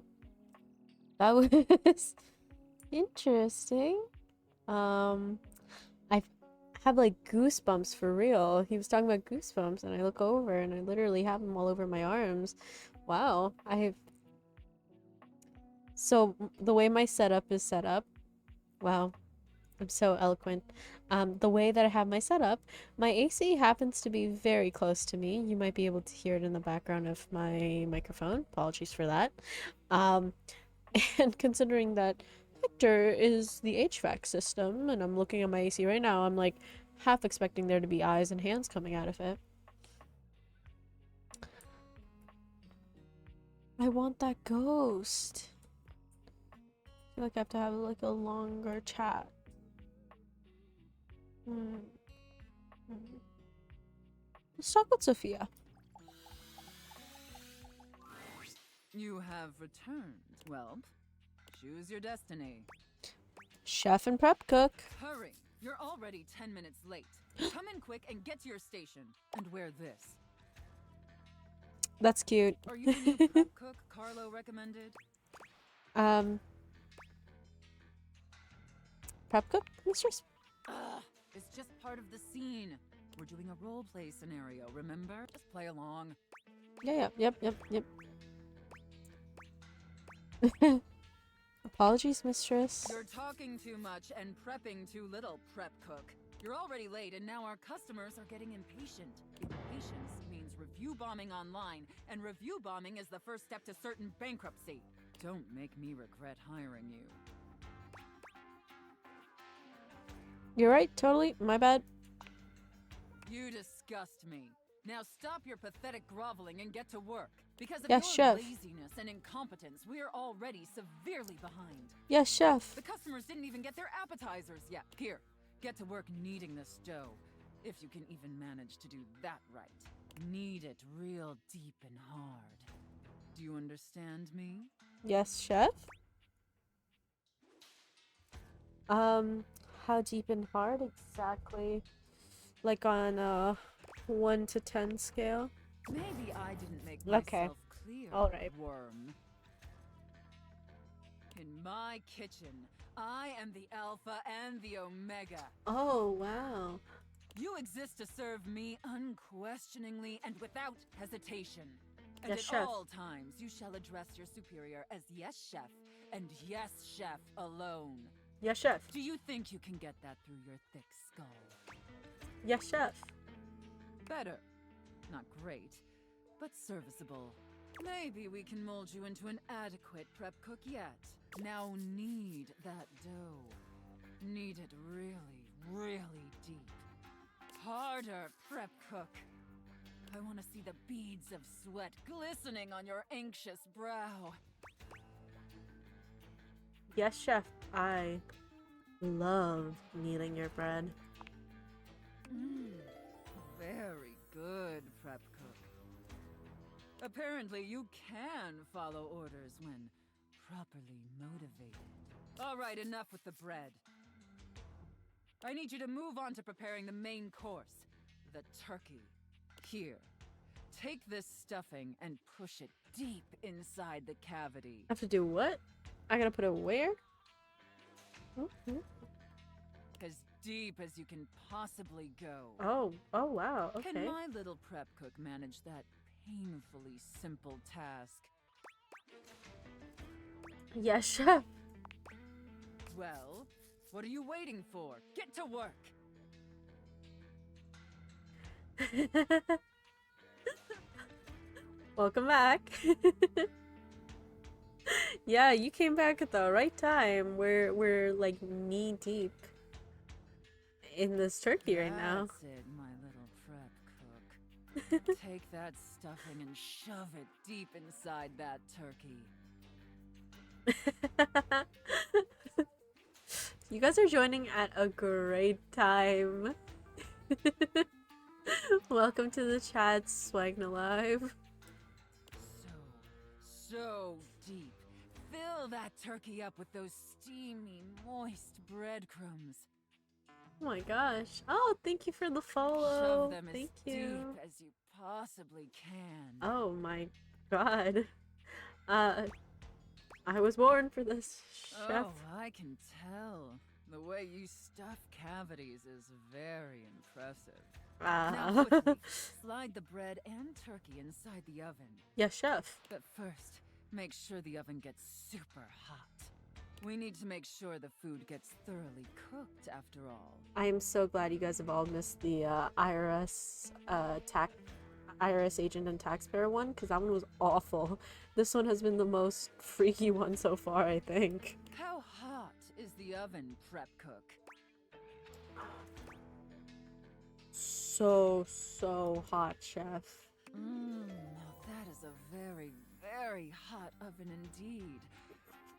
That was interesting. I have like goosebumps for real. He was talking about goosebumps and I look over and I literally have them all over my arms. Wow. So the way my setup is set up, wow, I'm so eloquent. The way that I have my setup, my AC happens to be very close to me. You might be able to hear it in the background of my microphone. Apologies for that. And considering that Hector is the HVAC system, and I'm looking at my AC right now, I'm like half expecting there to be eyes and hands coming out of it. I want that ghost. I feel like I have to have like a longer chat. Let's talk with Sophia. You have returned, whelp. Choose your destiny. Chef and prep cook. Hurry! You're already 10 minutes late. Come in quick and get to your station. And wear this. That's cute. Are you the new prep cook Carlo recommended? Prep cook, mistress? Ugh, it's just part of the scene. We're doing a role play scenario, remember? Just play along. Yeah, yep. Apologies, mistress. You're talking too much and prepping too little, prep cook. You're already late and now our customers are getting impatient. Impatience means review bombing online, and review bombing is the first step to certain bankruptcy. Don't make me regret hiring you. You're right, totally. My bad. You disgust me. Now stop your pathetic groveling and get to work. Because of Yes, your chef. laziness and incompetence, we're already severely behind. Yes, chef. The customers didn't even get their appetizers yet. Here, get to work kneading this dough. If you can even manage to do that right. Knead it real deep and hard. Do you understand me? Yes, chef. How deep and hard exactly? Like on a 1 to 10 scale? Maybe I didn't make myself clear, Alright. worm. In my kitchen, I am the Alpha and the Omega. Oh, wow. You exist to serve me unquestioningly and without hesitation. And Yes, at chef. all times, you shall address your superior as yes, chef, and yes, chef alone. Yes, chef. Do you think you can get that through your thick skull? Yes, chef. Better. Not great, but serviceable. Maybe we can mold you into an adequate prep cook yet. Now knead that dough. Knead it really, really deep. Harder, prep cook. I want to see the beads of sweat glistening on your anxious brow. Yes, chef. I love kneading your bread. Very good, prep cook. Apparently you can follow orders when properly motivated. All right, enough with the bread. I need you to move on to preparing the main course, the turkey. Here, take this stuffing and push it deep inside the cavity. I have to do what? I gotta put it where? As deep as you can possibly go. Oh wow, okay. Can my little prep cook manage that painfully simple task? Yes, chef. Well, what are you waiting for? Get to work! Welcome back. Yeah, you came back at the right time. We're like knee deep in this turkey right now. That's it, my little prep cook. Take that stuffing and shove it deep inside that turkey. You guys are joining at a great time. Welcome to the chat, Swagna Live. So deep. Fill that turkey up with those steamy, moist breadcrumbs. Oh my gosh. Oh, thank you for the follow. Shove them Thank as you. deep as you possibly can. Oh my god. I was born for this, chef. Oh, I can tell. The way you stuff cavities is very impressive. Now quickly, slide the bread and turkey inside the oven. Yes, chef. But first, make sure the oven gets super hot. We need to make sure the food gets thoroughly cooked after all. I am so glad you guys have all missed the IRS agent and taxpayer one, because that one was awful. This one has been the most freaky one so far, I think. How hot is the oven, prep cook? So hot, chef. Now that is a very, very hot oven indeed.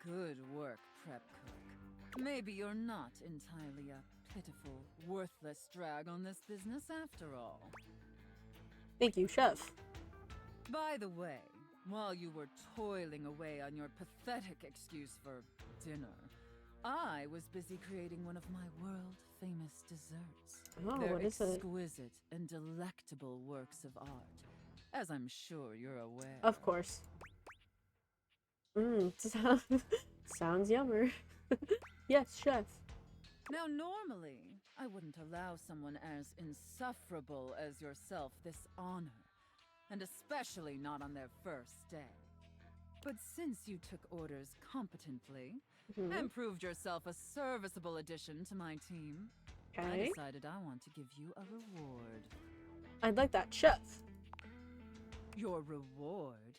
Good work, prep cook. Maybe you're not entirely a pitiful, worthless drag on this business after all. Thank you, chef. By the way, while you were toiling away on your pathetic excuse for dinner, I was busy creating one of my world-famous desserts. Oh, They're what is it? exquisite and delectable works of art, as I'm sure you're aware. Of course. Sounds yummer. Yes, chef. Now, normally, I wouldn't allow someone as insufferable as yourself this honor, and especially not on their first day. But since you took orders competently and proved yourself a serviceable addition to my team, I Okay. decided I want to give you a reward. I'd like that, chef. Your reward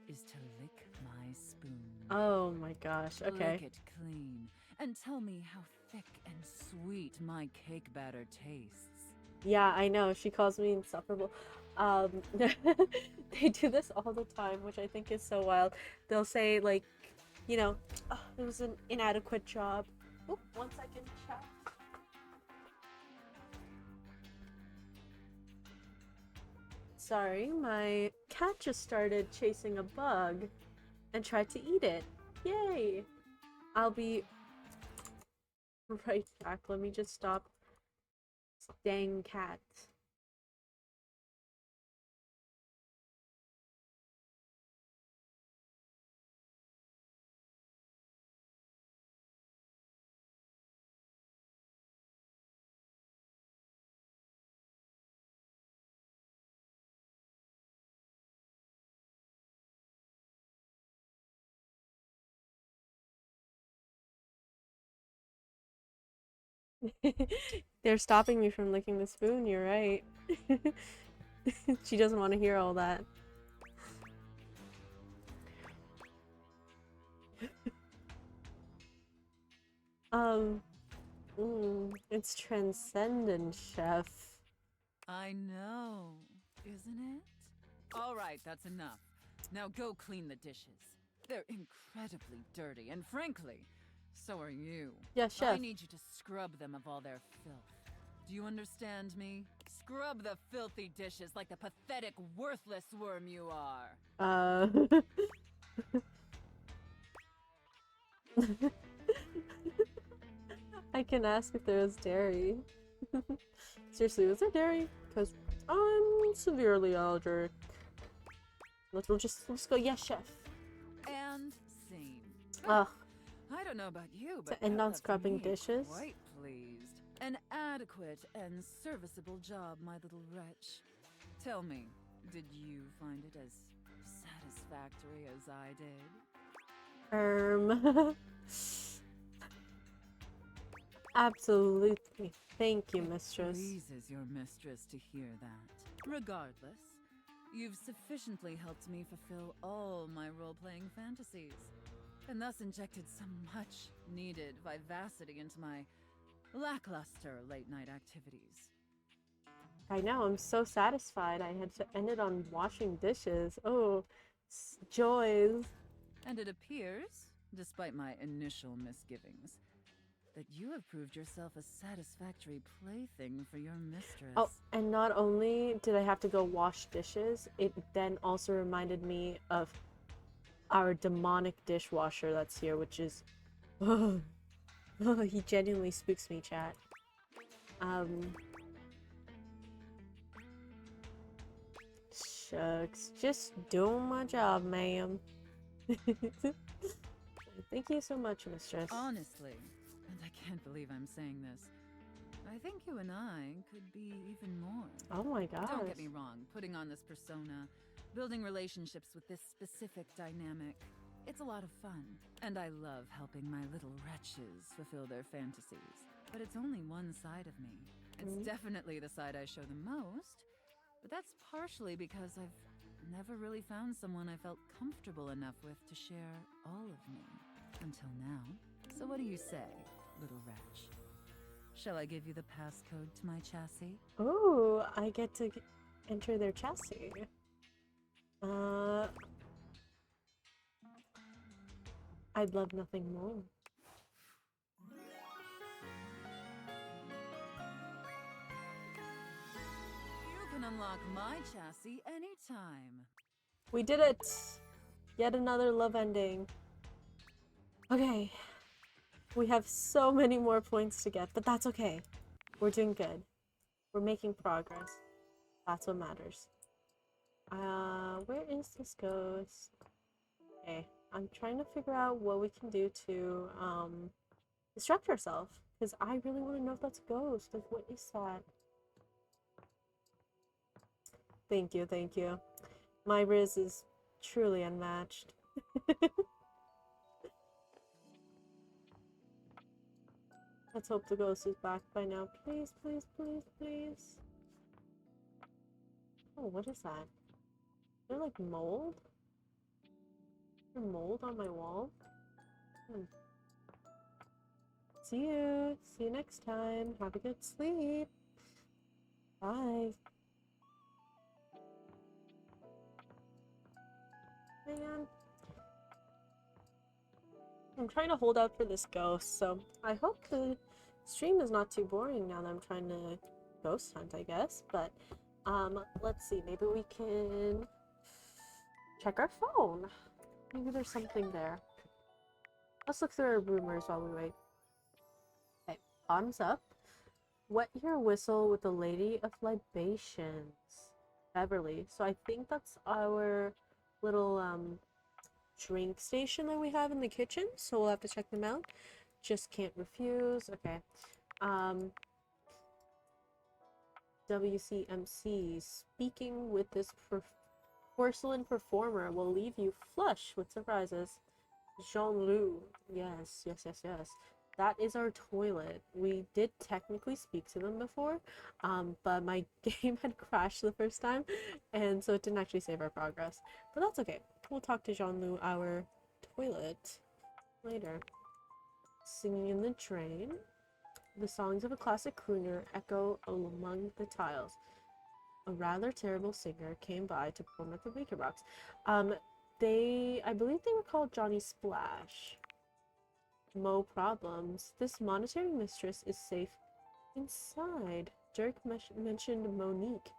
is to lick my spoon. Oh my gosh, okay. Lick it clean and tell me how thick and sweet my cake batter tastes. Yeah, I know. She calls me insufferable. They do this all the time, which I think is so wild. They'll say, like, you know, oh, it was an inadequate job. Oop, 1 second, chat. Sorry, my cat just started chasing a bug and tried to eat it. Yay! I'll be right back. Let me just stop this dang cat. They're stopping me from licking the spoon, you're right. She doesn't want to hear all that. It's transcendent, chef. I know, isn't it? All right, that's enough. Now go clean the dishes. They're incredibly dirty, and frankly, so are you. Yeah, chef. I need you to scrub them of all their filth. Do you understand me? Scrub the filthy dishes like the pathetic, worthless worm you are. I can ask if there is dairy. Seriously, is there dairy? Because I'm severely allergic. Let's go, yes, chef. And scene. Ugh. I don't know about you, but And that not left scrubbing me dishes? quite pleased. An adequate and serviceable job, my little wretch. Tell me, did you find it as satisfactory as I did? Absolutely. Thank you, mistress. Pleases your mistress to hear that. Regardless, you've sufficiently helped me fulfill all my role-playing fantasies, and thus injected some much-needed vivacity into my lackluster late-night activities. I know, I'm so satisfied. I had to end it on washing dishes. Oh, joys. And it appears, despite my initial misgivings, that you have proved yourself a satisfactory plaything for your mistress. Oh, and not only did I have to go wash dishes, it then also reminded me of our demonic dishwasher that's here, which is... he genuinely spooks me, chat. Shucks. Just doing my job, ma'am. Thank you so much, mistress. Honestly, and I can't believe I'm saying this, I think you and I could be even more. Oh my gosh. Don't get me wrong, putting on this persona, building relationships with this specific dynamic, it's a lot of fun. And I love helping my little wretches fulfill their fantasies. But it's only one side of me. It's definitely the side I show the most, but that's partially because I've never really found someone I felt comfortable enough with to share all of me. Until now. So what do you say, little wretch? Shall I give you the passcode to my chassis? Oh, I get to enter their chassis. I'd love nothing more. You can can unlock my chassis anytime. We did it! Yet another love ending. Okay. We have so many more points to get, but that's okay. We're doing good. We're making progress. That's what matters. Where is this ghost? Okay, I'm trying to figure out what we can do to, distract ourselves. Because I really want to know if that's a ghost. Like, what is that? Thank you, thank you. My Riz is truly unmatched. Let's hope the ghost is back by now. Please, please, please, please. Oh, what is that? Is there like mold? Is there mold on my wall? See you. See you next time. Have a good sleep. Bye. Man. I'm trying to hold out for this ghost, so I hope the stream is not too boring now that I'm trying to ghost hunt, I guess. But, let's see. Maybe we can check our phone. Maybe there's something there. Let's look through our rumors while we wait. Okay, bottoms up. Wet your whistle with the Lady of Libations. Beverly. So I think that's our little, drink station that we have in the kitchen, so we'll have to check them out. Just can't refuse. Okay. WCMC. Speaking with this porcelain performer will leave you flush with surprises. Jean-Loup. Yes, yes, yes, yes. That is our toilet. We did technically speak to them before, but my game had crashed the first time, and so it didn't actually save our progress. But that's okay. We'll talk to Jean-Loup, our toilet, later. Singing in the train. The songs of a classic crooner echo among the tiles. A rather terrible singer came by to perform at the Baker Box. I believe they were called Johnny Splash. Mo problems. This monetary mistress is safe inside. Dirk mentioned Monique,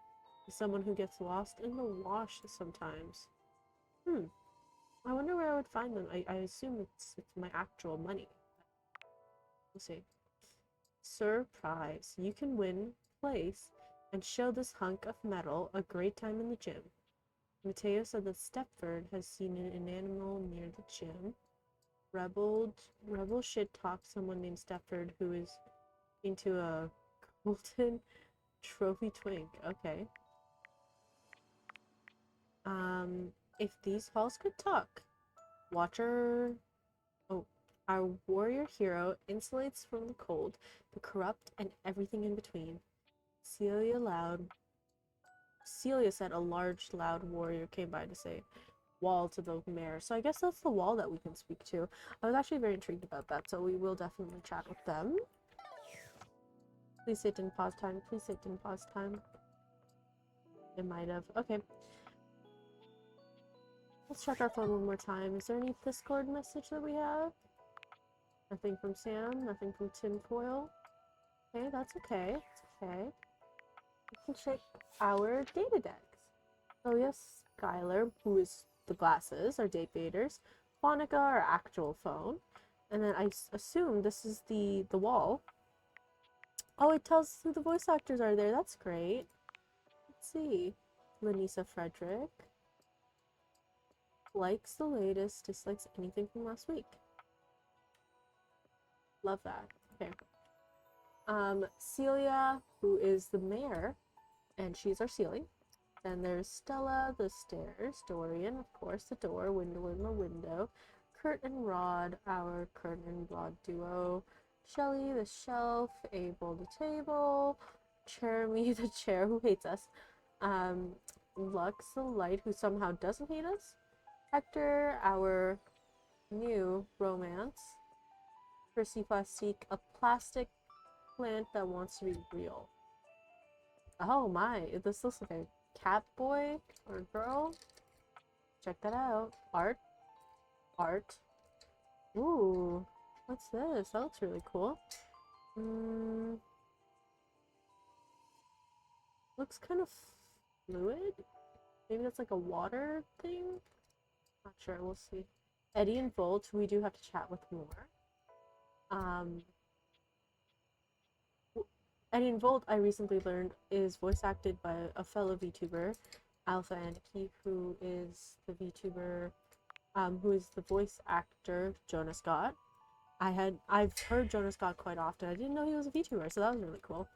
someone who gets lost in the wash sometimes. I wonder where I would find them. I assume it's my actual money. We'll see. Surprise. You can win place and show this hunk of metal a great time in the gym. Mateo said that Stepford has seen an animal near the gym. Rebel shit talk someone named Stepford who is into a golden trophy twink. Okay. If these halls could talk, our warrior hero insulates from the cold, the corrupt, and everything in between. Celia said a large, loud warrior came by to say wall to the mayor. So I guess that's the wall that we can speak to. I was actually very intrigued about that, so we will definitely chat with them. Please say it didn't pause time. Please say it didn't pause time. It might have. Okay. Let's check our phone one more time. Is there any Discord message that we have? Nothing from Sam. Nothing from Tinfoil. Okay, that's okay. It's okay. We can check our data decks. Oh yes, Skylar, who is the glasses, our date baiters. Monica, our actual phone. And then I assume this is the wall. Oh, it tells us who the voice actors are there. That's great. Let's see. Lanisa Frederick. Likes the latest, dislikes anything from last week. Love that. Okay. Celia, who is the mayor, and she's our ceiling. Then there's Stella, the stairs. Dorian, of course, the door. Wendell in the window. Kurt and Rod, our curtain and rod duo. Shelly, the shelf. Abel, the table. Jeremy, the chair, who hates us. Lux, the light, who somehow doesn't hate us. Hector, our new romance. Percy Plastique, a plastic plant that wants to be real. Oh my, this looks like a cat boy or girl. Check that out. Art. Ooh, what's this? That looks really cool. Looks kind of fluid? Maybe that's like a water thing? Not sure, we'll see. Eddie and Volt, we do have to chat with more. Eddie and Volt, I recently learned, is voice acted by a fellow VTuber, Alpha Anarchy, who is the VTuber, who is the voice actor, Jonah Scott. I've heard Jonah Scott quite often. I didn't know he was a VTuber, so that was really cool.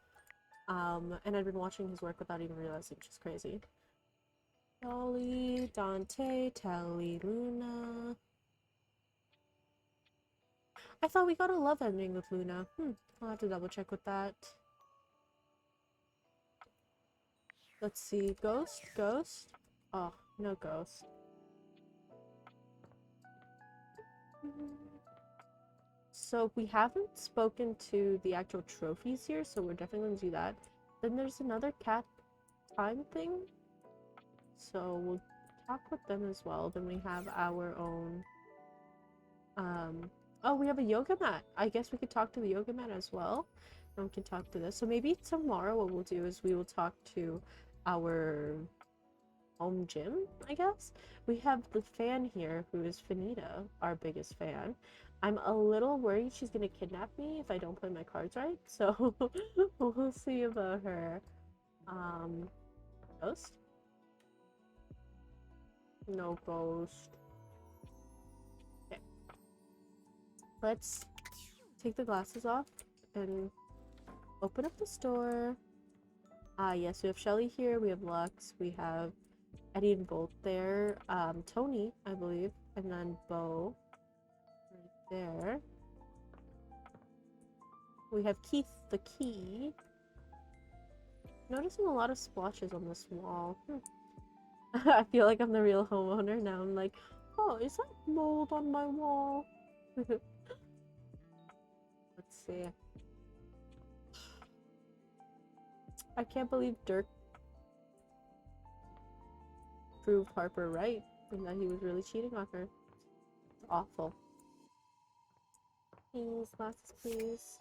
And I've been watching his work without even realizing, which is crazy. Dolly, Dante, Tally, Luna. I thought we got a love ending with Luna. I'll have to double check with that. Let's see. Ghost? Ghost? Oh, no ghost. So we haven't spoken to the actual trophies here, so we're definitely gonna do that. Then there's another cat time thing. So we'll talk with them as well. Then we have our own oh, we have a yoga mat. I guess we could talk to the yoga mat as well. And we can talk to this. So maybe tomorrow what we'll do is we will talk to our home gym, I guess. We have the fan here who is Fanita, our biggest fan. I'm a little worried she's gonna kidnap me if I don't play my cards right, so we'll see about her. Ghost? No ghost. Okay. Let's take the glasses off and open up the store. Yes, we have Shelly here, we have Lux, we have Eddie and Bolt there, Tony, I believe, and then Bo right there. We have Keith the key. Noticing a lot of splotches on this wall. I feel like I'm the real homeowner now. I'm like, oh, is that mold on my wall? Let's see. I can't believe Dirk proved Harper right and that he was really cheating on her. It's awful. Please, glasses, please.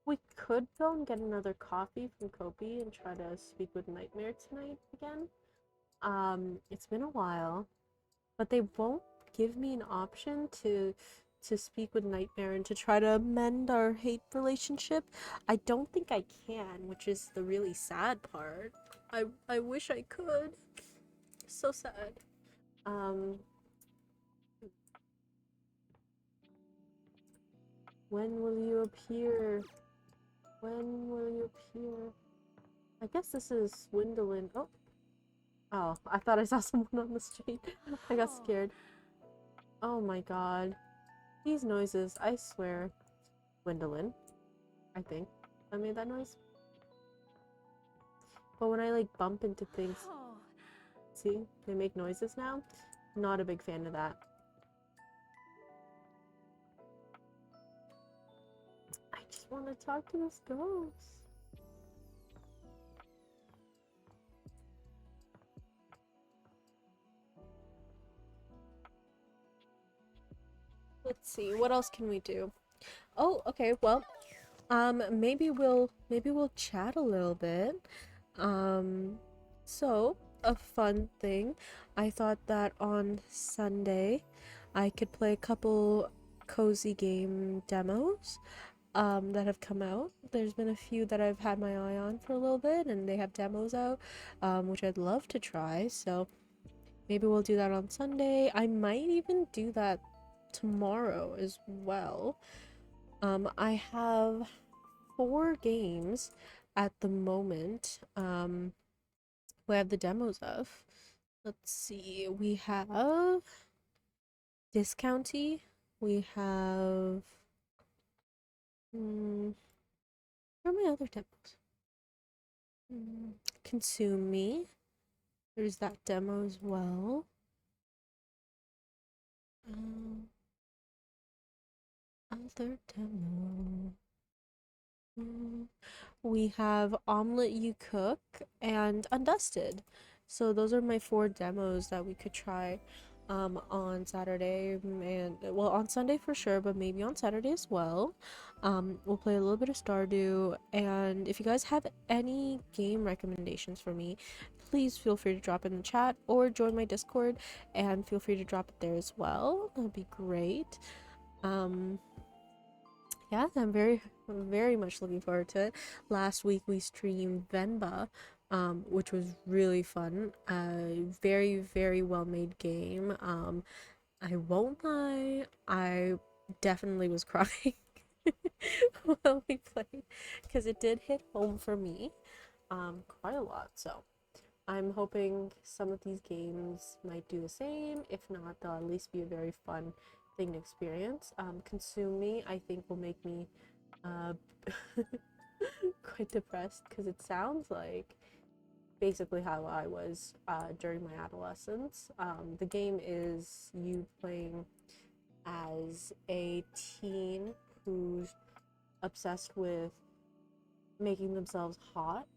We could go and get another coffee from Kopi and try to speak with Nightmare tonight again. It's been a while, but they won't give me an option to speak with Nightmare and to try to mend our hate relationship. I don't think I can, which is the really sad part. I wish I could. So sad. When will you appear? When will you appear? I guess this is Swindlin. Oh. Oh, I thought I saw someone on the street. I got scared. Oh my god. These noises, I swear. Gwendolyn, I think. I made that noise. But when I like bump into things, see, they make noises now. Not a big fan of that. I just want to talk to this ghost. Let's see, what else can we do? Oh, okay, well, maybe we'll chat a little bit. So a fun thing, I thought that on Sunday I could play a couple cozy game demos that have come out. There's been a few that I've had my eye on for a little bit and they have demos out, which I'd love to try, so maybe we'll do that on Sunday. I might even do that tomorrow as well. I have 4 games at the moment we have the demos of. Let's see, we have Discounty, we have where are my other demos? Consume Me, there's that demo as well. Other demo. We have Omelet You Cook and Undusted. So those are my 4 demos that we could try. on Saturday, and well, on Sunday for sure, but maybe on Saturday as well. We'll play a little bit of Stardew, and if you guys have any game recommendations for me, please feel free to drop in the chat or join my Discord, and feel free to drop it there as well. That'd be great. Yeah, I'm very much looking forward to it. Last week we streamed Venba, which was really fun. Very well made game. I won't lie, I definitely was crying while we played, because it did hit home for me, quite a lot. So I'm hoping some of these games might do the same. If not, they'll at least be a very fun thing to experience. Consume Me, I think, will make me quite depressed, because it sounds like basically how I was during my adolescence. The game is you playing as a teen who's obsessed with making themselves hot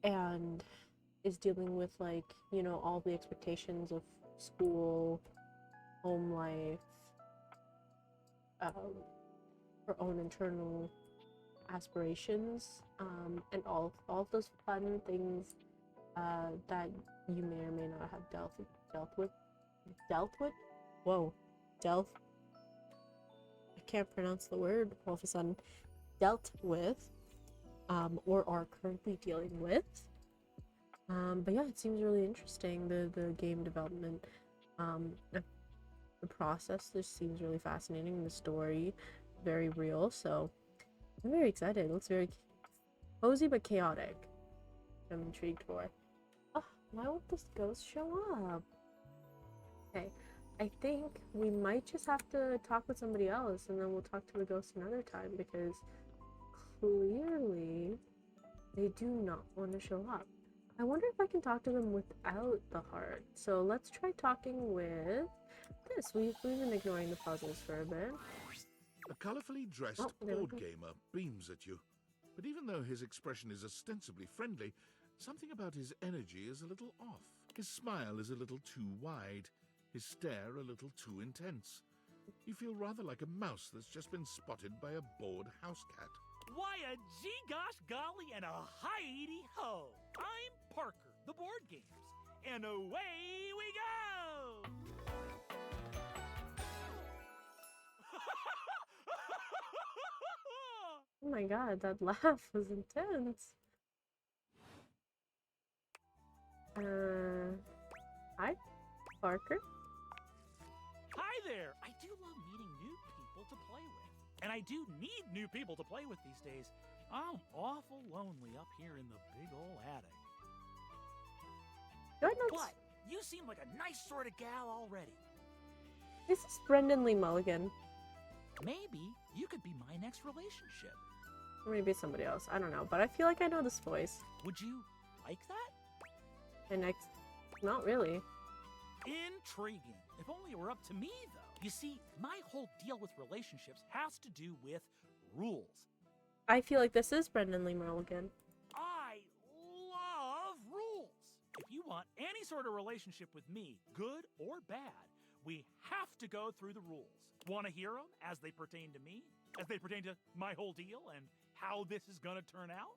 and is dealing with, like, you know, all the expectations of school, home life, her own internal aspirations, and all of those fun things that you may or may not have dealt with. Whoa, I can't pronounce the word all of a sudden. Dealt with, or are currently dealing with. But yeah, it seems really interesting. The game development, the process just seems really fascinating. The story, very real. So I'm very excited. It looks very cozy but chaotic. I'm intrigued for. Oh, why won't this ghost show up? Okay, I think we might just have to talk with somebody else, and then we'll talk to the ghost another time, because clearly they do not want to show up. I wonder if I can talk to them without the heart. So let's try talking with this. We've been ignoring the puzzles for a bit. A colourfully dressed board gamer beams at you, but even though his expression is ostensibly friendly, something about his energy is a little off. His smile is a little too wide, his stare a little too intense. You feel rather like a mouse that's just been spotted by a bored house cat. Why a gee-gosh golly and a hi-de-ho! I'm Parker, the board games, and away we go! Oh my god, that laugh was intense. Hi, Parker. Hi there! I do love meeting new people to play with. And I do need new people to play with these days. I'm awful lonely up here in the big ol' attic. But you seem like a nice sort of gal already. This is Brendan Lee Mulligan. Maybe you could be my next relationship. Or maybe somebody else. I don't know, but I feel like I know this voice. Would you like that? And not really. Intriguing. If only it were up to me, though. You see, my whole deal with relationships has to do with rules. I feel like this is Brendan Lee Mulligan. I love rules. If you want any sort of relationship with me, good or bad, we have to go through the rules. Want to hear them as they pertain to me? As they pertain to my whole deal and how this is gonna turn out?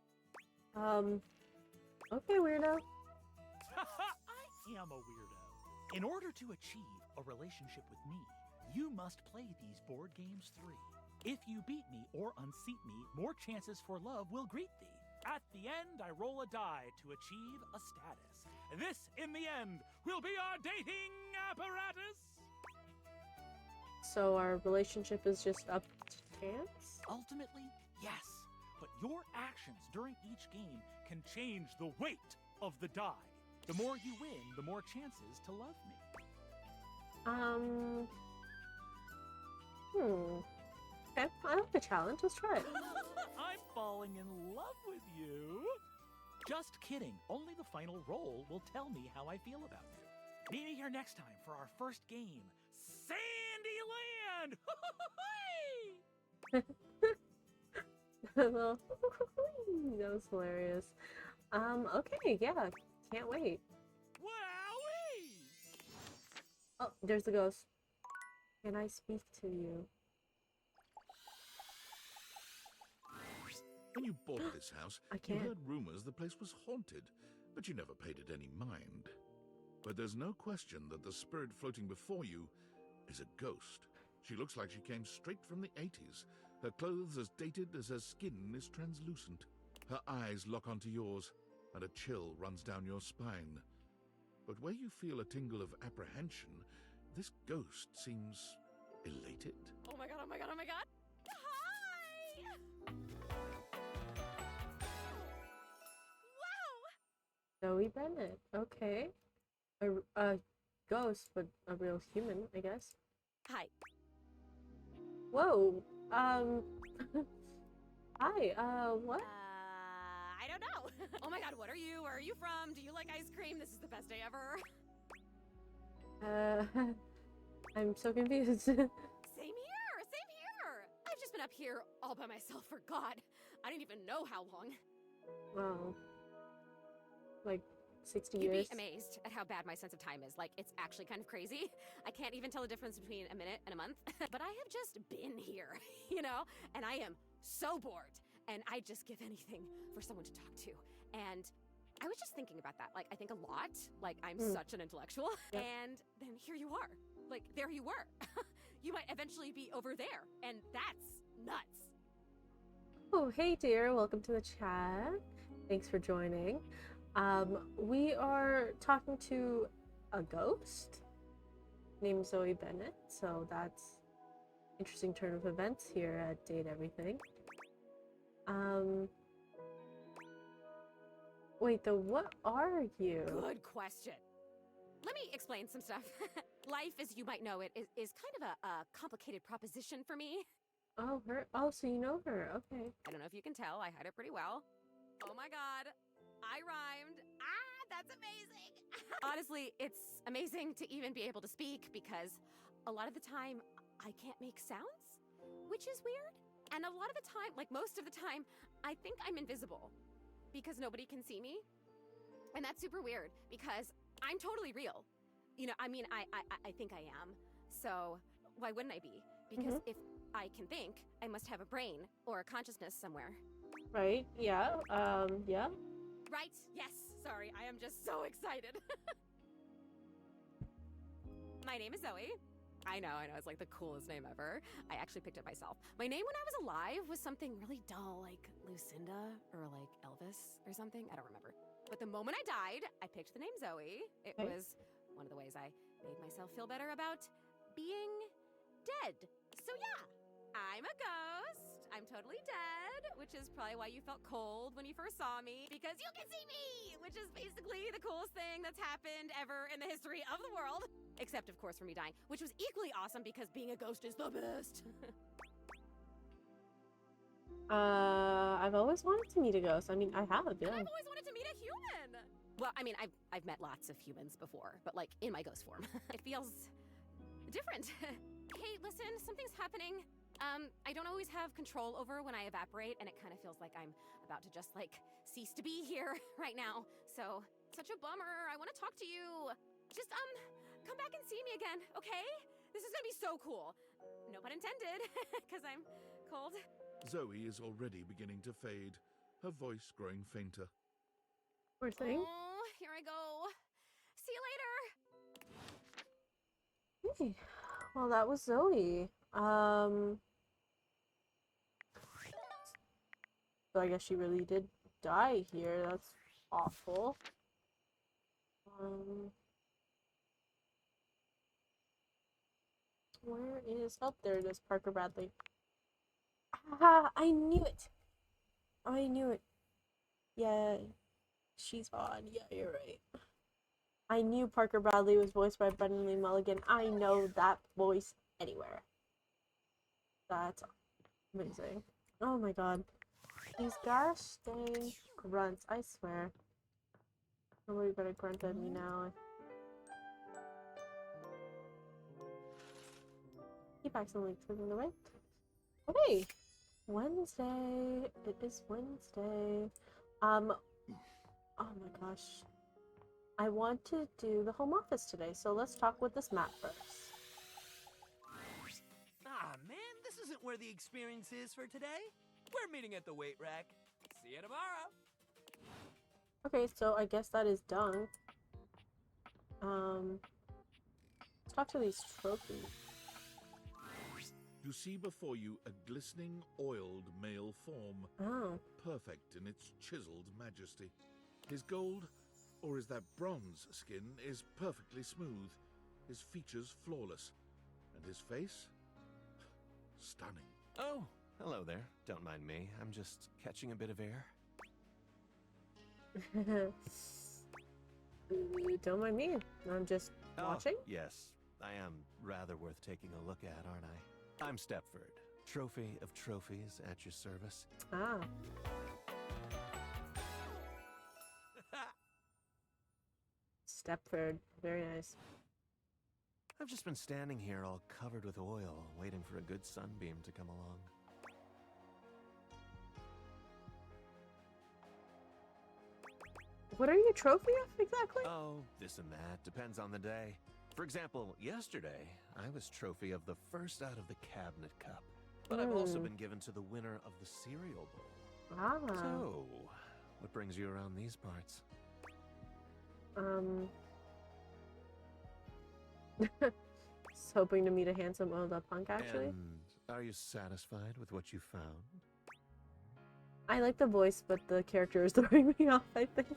Okay, weirdo. I am a weirdo. In order to achieve a relationship with me, you must play these board games 3. If you beat me or unseat me, more chances for love will greet thee. At the end, I roll a die to achieve a status. This, in the end, will be our dating apparatus. So our relationship is just up to chance? Ultimately, yes. But your actions during each game can change the weight of the die. The more you win, the more chances to love me. Okay, I like the challenge. Let's try it. I'm falling in love with you. Just kidding. Only the final roll will tell me how I feel about you. Meet me here next time for our first game, Sandyland! That was hilarious. Okay, yeah, can't wait. Oh, there's the ghost. Can I speak to you? When you bought this house, I you can't. heard rumors the place was haunted, but you never paid it any mind. But there's no question that the spirit floating before you is a ghost. She looks like she came straight from the 80s. Her clothes as dated as her skin is translucent. Her eyes lock onto yours, and a chill runs down your spine. But where you feel a tingle of apprehension, this ghost seems elated. Oh my god, oh my god, oh my god! Hi! Wow! Zoe Bennett. Okay. A ghost, but a real human, I guess. Hi. Whoa. Hi. What? I don't know. Oh my god, what are you? Where are you from? Do you like ice cream? This is the best day ever. I'm so confused. Same here, same here. I've just been up here all by myself for God. I didn't even know how long. Wow. Like 60 You'd years. be amazed at how bad my sense of time is. Like, it's actually kind of crazy. I can't even tell the difference between a minute and a month. But I have just been here, you know? And I am so bored. And I just give anything for someone to talk to. And I was just thinking about that. Like, I think a lot. Like, I'm such an intellectual. Yep. And then here you are. Like, there you were. You might eventually be over there. And that's nuts. Oh, hey dear. Welcome to the chat. Thanks for joining. We are talking to a ghost named Zoe Bennett. So that's interesting turn of events here at Date Everything. Wait, what are you? Good question. Let me explain some stuff. Life, as you might know it, is kind of a complicated proposition for me. Oh, her. Oh, so you know her. Okay. I don't know if you can tell, I hide it pretty well. Oh my god, I rhymed. Ah, that's amazing. Honestly, it's amazing to even be able to speak because a lot of the time I can't make sounds, which is weird. And a lot of the time, like most of the time, I think I'm invisible because nobody can see me. And that's super weird because I'm totally real. You know, I mean, I think I am. So why wouldn't I be? Because if I can think, I must have a brain or a consciousness somewhere. Right. Yeah. Yeah. Right? Yes. Sorry, I am just so excited. My name is Zoe. I know, it's like the coolest name ever. I actually picked it myself. My name when I was alive was something really dull, like Lucinda or like Elvis or something. I don't remember. But the moment I died, I picked the name Zoe. It was one of the ways I made myself feel better about being dead. So yeah, I'm a ghost. I'm totally dead, which is probably why you felt cold when you first saw me, because you can see me, which is basically the coolest thing that's happened ever in the history of the world. Except, of course, for me dying, which was equally awesome because being a ghost is the best. I've always wanted to meet a ghost. I mean, I have, yeah. I've always wanted to meet a human. Well, I mean, I've met lots of humans before, but like in my ghost form. It feels different. Hey, listen, something's happening. I don't always have control over when I evaporate, and it kind of feels like I'm about to just like cease to be here right now. So, such a bummer. I want to talk to you. Just come back and see me again, okay? This is gonna be so cool. No pun intended, because I'm cold. Zoe is already beginning to fade, her voice growing fainter. Poor thing. Oh, here I go. See you later. Hey. Well, that was Zoe. So I guess she really did die here. That's awful. Where is... Oh, there it is. Parker Bradley. Ah, I knew it. I knew it. Yeah, she's on. Yeah, you're right. I knew Parker Bradley was voiced by Brendan Lee Mulligan. I know that voice anywhere. That's amazing. Oh my god. These gosh dang grunts, I swear. Somebody better grunt at me now. Keep accidentally clicking the way. Okay. Wednesday. It is Wednesday. Oh my gosh. I want to do the home office today, so let's talk with this map first. Ah, man, this isn't where the experience is for today. We're meeting at the weight rack. See you tomorrow. Okay, so I guess that is done. Let's talk to these trophies. You see before you a glistening, oiled male form. Oh. Perfect in its chiseled majesty. His gold, or is that bronze skin, is perfectly smooth. His features flawless. And his face? Stunning. Oh, hello there. Don't mind me. I'm just catching a bit of air. Don't mind me. I'm just watching. Yes, I am rather worth taking a look at, aren't I? I'm Stepford, trophy of trophies at your service. Ah. Stepford, very nice. I've just been standing here all covered with oil, waiting for a good sunbeam to come along. What are you trophy of exactly? Oh, this and that. Depends on the day. For example, yesterday, I was trophy of the first out of the cabinet cup. But I've also been given to the winner of the cereal bowl. Ah. So, what brings you around these parts? Just hoping to meet a handsome oiled up punk, actually. And are you satisfied with what you found? I like the voice, but the character is throwing me off, I think.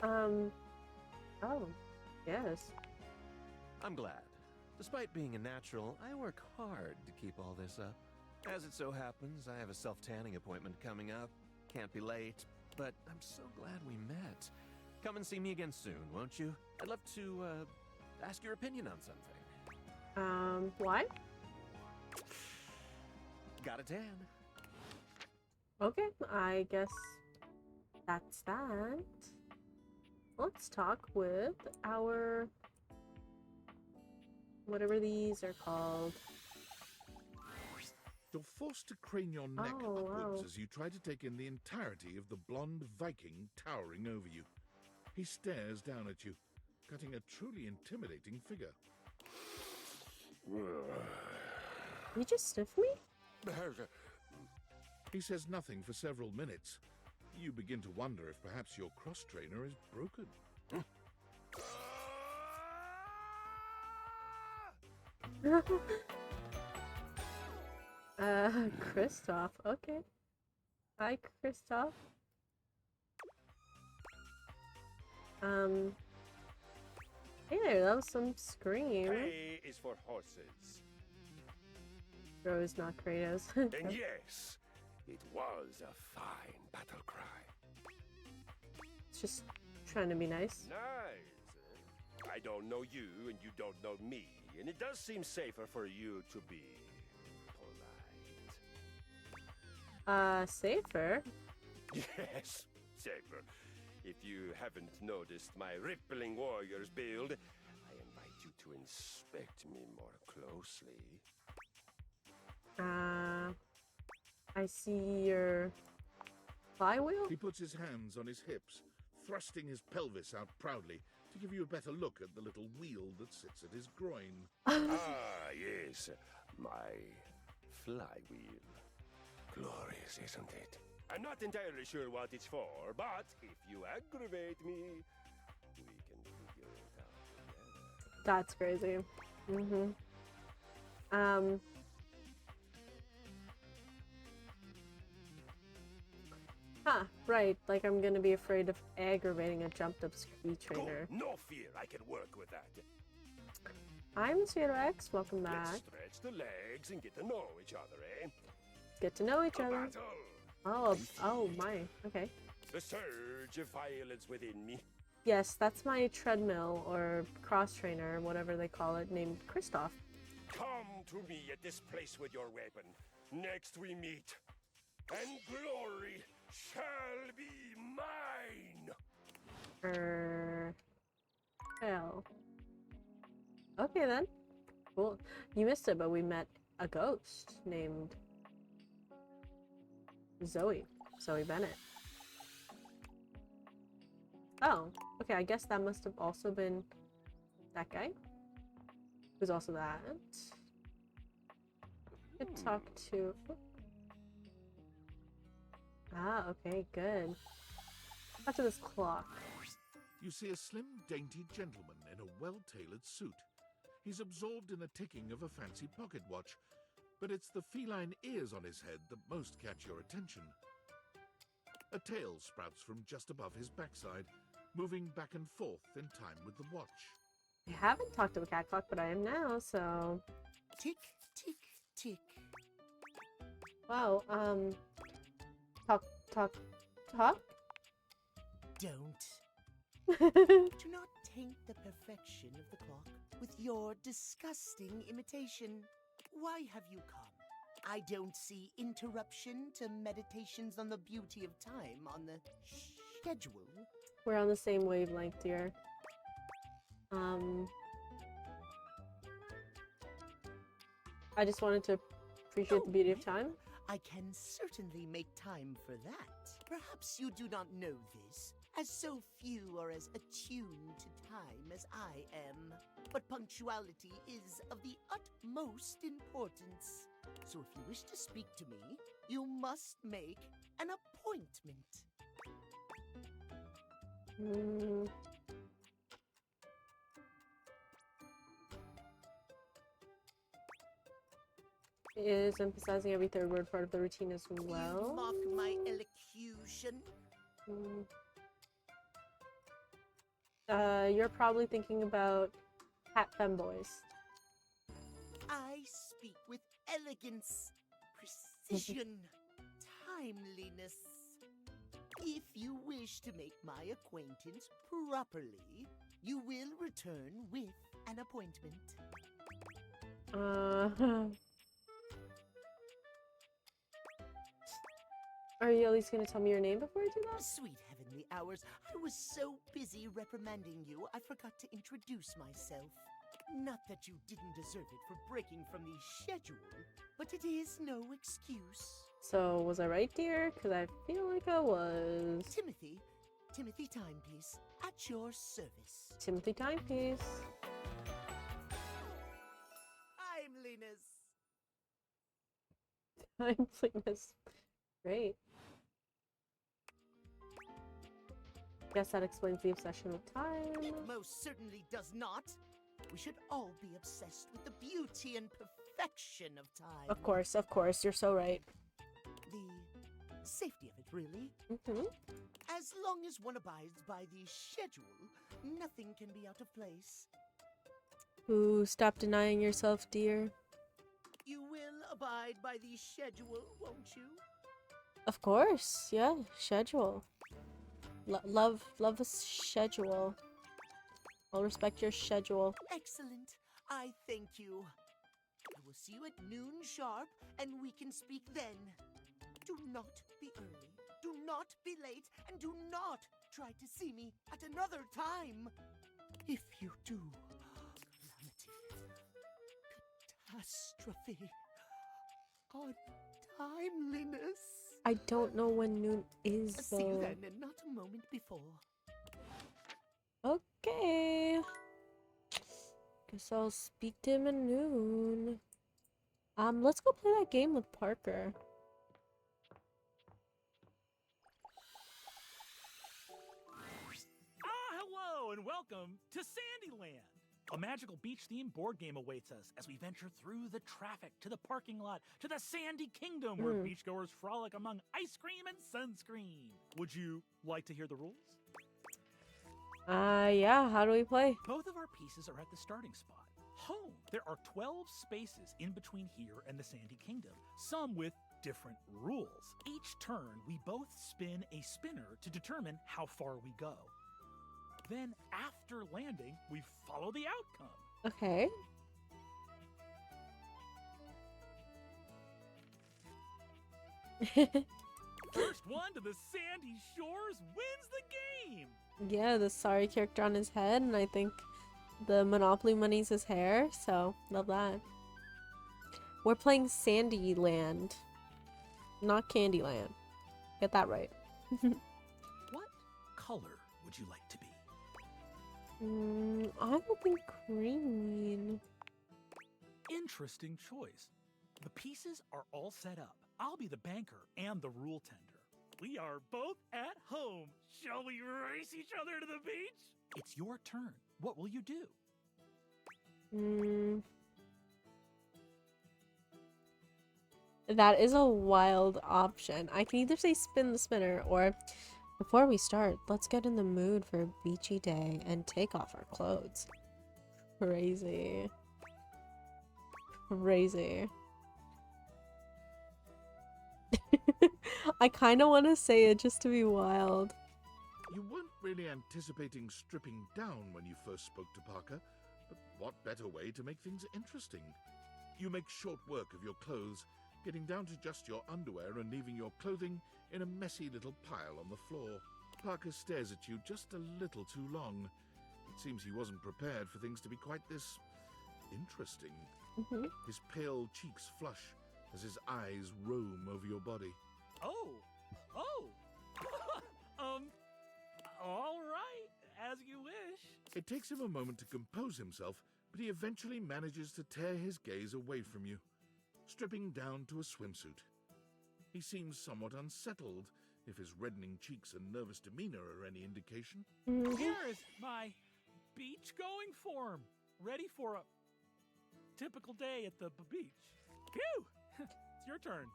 Oh, yes. I'm glad. Despite being a natural, I work hard to keep all this up. As it so happens, I have a self-tanning appointment coming up. Can't be late, but I'm so glad we met. Come and see me again soon, won't you? I'd love to, ask your opinion on something. Why? Got a tan. Okay, I guess that's that. Let's talk with our... whatever these are called. You're forced to crane your neck upwards wow. as you try to take in the entirety of the blonde Viking towering over you. He stares down at you, cutting a truly intimidating figure. You just sniff me? He says nothing for several minutes. You begin to wonder if perhaps your cross-trainer is broken. Kristoff, okay. Hi, Kristoff. Hey there, that was some scream. K is for horses. Rose, not Kratos. And yes, it was a fine battle cry. It's just trying to be nice. Nice. I don't know you and you don't know me, and it does seem safer for you to be polite. Safer? Yes, safer. If you haven't noticed my rippling warrior's build, I invite you to inspect me more closely. I see your flywheel? He puts his hands on his hips, thrusting his pelvis out proudly to give you a better look at the little wheel that sits at his groin. Yes, my flywheel. Glorious, isn't it? I'm not entirely sure what it's for, but if you aggravate me, we can figure it out together. That's crazy. Right, like I'm gonna be afraid of aggravating a jumped up speed trainer. Good. No fear, I can work with that. I'm X. Welcome back. Let's stretch the legs and get to know each other, eh? Get to know each other. Oh my, okay. The surge of violence within me. Yes, that's my treadmill or cross trainer, whatever they call it, named Kristoff. Come to me at this place with your weapon. Next we meet, and glory shall be mine. Hell. Okay then. Cool. You missed it, but we met a ghost named Zoe Bennett. Oh, okay, I guess that must have also been that guy. Who's also that. Could talk to... Ah, okay, good. Talk to this clock. You see a slim, dainty gentleman in a well-tailored suit. He's absorbed in the ticking of a fancy pocket watch, but it's the feline ears on his head that most catch your attention. A tail sprouts from just above his backside, moving back and forth in time with the watch. I haven't talked to a cat clock, but I am now, so... Tick, tick, tick. Wow, talk? Don't. Do not taint the perfection of the clock with your disgusting imitation. Why have you come? I don't see interruption to meditations on the beauty of time on the schedule. We're on the same wavelength, dear. I just wanted to appreciate the beauty of time. I can certainly make time for that. Perhaps you do not know this, as so few are as attuned to time as I am. But punctuality is of the utmost importance. So if you wish to speak to me, you must make an appointment. Is emphasizing every third word part of the routine as well. You mock my elocution. You're probably thinking about cat femboys. I speak with elegance, precision, timeliness. If you wish to make my acquaintance properly, you will return with an appointment. Are you at least gonna tell me your name before you do that? Sweet heavenly hours, I was so busy reprimanding you, I forgot to introduce myself. Not that you didn't deserve it for breaking from the schedule, but it is no excuse. So, was I right, dear? Because I feel like I was. Timothy Timepiece, at your service. Timothy Timepiece. Timeliness. Great. Guess that explains the obsession with time. It most certainly does not. We should all be obsessed with the beauty and perfection of time. Of course, you're so right. The safety of it, really. Mm-hmm. As long as one abides by the schedule, nothing can be out of place. Ooh, stop denying yourself, dear. You will abide by the schedule, won't you? Of course, yeah, schedule. Love a schedule. I'll respect your schedule. Excellent. I thank you. I will see you at noon sharp, and we can speak then. Do not be early, do not be late, and do not try to see me at another time. If you do, calamity, catastrophe, untimeliness. I don't know when noon is, though. See you then, and not a moment before. Okay. Guess I'll speak to him at noon. Let's go play that game with Parker. Hello and welcome to Sandyland. A magical beach-themed board game awaits us as we venture through the traffic to the parking lot to the Sandy Kingdom, where beachgoers frolic among ice cream and sunscreen. Would you like to hear the rules? Yeah, how do we play? Both of our pieces are at the starting spot. Home. There are 12 spaces in between here and the Sandy Kingdom, some with different rules. Each turn, we both spin a spinner to determine how far we go. Then, after landing, we follow the outcome. Okay. First one to the sandy shores wins the game! Yeah, the sorry character on his head, and I think the Monopoly money's his hair, so love that. We're playing Sandyland, not Candyland. Get that right. What color would you like to be? I will be green. Interesting choice. The pieces are all set up. I'll be the banker and the rule tender. We are both at home. Shall we race each other to the beach? It's your turn. What will you do? That is a wild option. I can either say spin the spinner or before we start, let's get in the mood for a beachy day and take off our clothes. Crazy. Crazy. I kind of want to say it just to be wild. You weren't really anticipating stripping down when you first spoke to Parker, but what better way to make things interesting? You make short work of your clothes, getting down to just your underwear and leaving your clothing in a messy little pile on the floor. Parker stares at you just a little too long. It seems he wasn't prepared for things to be quite this interesting. His pale cheeks flush as his eyes roam over your body. Oh! All right, as you wish. It takes him a moment to compose himself, but he eventually manages to tear his gaze away from you, stripping down to a swimsuit. He seems somewhat unsettled, if his reddening cheeks and nervous demeanor are any indication. Here is my beach-going form, ready for a typical day at the beach. Phew! It's your turn.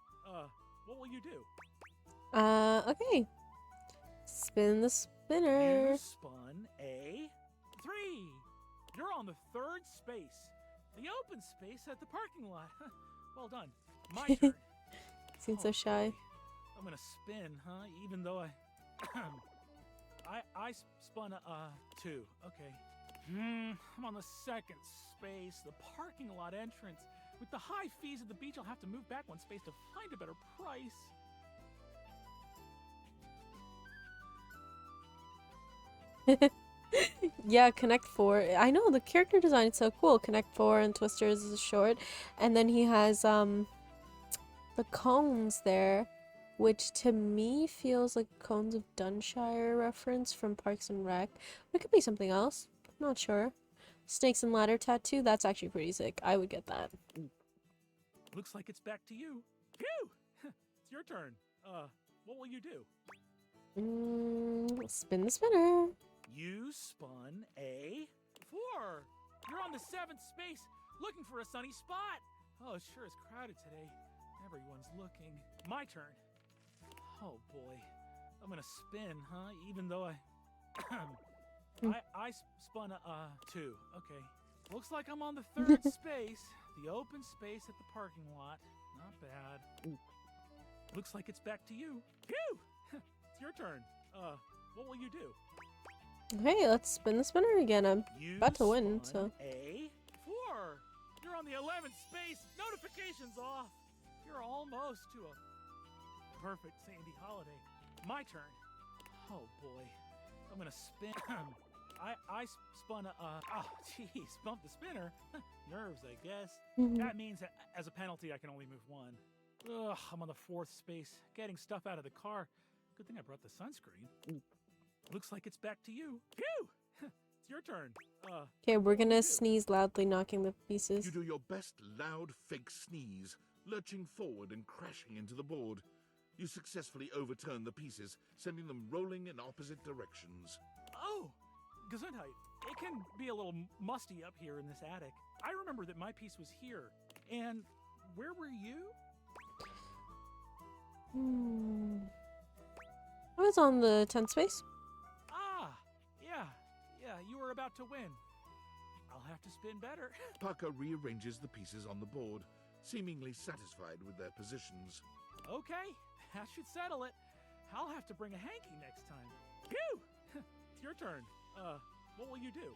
What will you do? Okay. Spin the spinner. You spun a 3. You're on the 3rd space. The open space at the parking lot. Well done. My turn. Seems so shy. I'm gonna spin, huh? Even though I spun a 2. Okay. I'm on the 2nd space, the parking lot entrance. With the high fees at the beach, I'll have to move back 1 space to find a better price. Yeah, Connect 4. I know, the character design is so cool. Connect 4 and Twisters is short. And then he has the cones there, which to me feels like Cones of Dunshire reference from Parks and Rec. It could be something else. I'm not sure. Snakes and Ladder tattoo, that's actually pretty sick. I would get that. Looks like it's back to you. Phew! It's your turn. What will you do? Spin the spinner. You spun a 4. You're on the 7th space, looking for a sunny spot. Oh, it sure is crowded today. Everyone's looking. My turn. Oh boy, I'm gonna spin, huh? Even though I spun a 2. Okay. Looks like I'm on the 3rd space, the open space at the parking lot. Not bad. Looks like it's back to you. Phew! It's your turn. What will you do? Okay, let's spin the spinner again. I'm about to win, so. A 4. You're on the 11th space. Notifications off. You're almost to a perfect Sandy holiday. My turn. Oh boy, I'm gonna spin. I spun a. Oh jeez, bumped the spinner. Nerves, I guess. That means that as a penalty, I can only move 1. Ugh, I'm on the 4th space, getting stuff out of the car. Good thing I brought the sunscreen. Looks like it's back to you. Phew! It's your turn. Okay, we're gonna sneeze loudly, knocking the pieces. You do your best loud, fake sneeze, lurching forward and crashing into the board. You successfully overturn the pieces, sending them rolling in opposite directions. Oh, Gesundheit. It can be a little musty up here in this attic. I remember that my piece was here. And where were you? I was on the 10th space. Yeah, you were about to win. I'll have to spin better. Parker rearranges the pieces on the board, seemingly satisfied with their positions. Okay, that should settle it. I'll have to bring a hanky next time. Phew! It's your turn. What will you do?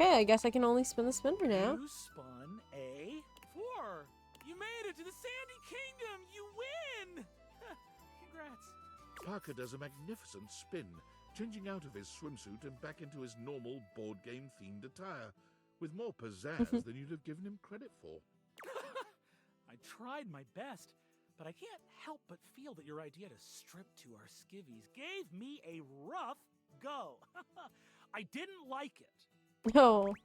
Okay, I guess I can only spin the spinner now. You spun a 4. You made it to the Sandy Kingdom. You win! Congrats. Parker does a magnificent spin, changing out of his swimsuit and back into his normal board game themed attire, with more pizzazz than you'd have given him credit for. I tried my best, but I can't help but feel that your idea to strip to our skivvies gave me a rough go. I didn't like it. No.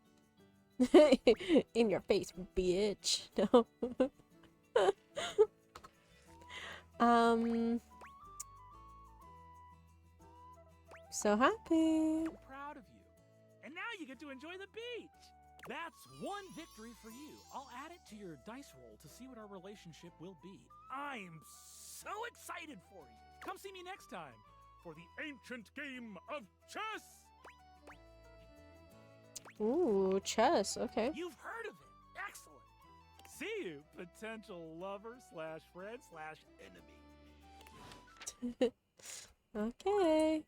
In your face, bitch. No. So happy. I'm proud of you. And now you get to enjoy the beach. That's one victory for you. I'll add it to your dice roll to see what our relationship will be. I'm so excited for you. Come see me next time for the ancient game of chess. Ooh, chess. Okay. You've heard of it. Excellent. See you, potential lover slash friend slash enemy. Okay.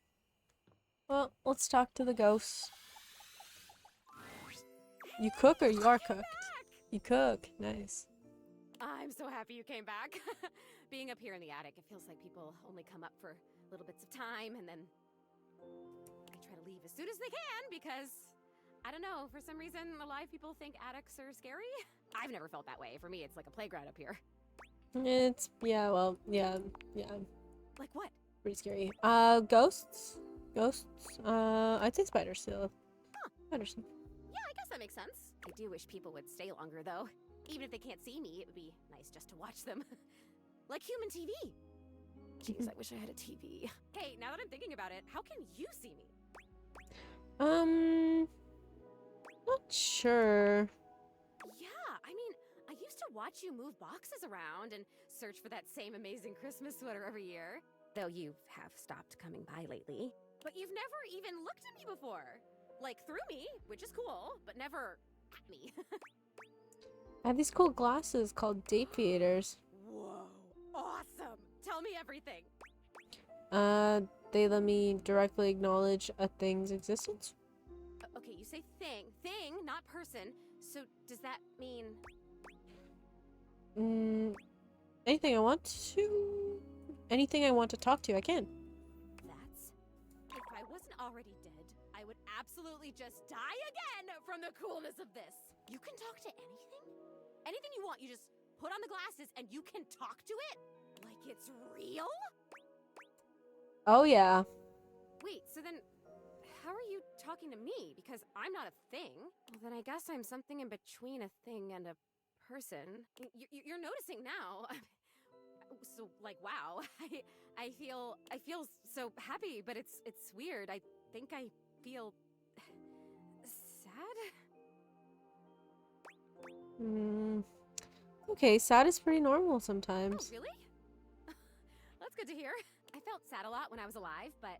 Well, let's talk to the ghosts. You cook or you are cooked? You cook. Nice. I'm so happy you came back. Being up here in the attic, it feels like people only come up for little bits of time and then they try to leave as soon as they can because, I don't know, for some reason a lot of people think attics are scary. I've never felt that way. For me, it's like a playground up here. It's, yeah, well, yeah. Like what? Pretty scary. Ghosts? Ghosts? I'd say spiders still. Huh. Spiders. Yeah, I guess that makes sense. I do wish people would stay longer, though. Even if they can't see me, it would be nice just to watch them. Like human TV. Jeez, I wish I had a TV. Hey, now that I'm thinking about it, how can you see me? Not sure. Yeah, I mean, I used to watch you move boxes around and search for that same amazing Christmas sweater every year. Though you have stopped coming by lately. But you've never even looked at me before. Like, through me, which is cool, but never at me. I have these cool glasses called Dateators. Whoa, awesome! Tell me everything. They let me directly acknowledge a thing's existence. Okay, you say thing, not person. So does that mean? Anything I want to. Anything I want to talk to, I can. That's. If I wasn't already dead, I would absolutely just die again from the coolness of this. You can talk to anything? Anything you want, you just put on the glasses and you can talk to it? Like it's real? Oh, yeah. Wait, so then how are you talking to me? Because I'm not a thing. Well, then I guess I'm something in between a thing and a person. You're noticing now. So, like, wow. I feel so happy, but it's weird. I think I feel sad. Okay, sad is pretty normal sometimes. Oh, really? That's good to hear. I felt sad a lot when I was alive, but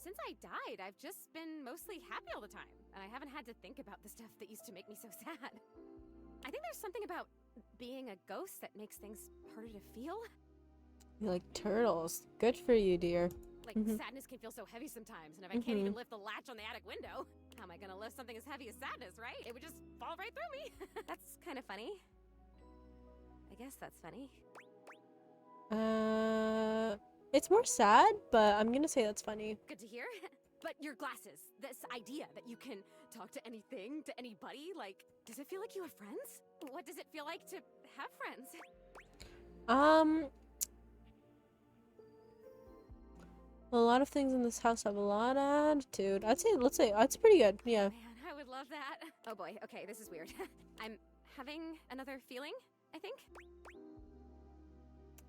since I died, I've just been mostly happy all the time, and I haven't had to think about the stuff that used to make me so sad. I think there's something about being a ghost that makes things harder to feel. You like turtles. Good for you, dear. Like, sadness can feel so heavy sometimes, and if I can't even lift the latch on the attic window, how am I gonna lift something as heavy as sadness, right? It would just fall right through me. That's kind of funny. I guess that's funny. It's more sad, but I'm gonna say that's funny. Good to hear. But your glasses, this idea that you can talk to anything, to anybody, like, does it feel like you have friends? What does it feel like to have friends? A lot of things in this house have a lot of attitude. Let's say, it's pretty good, yeah. Man, I would love that. Oh boy, okay, this is weird. I'm having another feeling, I think.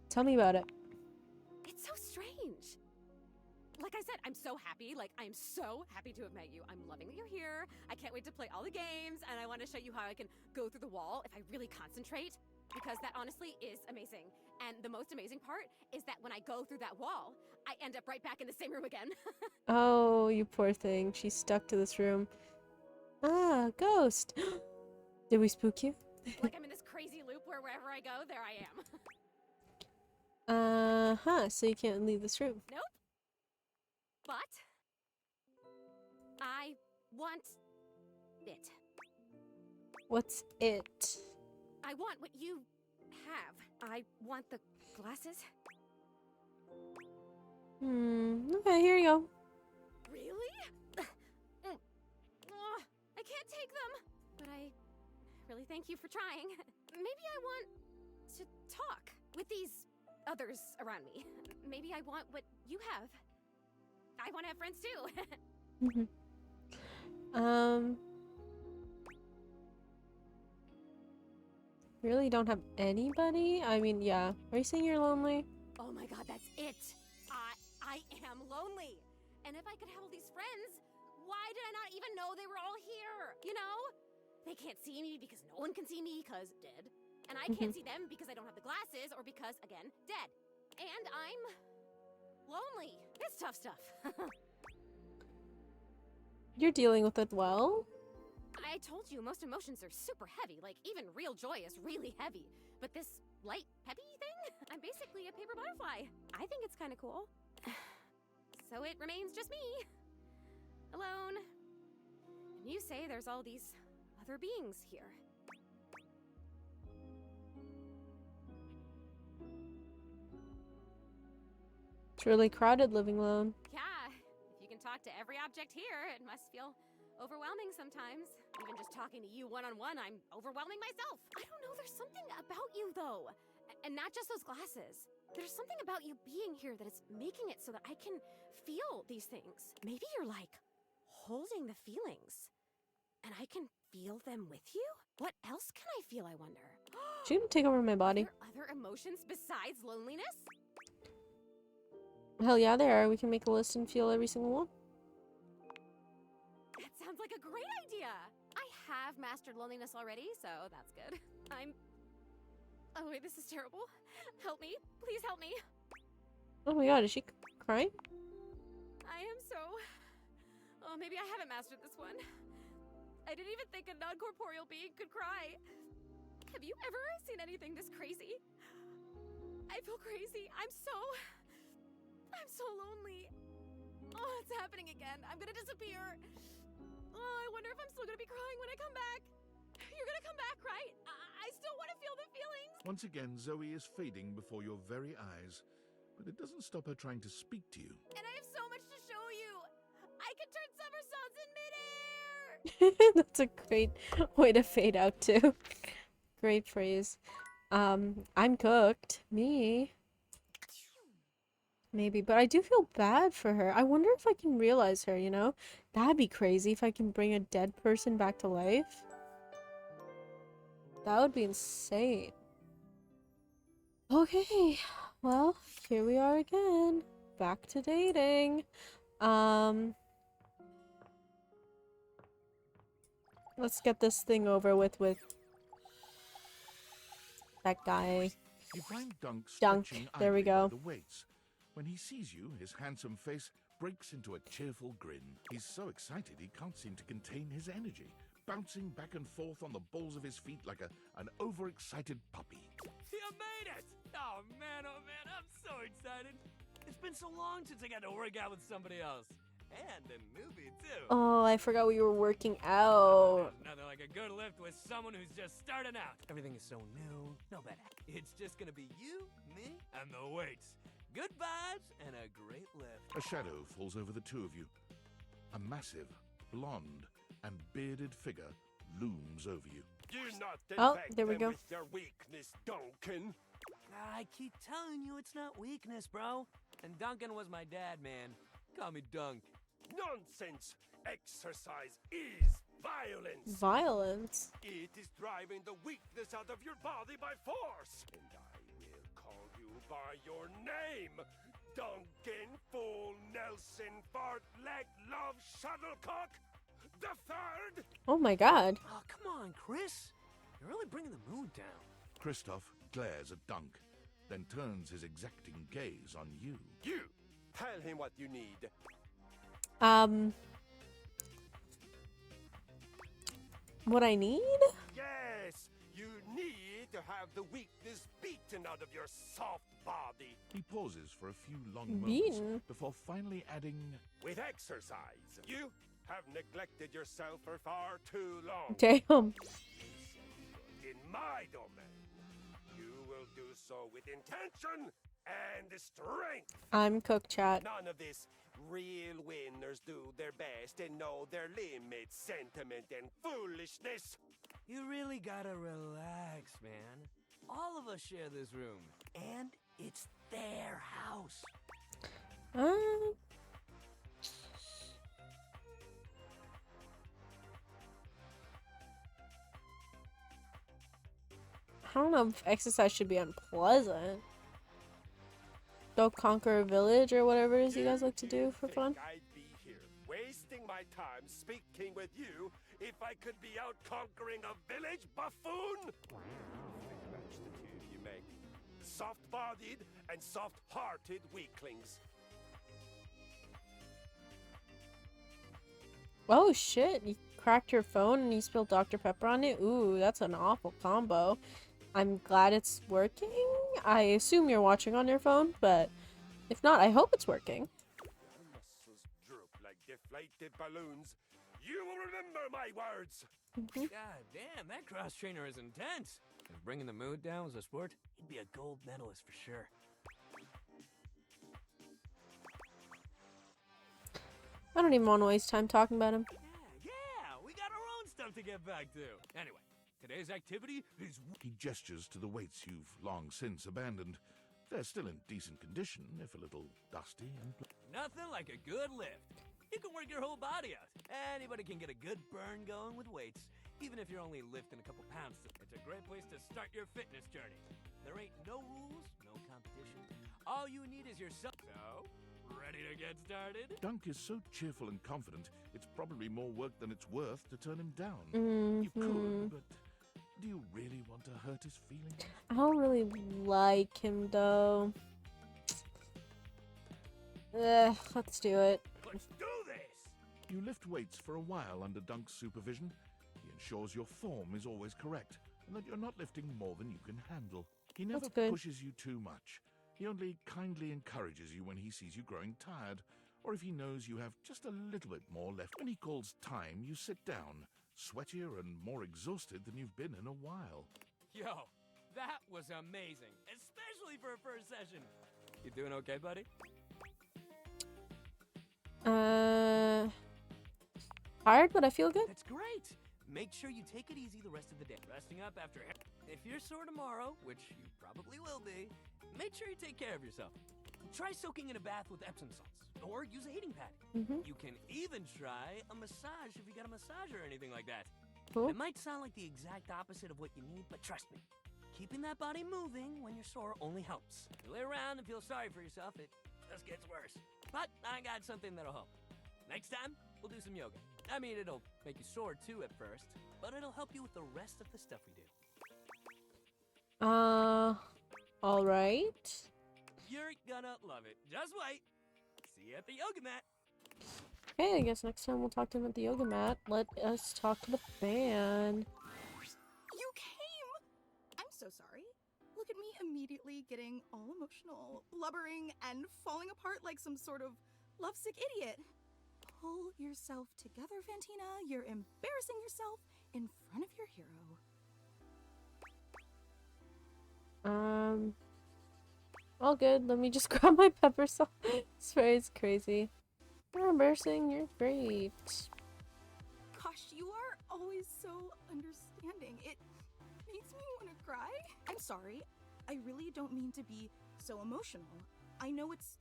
Tell me about it. It's so strange. Like I said, I'm so happy. Like, I'm so happy to have met you. I'm loving that you're here. I can't wait to play all the games, and I want to show you how I can go through the wall if I really concentrate, because that honestly is amazing. And the most amazing part is that when I go through that wall, I end up right back in the same room again. Oh, you poor thing. She's stuck to this room. Ah, ghost. Did we spook you? Like I'm in this crazy loop where wherever I go, there I am. So you can't leave this room. Nope. But I want it. What's it? I want what you have. I want the glasses. Okay, here you go. Really? I can't take them. But I really thank you for trying. Maybe I want to talk with these others around me. Maybe I want what you have. I want to have friends too. Really don't have anybody? I mean, yeah. Are you saying you're lonely? Oh my god, that's it. I am lonely. And if I could have all these friends, why did I not even know they were all here? You know? They can't see me because no one can see me because dead. And I can't see them because I don't have the glasses or because, again, dead. And I'm lonely. It's tough stuff. You're dealing with it well. I told you, most emotions are super heavy. Like, even real joy is really heavy. But this light, peppy thing? I'm basically a paper butterfly. I think it's kind of cool. So it remains just me. Alone. And you say there's all these other beings here. It's really crowded living alone. Yeah, if you can talk to every object here, it must feel overwhelming sometimes. Even just talking to you one-on-one, I'm overwhelming myself. I don't know, there's something about you, though. And not just those glasses. There's something about you being here that is making it so that I can feel these things. Maybe you're, like, holding the feelings. And I can feel them with you? What else can I feel, I wonder? She can take over my body. Are there other emotions besides loneliness? Hell yeah, there are. We can make a list and feel every single one. That sounds like a great idea! I have mastered loneliness already, so that's good. Oh wait, this is terrible. Help me. Please help me. Oh my god, is she crying? I am so... Oh, maybe I haven't mastered this one. I didn't even think a non-corporeal being could cry. Have you ever seen anything this crazy? I feel crazy. I'm so lonely. Oh, it's happening again. I'm gonna disappear. Oh, I wonder if I'm still gonna be crying when I come back. You're gonna come back, right? I still want to feel the feelings. Once again, Zoe is fading before your very eyes, but it doesn't stop her trying to speak to you. And I have so much to show you. I can turn somersaults in midair. That's a great way to fade out too. Great phrase. I'm cooked. Me. Maybe, but I do feel bad for her. I wonder if I can realize her, you know? That'd be crazy if I can bring a dead person back to life. That would be insane. Okay, well, here we are again. Back to dating. Let's get this thing over with that guy. You find Dunk Dunk. stretching There we idly by go. the weights. When he sees you, his handsome face breaks into a cheerful grin. He's so excited he can't seem to contain his energy, bouncing back and forth on the balls of his feet like an overexcited puppy. You made it! Oh man, I'm so excited. It's been so long since I got to work out with somebody else. And a newbie, too. Oh, I forgot we were working out. Nothing like a good lift with someone who's just starting out. Everything is so new, no better. It's just gonna be you, me, and the weights. Good vibes and a great lift. A shadow falls over the two of you. A massive, blonde, and bearded figure looms over you. Do not Oh, infect there we them go. with your weakness, Duncan. I keep telling you it's not weakness, bro. And Duncan was my dad, man. Call me Dunk. Nonsense! Exercise is violence! Violence? It is driving the weakness out of your body by force! And I will call you by your name! Duncan Fool Nelson Fart Leg Love Shuttlecock the Third! Oh my god. Oh, come on, Chris. You're really bringing the mood down. Christoph glares at Dunk, then turns his exacting gaze on you. You! Tell him what you need. What I need? Yes! You need to have the weakness beaten out of your soft body. He pauses for a few long moments Beaten? before finally adding, With exercise. You have neglected yourself for far too long. Damn. In my domain, you will do so with intention and strength. I'm cooked, chat. None of this real winners do their best and know their limits sentiment and foolishness. You really gotta relax, man. All of us share this room. And it's their house. I don't know if exercise should be unpleasant. Go conquer a village or whatever it is you guys like to do for fun. I'd be here wasting my time speaking with you if I could be out conquering a village, buffoon? Match the two you make. Soft-bodied and soft-hearted weaklings. Oh shit, you cracked your phone and you spilled Dr. Pepper on it? Ooh, that's an awful combo. I'm glad it's working. I assume you're watching on your phone, but if not, I hope it's working. Your muscles droop like deflated balloons. You will remember my words! God damn, that cross trainer is intense. If bringing the mood down was a sport, he'd be a gold medalist for sure. I don't even want to waste time talking about him. Yeah, we got our own stuff to get back to. Anyway, today's activity is... He gestures to the weights you've long since abandoned. They're still in decent condition, if a little dusty and... Nothing like a good lift. You can work your whole body out. Anybody can get a good burn going with weights, even if you're only lifting a couple pounds. It's a great place to start your fitness journey. There ain't no rules, no competition. All you need is yourself. So, ready to get started? Dunk is so cheerful and confident, it's probably more work than it's worth to turn him down. You could, but do you really want to hurt his feelings? I don't really like him though. Let's do it. Let's do this! You lift weights for a while under Dunk's supervision. He ensures your form is always correct, and that you're not lifting more than you can handle. He never pushes you too much. He only kindly encourages you when he sees you growing tired, or if he knows you have just a little bit more left. When he calls time, you sit down, sweatier and more exhausted than you've been in a while. Yo, that was amazing, especially for a first session. You doing okay, buddy? Tired, but I feel good. That's great. Make sure you take it easy the rest of the day. Resting up after... If you're sore tomorrow, which you probably will be, make sure you take care of yourself. Try soaking in a bath with Epsom salts, or use a heating pad. You can even try a massage if you got a massager or anything like that. Cool. It might sound like the exact opposite of what you need, but trust me, keeping that body moving when you're sore only helps. You lay around and feel sorry for yourself, it just gets worse. But I got something that'll help. Next time, we'll do some yoga. I mean, it'll make you sore too at first, but it'll help you with the rest of the stuff we do. Alright. You're gonna love it. Just wait. See you at the yoga mat. Okay, I guess next time we'll talk to him at the yoga mat. Let us talk to the fan. You came! I'm so sorry. Look at me immediately getting all emotional, blubbering, and falling apart like some sort of lovesick idiot. Pull yourself together, Fantina. You're embarrassing yourself in front of your hero. All good. Let me just grab my pepper salt. It's crazy. You're embarrassing. You're great. Gosh, you are always so understanding. It makes me want to cry. I'm sorry. I really don't mean to be so emotional. I know it's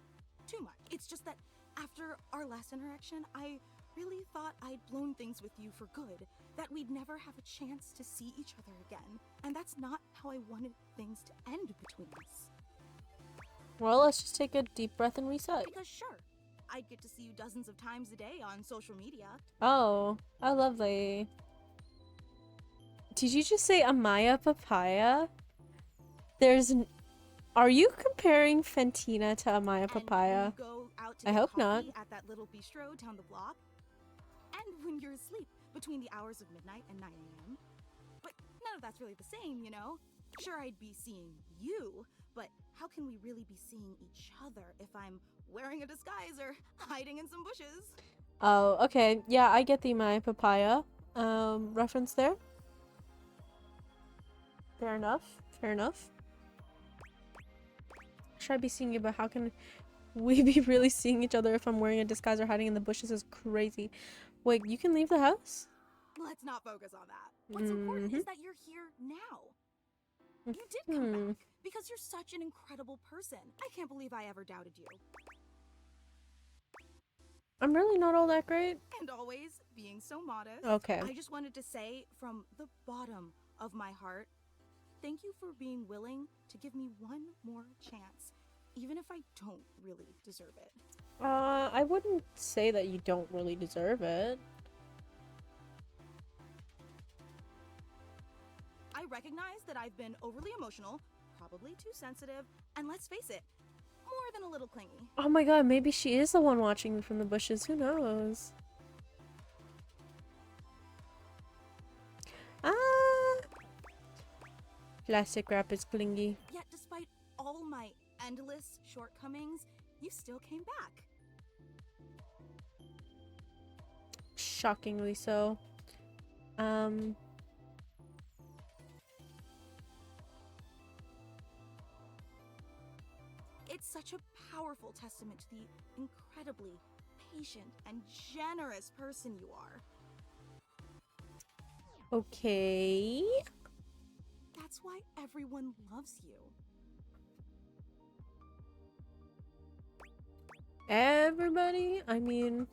too much. It's just that after our last interaction, I really thought I'd blown things with you for good, that we'd never have a chance to see each other again. And that's not how I wanted things to end between us. Well, let's just take a deep breath and reset. Because sure, I'd get to see you dozens of times a day on social media. Oh, how lovely. Did you just say Amaya Papaya? Are you comparing Fantina to Amaya Papaya? Go out to I get hope not. coffee at that little bistro down the block. And when you're asleep between the hours of midnight and 9 a.m. But none of that's really the same, you know? Sure, I'd be seeing you, but how can we really be seeing each other if I'm wearing a disguise or hiding in some bushes? Oh, okay. Yeah, I get the Amaya Papaya reference there. Fair enough. Fair enough. Should I be seeing you, but how can we be really seeing each other if I'm wearing a disguise or hiding in the bushes? Is crazy. Wait, you can leave the house? Let's not focus on that. What's important is that you're here now. You did come back because you're such an incredible person. I can't believe I ever doubted you. I'm really not all that great. And always being so modest. Okay. I just wanted to say from the bottom of my heart, thank you for being willing to give me one more chance, even if I don't really deserve it. I wouldn't say that you don't really deserve it. I recognize that I've been overly emotional, probably too sensitive, and let's face it, more than a little clingy. Oh my god, maybe she is the one watching me from the bushes. Who knows? Ah! Plastic wrap is clingy. Yet despite all my endless shortcomings, you still came back. Shockingly so. It's such a powerful testament to the incredibly patient and generous person you are. Okay. That's why everyone loves you. Everybody? I mean,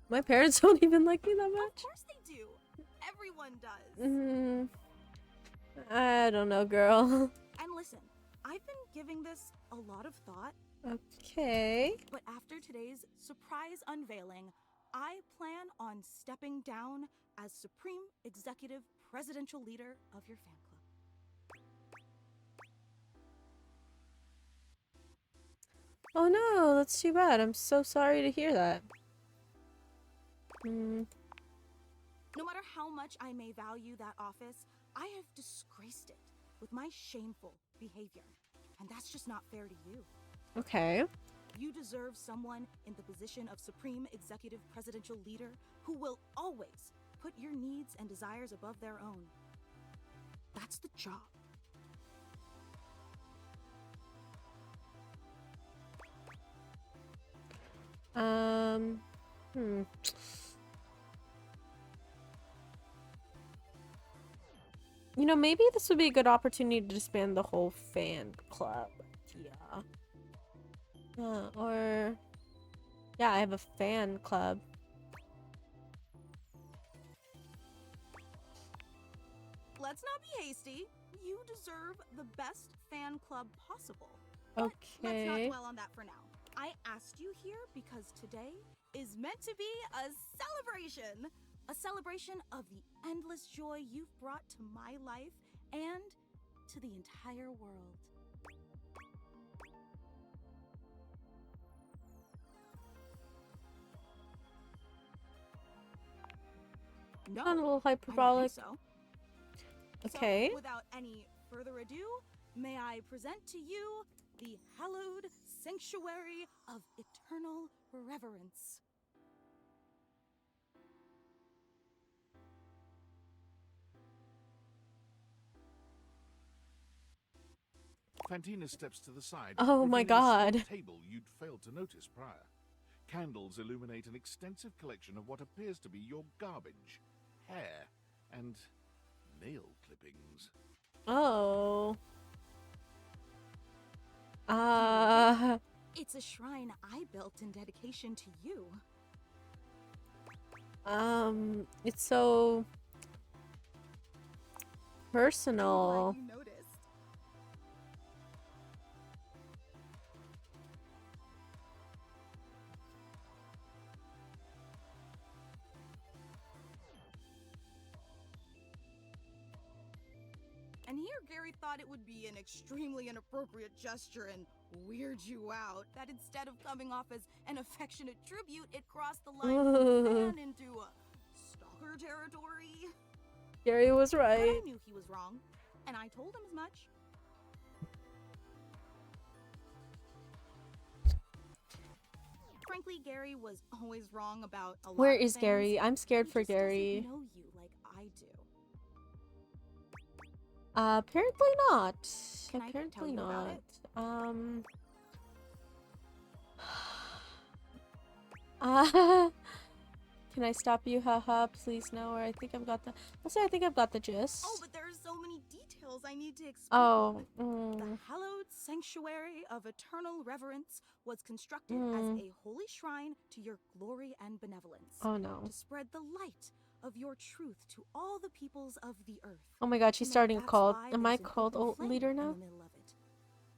my parents don't even like me that much. Of course they do. Everyone does. I don't know, girl. And listen, I've been giving this a lot of thought. Okay. But after today's surprise unveiling, I plan on stepping down as Supreme Executive Presidential Leader of your fan club. Oh no, that's too bad. I'm so sorry to hear that. No matter how much I may value that office, I have disgraced it with my shameful behavior. And that's just not fair to you. Okay. You deserve someone in the position of Supreme Executive Presidential Leader who will always put your needs and desires above their own. That's the job. You know, maybe this would be a good opportunity to disband the whole fan club. Yeah. Or... Yeah, I have a fan club. Let's not be hasty. You deserve the best fan club possible. Okay. But let's not dwell on that for now. I asked you here because today is meant to be a celebration. A celebration of the endless joy you've brought to my life and to the entire world. No, Sound a little I hyperbolic. don't think so. Okay. So, without any further ado, may I present to you the hallowed sanctuary of eternal reverence. Fantina steps to the side. Oh my revealing a god. small table you'd failed to notice prior. Candles illuminate an extensive collection of what appears to be your garbage, hair, and nail clippings. Oh. It's a shrine I built in dedication to you. It's so personal. You noticed. And here Gary thought it would be an extremely inappropriate gesture and weird you out, that instead of coming off as an affectionate tribute, it crossed the line from fan into stalker territory. Gary was But right. I knew he was wrong, and I told him as much. Frankly, Gary was always wrong about a lot Where of is things. Gary? I'm scared He for just doesn't Gary. know you like I do. Apparently not. Can I Apparently tell you about not. it? Can I stop you? Haha, please no. Or I think I've got the. Let's say I think I've got the gist. Oh, but there's so many details I need to explain. Oh. The hallowed sanctuary of eternal reverence was constructed as a holy shrine to your glory and benevolence. Oh no. To spread the light of your truth to all the peoples of the earth. Oh my god, she's And starting a that's cult. why Am I there's an cult open ult flame leader in now? the middle of it.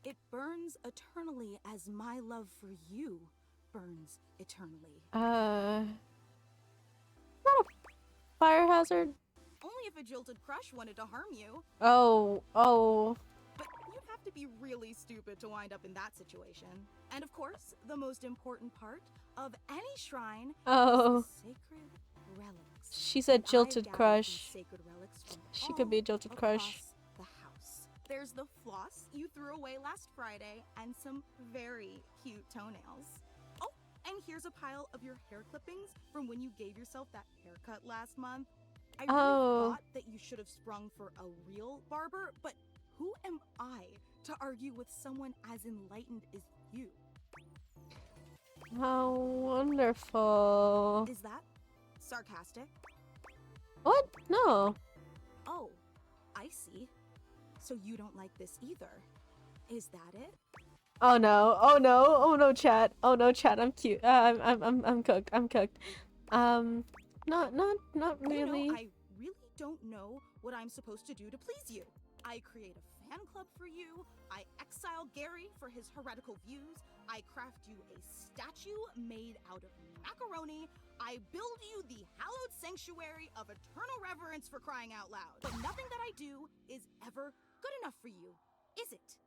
It burns eternally as my love for you burns eternally. Not a fire hazard? Only if a jilted crush wanted to harm you. Oh, oh. But you'd have to be really stupid to wind up in that situation. And of course, the most important part of any shrine Oh. is the sacred relics. She said And I've jilted gathered crush. these sacred relics from She could be a jilted all crush. across the house. There's the floss you threw away last Friday and some very cute toenails. Oh, and here's a pile of your hair clippings from when you gave yourself that haircut last month. I really thought that you should have sprung for a real barber, but who am I to argue with someone as enlightened as you? How wonderful. Is that sarcastic? What? No. Oh, I see. So you don't like this either. Is that it? Oh no. Oh no. Oh no, chat. Oh no, chat. I'm cute. I'm cooked. I'm cooked. Not really. You know, I really don't know what I'm supposed to do to please you. I create a fan club for you. I exile Gary for his heretical views. I craft you a statue made out of macaroni. I build you the hallowed sanctuary of eternal reverence for crying out loud. But nothing that I do is ever good enough for you, is it?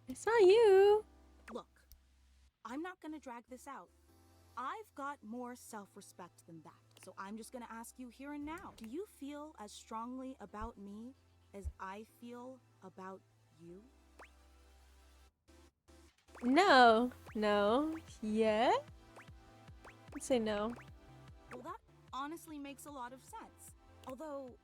It's not you. Look, I'm not gonna drag this out. I've got more self-respect than that. So I'm just gonna ask you here and now. Do you feel as strongly about me as I feel about you? No. No. Yeah? I'd say no. Well, that honestly makes a lot of sense. Although,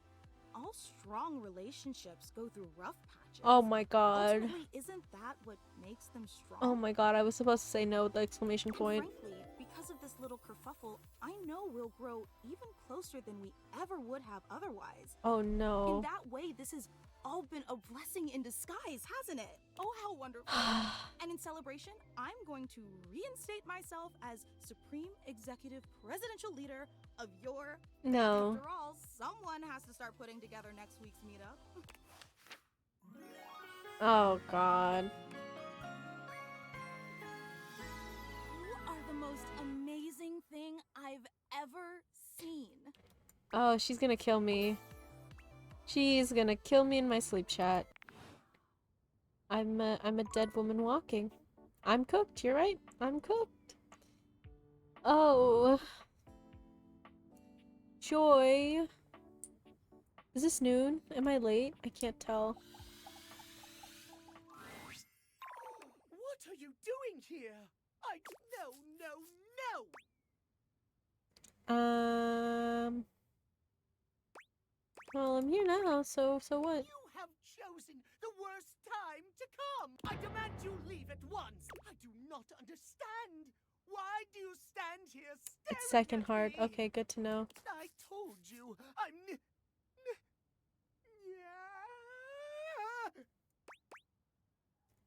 all strong relationships go through rough patches. Oh my god. Ultimately, isn't that what makes them strong? Oh my god, I was supposed to say no with the exclamation And point. frankly, because of this little kerfuffle, I know we'll grow even closer than we ever would have otherwise. Oh no. In that way, this has all been a blessing in disguise, hasn't it? Oh, how wonderful. And in celebration, I'm going to reinstate myself as Supreme Executive Presidential Leader of your... No. After all, someone has to start putting together next week's meetup. Oh god. You are the most amazing thing I've ever seen. Oh, she's gonna kill me. She's gonna kill me in my sleep, chat. I'm a dead woman walking. I'm cooked, you're right. I'm cooked. Oh. Joy. Is this noon? Am I late? I can't tell. What are you doing here? No. Well, I'm here now, so what? You have chosen the worst time to come. I demand you leave at once. I do not understand. Why do you stand here staring It's second at heart. me? Okay, good to know. I told you, I'm...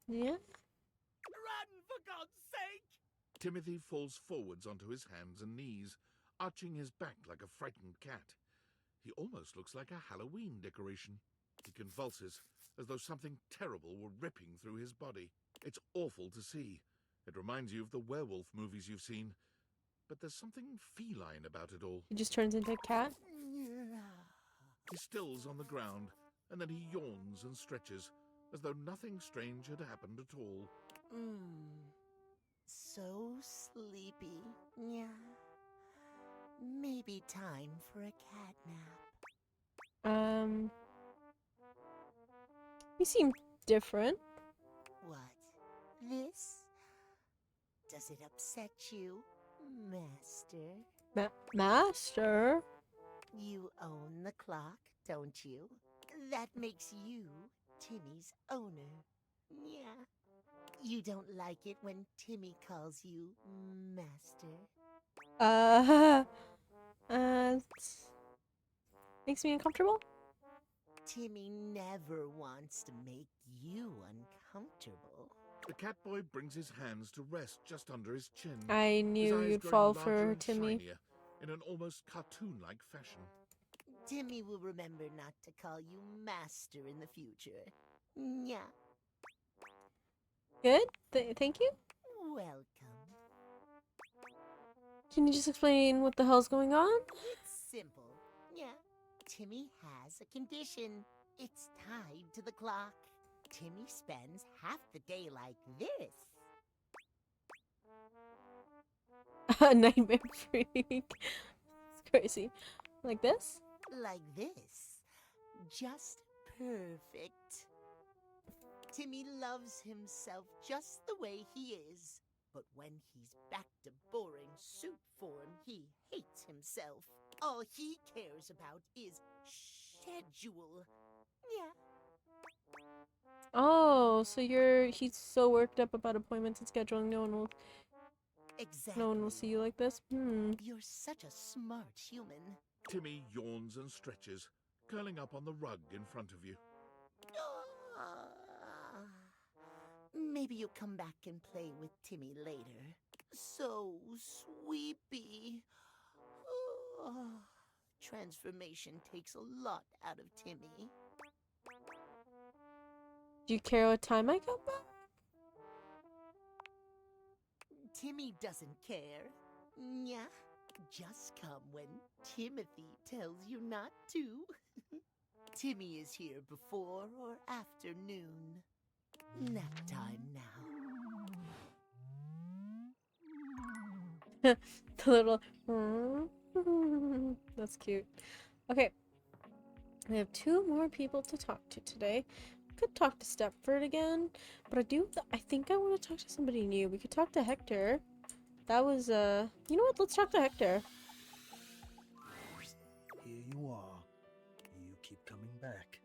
Yeah? Run, for God's sake! Timothy falls forwards onto his hands and knees, arching his back like a frightened cat. He almost looks like a Halloween decoration. He convulses, as though something terrible were ripping through his body. It's awful to see. It reminds you of the werewolf movies you've seen. But there's something feline about it all. He just turns into a cat? He stills on the ground, and then he yawns and stretches, as though nothing strange had happened at all. So sleepy. Yeah. Maybe time for a cat nap. You seem different. What? This? Does it upset you, Master? Master? You own the clock, don't you? That makes you Timmy's owner. Yeah. You don't like it when Timmy calls you Master? Makes me uncomfortable? Timmy never wants to make you uncomfortable. The cat boy brings his hands to rest just under his chin. I his knew eyes you'd growing fall larger for and Timmy. shinier in an almost cartoon-like fashion. Timmy will remember not to call you master in the future. Yeah. Good? Thank you? Welcome. Can you just explain what the hell's going on? It's simple. Yeah. Timmy has a condition. It's tied to the clock. Timmy spends half the day like this. A nightmare freak. It's crazy. Like this? Like this. Just perfect. Timmy loves himself just the way he is. But when he's back to boring suit form, he hates himself. All he cares about is schedule. Yeah. Oh, so he's so worked up about appointments and scheduling, no one will see you like this? You're such a smart human. Timmy yawns and stretches, curling up on the rug in front of you. Maybe you'll come back and play with Timmy later. So sweepy. Transformation takes a lot out of Timmy. Do you care what time I come back? Timmy doesn't care. Yeah. Just come when Timothy tells you not to. Timmy is here before or after noon. Nap time now. The little... That's cute. Okay. We have 2 more people to talk to today. Could talk to Stepford again, but I think I want to talk to somebody new. We could talk to Hector. That was, you know what? Let's talk to Hector. Here you are. You keep coming back.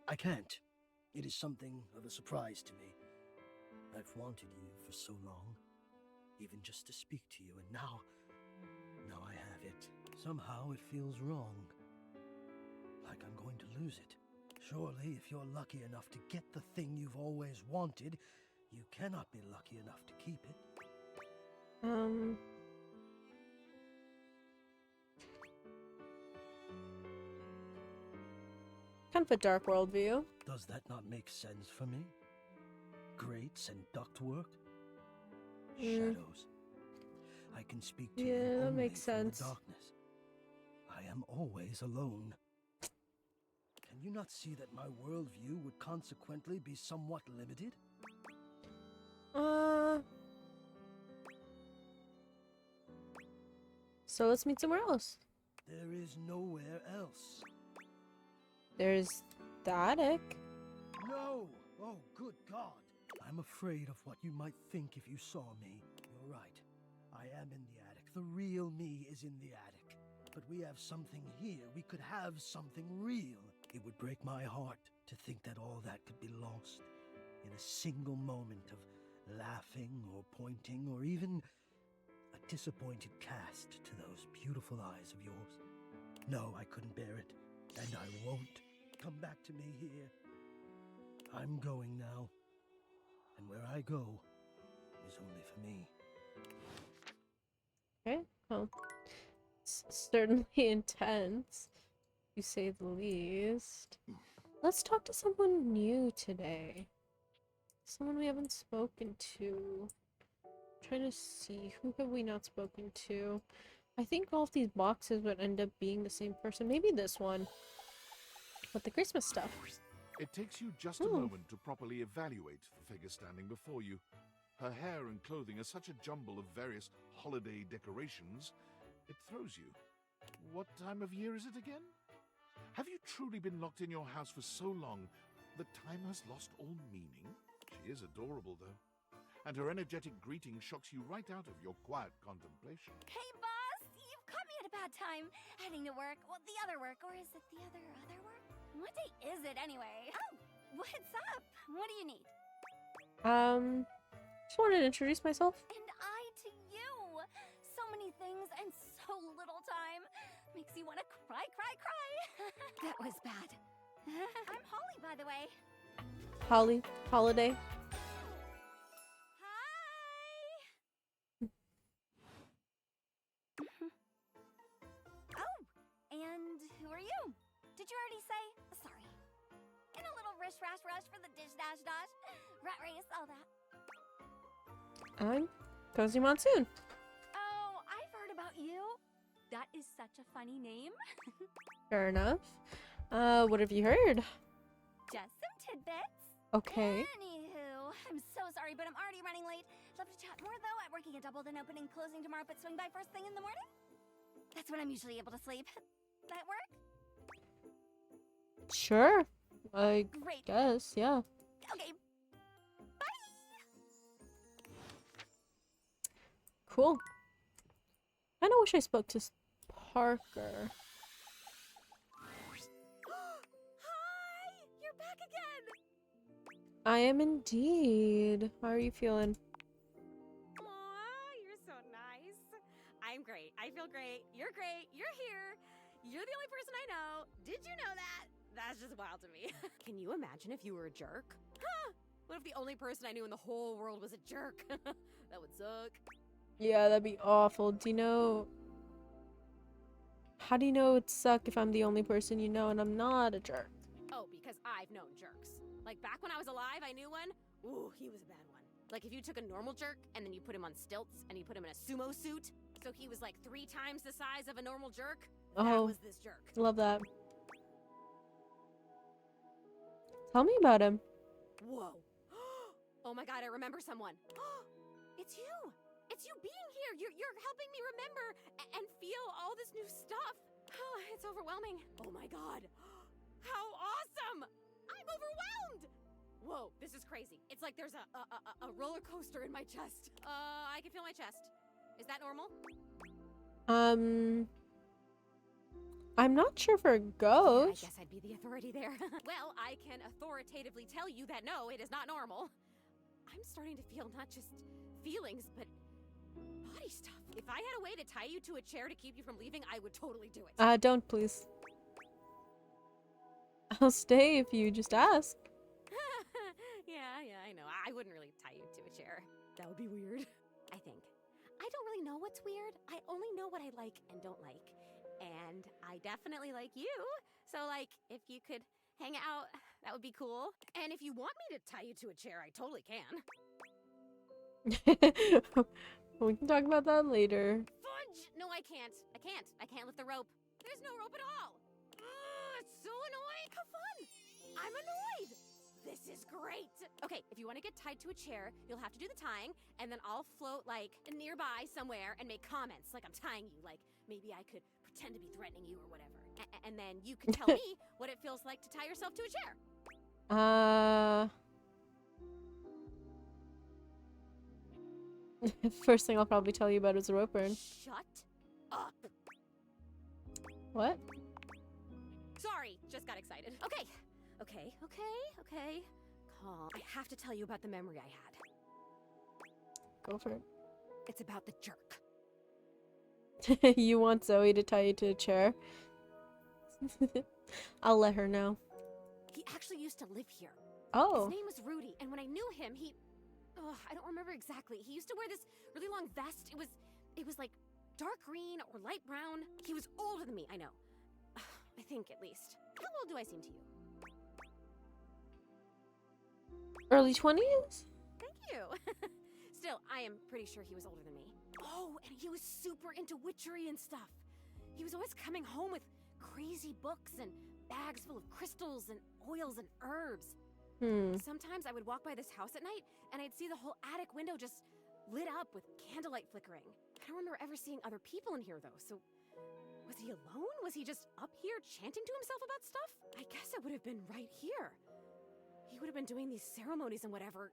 I can't. It is something of a surprise to me. I've wanted you for so long, even just to speak to you, and now I have it. Somehow it feels wrong. Like I'm going to lose it. Surely, if you're lucky enough to get the thing you've always wanted, you cannot be lucky enough to keep it. Kind of a dark worldview. Does that not make sense for me? Grates and ductwork? Shadows. I can speak to you that only makes from sense. the darkness. I am always alone. Can you not see that my worldview would consequently be somewhat limited? So let's meet somewhere else. There is nowhere else. There's the attic. No! Oh, good God! I'm afraid of what you might think if you saw me. You're right. I am in the attic. The real me is in the attic. But we have something here. We could have something real. It would break my heart to think that all that could be lost in a single moment of laughing or pointing or even a disappointed cast to those beautiful eyes of yours. No, I couldn't bear it, and I won't. Come back to me here. I'm going now, and where I go is only for me. Okay, well, it's certainly intense, to say the least. Let's talk to someone new today. Someone we haven't spoken to. Trying to see, who have we not spoken to? I think all of these boxes would end up being the same person. Maybe this one. With the Christmas stuff. It takes you just a moment to properly evaluate the figure standing before you. Her hair and clothing are such a jumble of various holiday decorations, it throws you. What time of year is it again? Have you truly been locked in your house for so long that time has lost all meaning? She is adorable, though. And her energetic greeting shocks you right out of your quiet contemplation. Hey, boss! You've caught me at a bad time. Heading to work. Well, the other work. Or is it the other work? What day is it, anyway? Oh, what's up? What do you need? Just wanted to introduce myself. And I to you! So many things and so little time. Makes you want to cry. That was bad. I'm Holly, by the way. Holiday. And who are you? Did you already say? Sorry. In a little rish-rash rush for the dish-dash-dash. Rat race, all that. I'm Cozy Monsoon. Oh, I've heard about you. That is such a funny name. Fair enough. What have you heard? Just some tidbits. Okay. Anywho, I'm so sorry, but I'm already running late. Love to chat more, though. I'm working a double, then opening, closing tomorrow, but swing by first thing in the morning. That's when I'm usually able to sleep. That work? Sure. I Great. guess, yeah. Okay. Cool. I kinda wish I spoke to Parker. Hi! You're back again! I am indeed. How are you feeling? Aw, you're so nice. I'm great. I feel great. You're great. You're here. You're the only person I know. Did you know that? That's just wild to me. Can you imagine if you were a jerk? Huh? What if the only person I knew in the whole world was a jerk? That would suck. Yeah, that'd be awful. Do you know... How do you know it'd suck if I'm the only person you know and I'm not a jerk? Oh, because I've known jerks. Like back when I was alive, I knew one. Ooh, he was a bad one. Like if you took a normal jerk and then you put him on stilts and you put him in a sumo suit, so he was like 3 times the size of a normal jerk, that Oh, was this jerk. love that. Tell me about him. Whoa. Oh my god, I remember someone. It's you. It's you being here. You're helping me remember and feel all this new stuff. It's overwhelming. Oh my god. How awesome. I'm overwhelmed. Whoa, this is crazy. It's like there's a roller coaster in my chest. I can feel my chest. Is that normal? I'm not sure for a ghost. I guess I'd be the authority there. Well, I can authoritatively tell you that no, it is not normal. I'm starting to feel not just feelings, but body stuff. If I had a way to tie you to a chair to keep you from leaving, I would totally do it. Don't please. I'll stay if you just ask. Yeah, I know. I wouldn't really tie you to a chair. That would be weird. I think. I don't really know what's weird. I only know what I like and don't like. And I definitely like you. So, like, if you could hang out, that would be cool. And if you want me to tie you to a chair, I totally can. We can talk about that later. Fudge! No, I can't. I can't lift the rope. There's no rope at all. Ugh, it's so annoying. Have fun. I'm annoyed. This is great. Okay, if you want to get tied to a chair, you'll have to do the tying, and then I'll float, like, nearby somewhere and make comments like I'm tying you. Like, maybe I could pretend to be threatening you or whatever. And then you can tell me what it feels like to tie yourself to a chair. First thing I'll probably tell you about is a rope burn. Shut up. What? Sorry, just got excited. Okay. Calm. I have to tell you about the memory I had. Go for it. It's about the jerk. You want Zoe to tie you to a chair? I'll let her know. He actually used to live here. Oh. His name was Rudy, and when I knew him, I don't remember exactly. He used to wear this really long vest. It was like dark green or light brown. He was older than me, I know. I think, at least. How old do I seem to you? Early 20s? Thank you. Still, I am pretty sure he was older than me. Oh, and he was super into witchery and stuff. He was always coming home with crazy books and bags full of crystals and oils and herbs. Sometimes I would walk by this house at night and I'd see the whole attic window just lit up with candlelight flickering. I don't remember ever seeing other people in here though, so was he alone? Was he just up here chanting to himself about stuff? I guess it would have been right here. He would have been doing these ceremonies and whatever,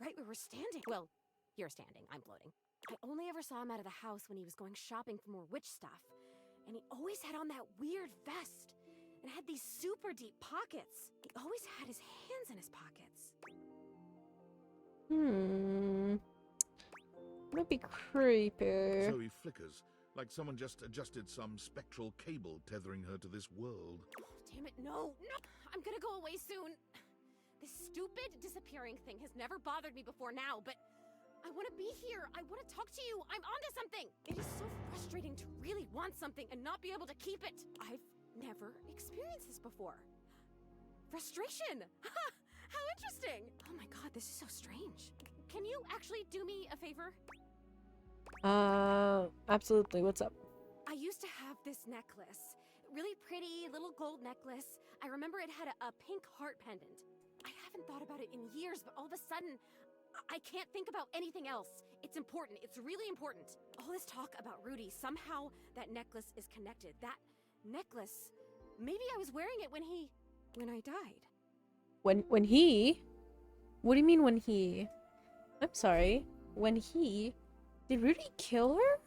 right where we're standing. Well, you're standing, I'm floating. I only ever saw him out of the house when he was going shopping for more witch stuff. And he always had on that weird vest. And had these super deep pockets. He always had his hands in his pockets. Might be creepy. Zoe flickers, like someone just adjusted some spectral cable tethering her to this world. Oh, damn it, no. I'm gonna go away soon. This stupid disappearing thing has never bothered me before now, but I want to be here. I want to talk to you. I'm onto something. It is so frustrating to really want something and not be able to keep it. I've never experienced this before. Frustration! How interesting! Oh my god, this is so strange. Can you actually do me a favor? Absolutely. What's up? I used to have this necklace. Really pretty little gold necklace. I remember it had a pink heart pendant. I haven't thought about it in years, but all of a sudden, I can't think about anything else. It's important. It's really important. All this talk about Rudy, somehow that necklace is connected. That necklace, maybe I was wearing it when I died. When he? What do you mean when he? I'm sorry. When he? Did Rudy kill her?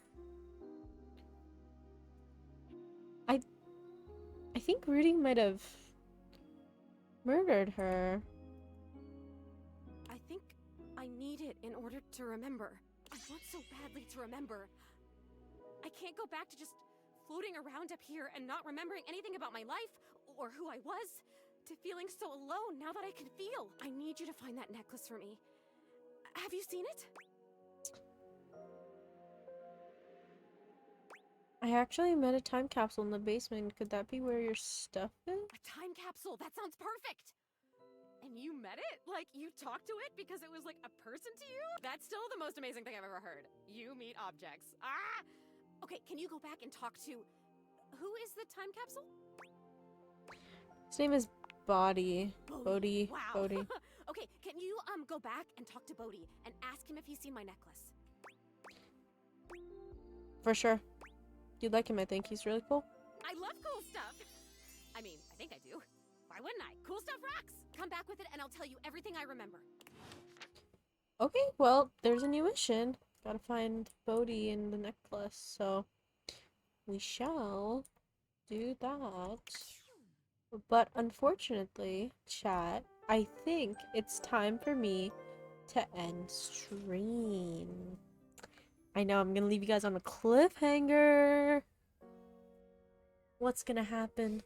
I think Rudy might have murdered her. I think I need it in order to remember. I want so badly to remember. I can't go back to just floating around up here and not remembering anything about my life or who I was, to feeling so alone now that I can feel. I need you to find that necklace for me. Have you seen it? I actually met a time capsule in the basement. Could that be where your stuff is? A time capsule! That sounds perfect! And you met it? Like, you talked to it because it was like a person to you? That's still the most amazing thing I've ever heard. You meet objects. Ah! Okay, can you go back and talk to... Who is the time capsule? His name is Bodhi. Bodhi. Wow. Bodhi. Okay, can you go back and talk to Bodhi and ask him if he's seen my necklace? For sure. You'd like him, I think. He's really cool. I love cool stuff. I mean, I think I do. Why wouldn't I? Cool stuff rocks. Come back with it and I'll tell you everything I remember. Okay, well, there's a new mission. Gotta find Bodhi and the necklace, so we shall do that. But unfortunately, chat, I think it's time for me to end stream. I know, I'm gonna leave you guys on a cliffhanger. What's gonna happen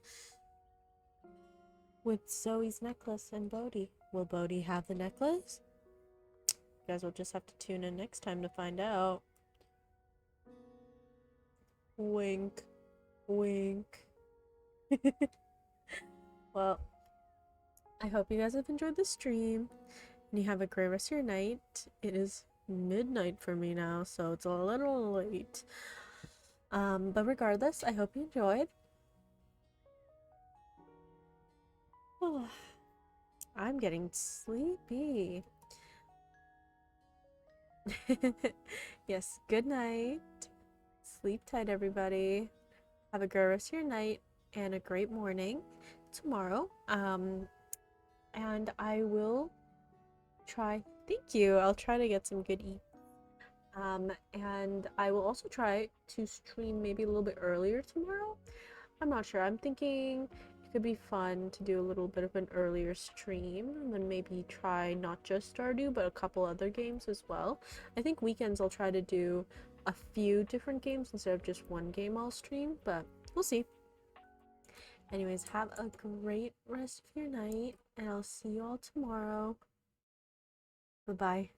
with Zoe's necklace and Bodhi? Will Bodhi have the necklace? You guys will just have to tune in next time to find out. Wink. Wink. Well, I hope you guys have enjoyed the stream and you have a great rest of your night. It is midnight for me now, so it's a little late. But regardless, I hope you enjoyed. Oh, I'm getting sleepy. Yes, good night. Sleep tight, everybody. Have a great rest of your night and a great morning tomorrow. And I will try. Thank you. I'll try to get some good eat. And I will also try to stream maybe a little bit earlier tomorrow. I'm not sure. I'm thinking it could be fun to do a little bit of an earlier stream and then maybe try not just Stardew but a couple other games as well. I think weekends I'll try to do a few different games instead of just one game I'll stream, but we'll see. Anyways, have a great rest of your night and I'll see you all tomorrow. Bye-bye.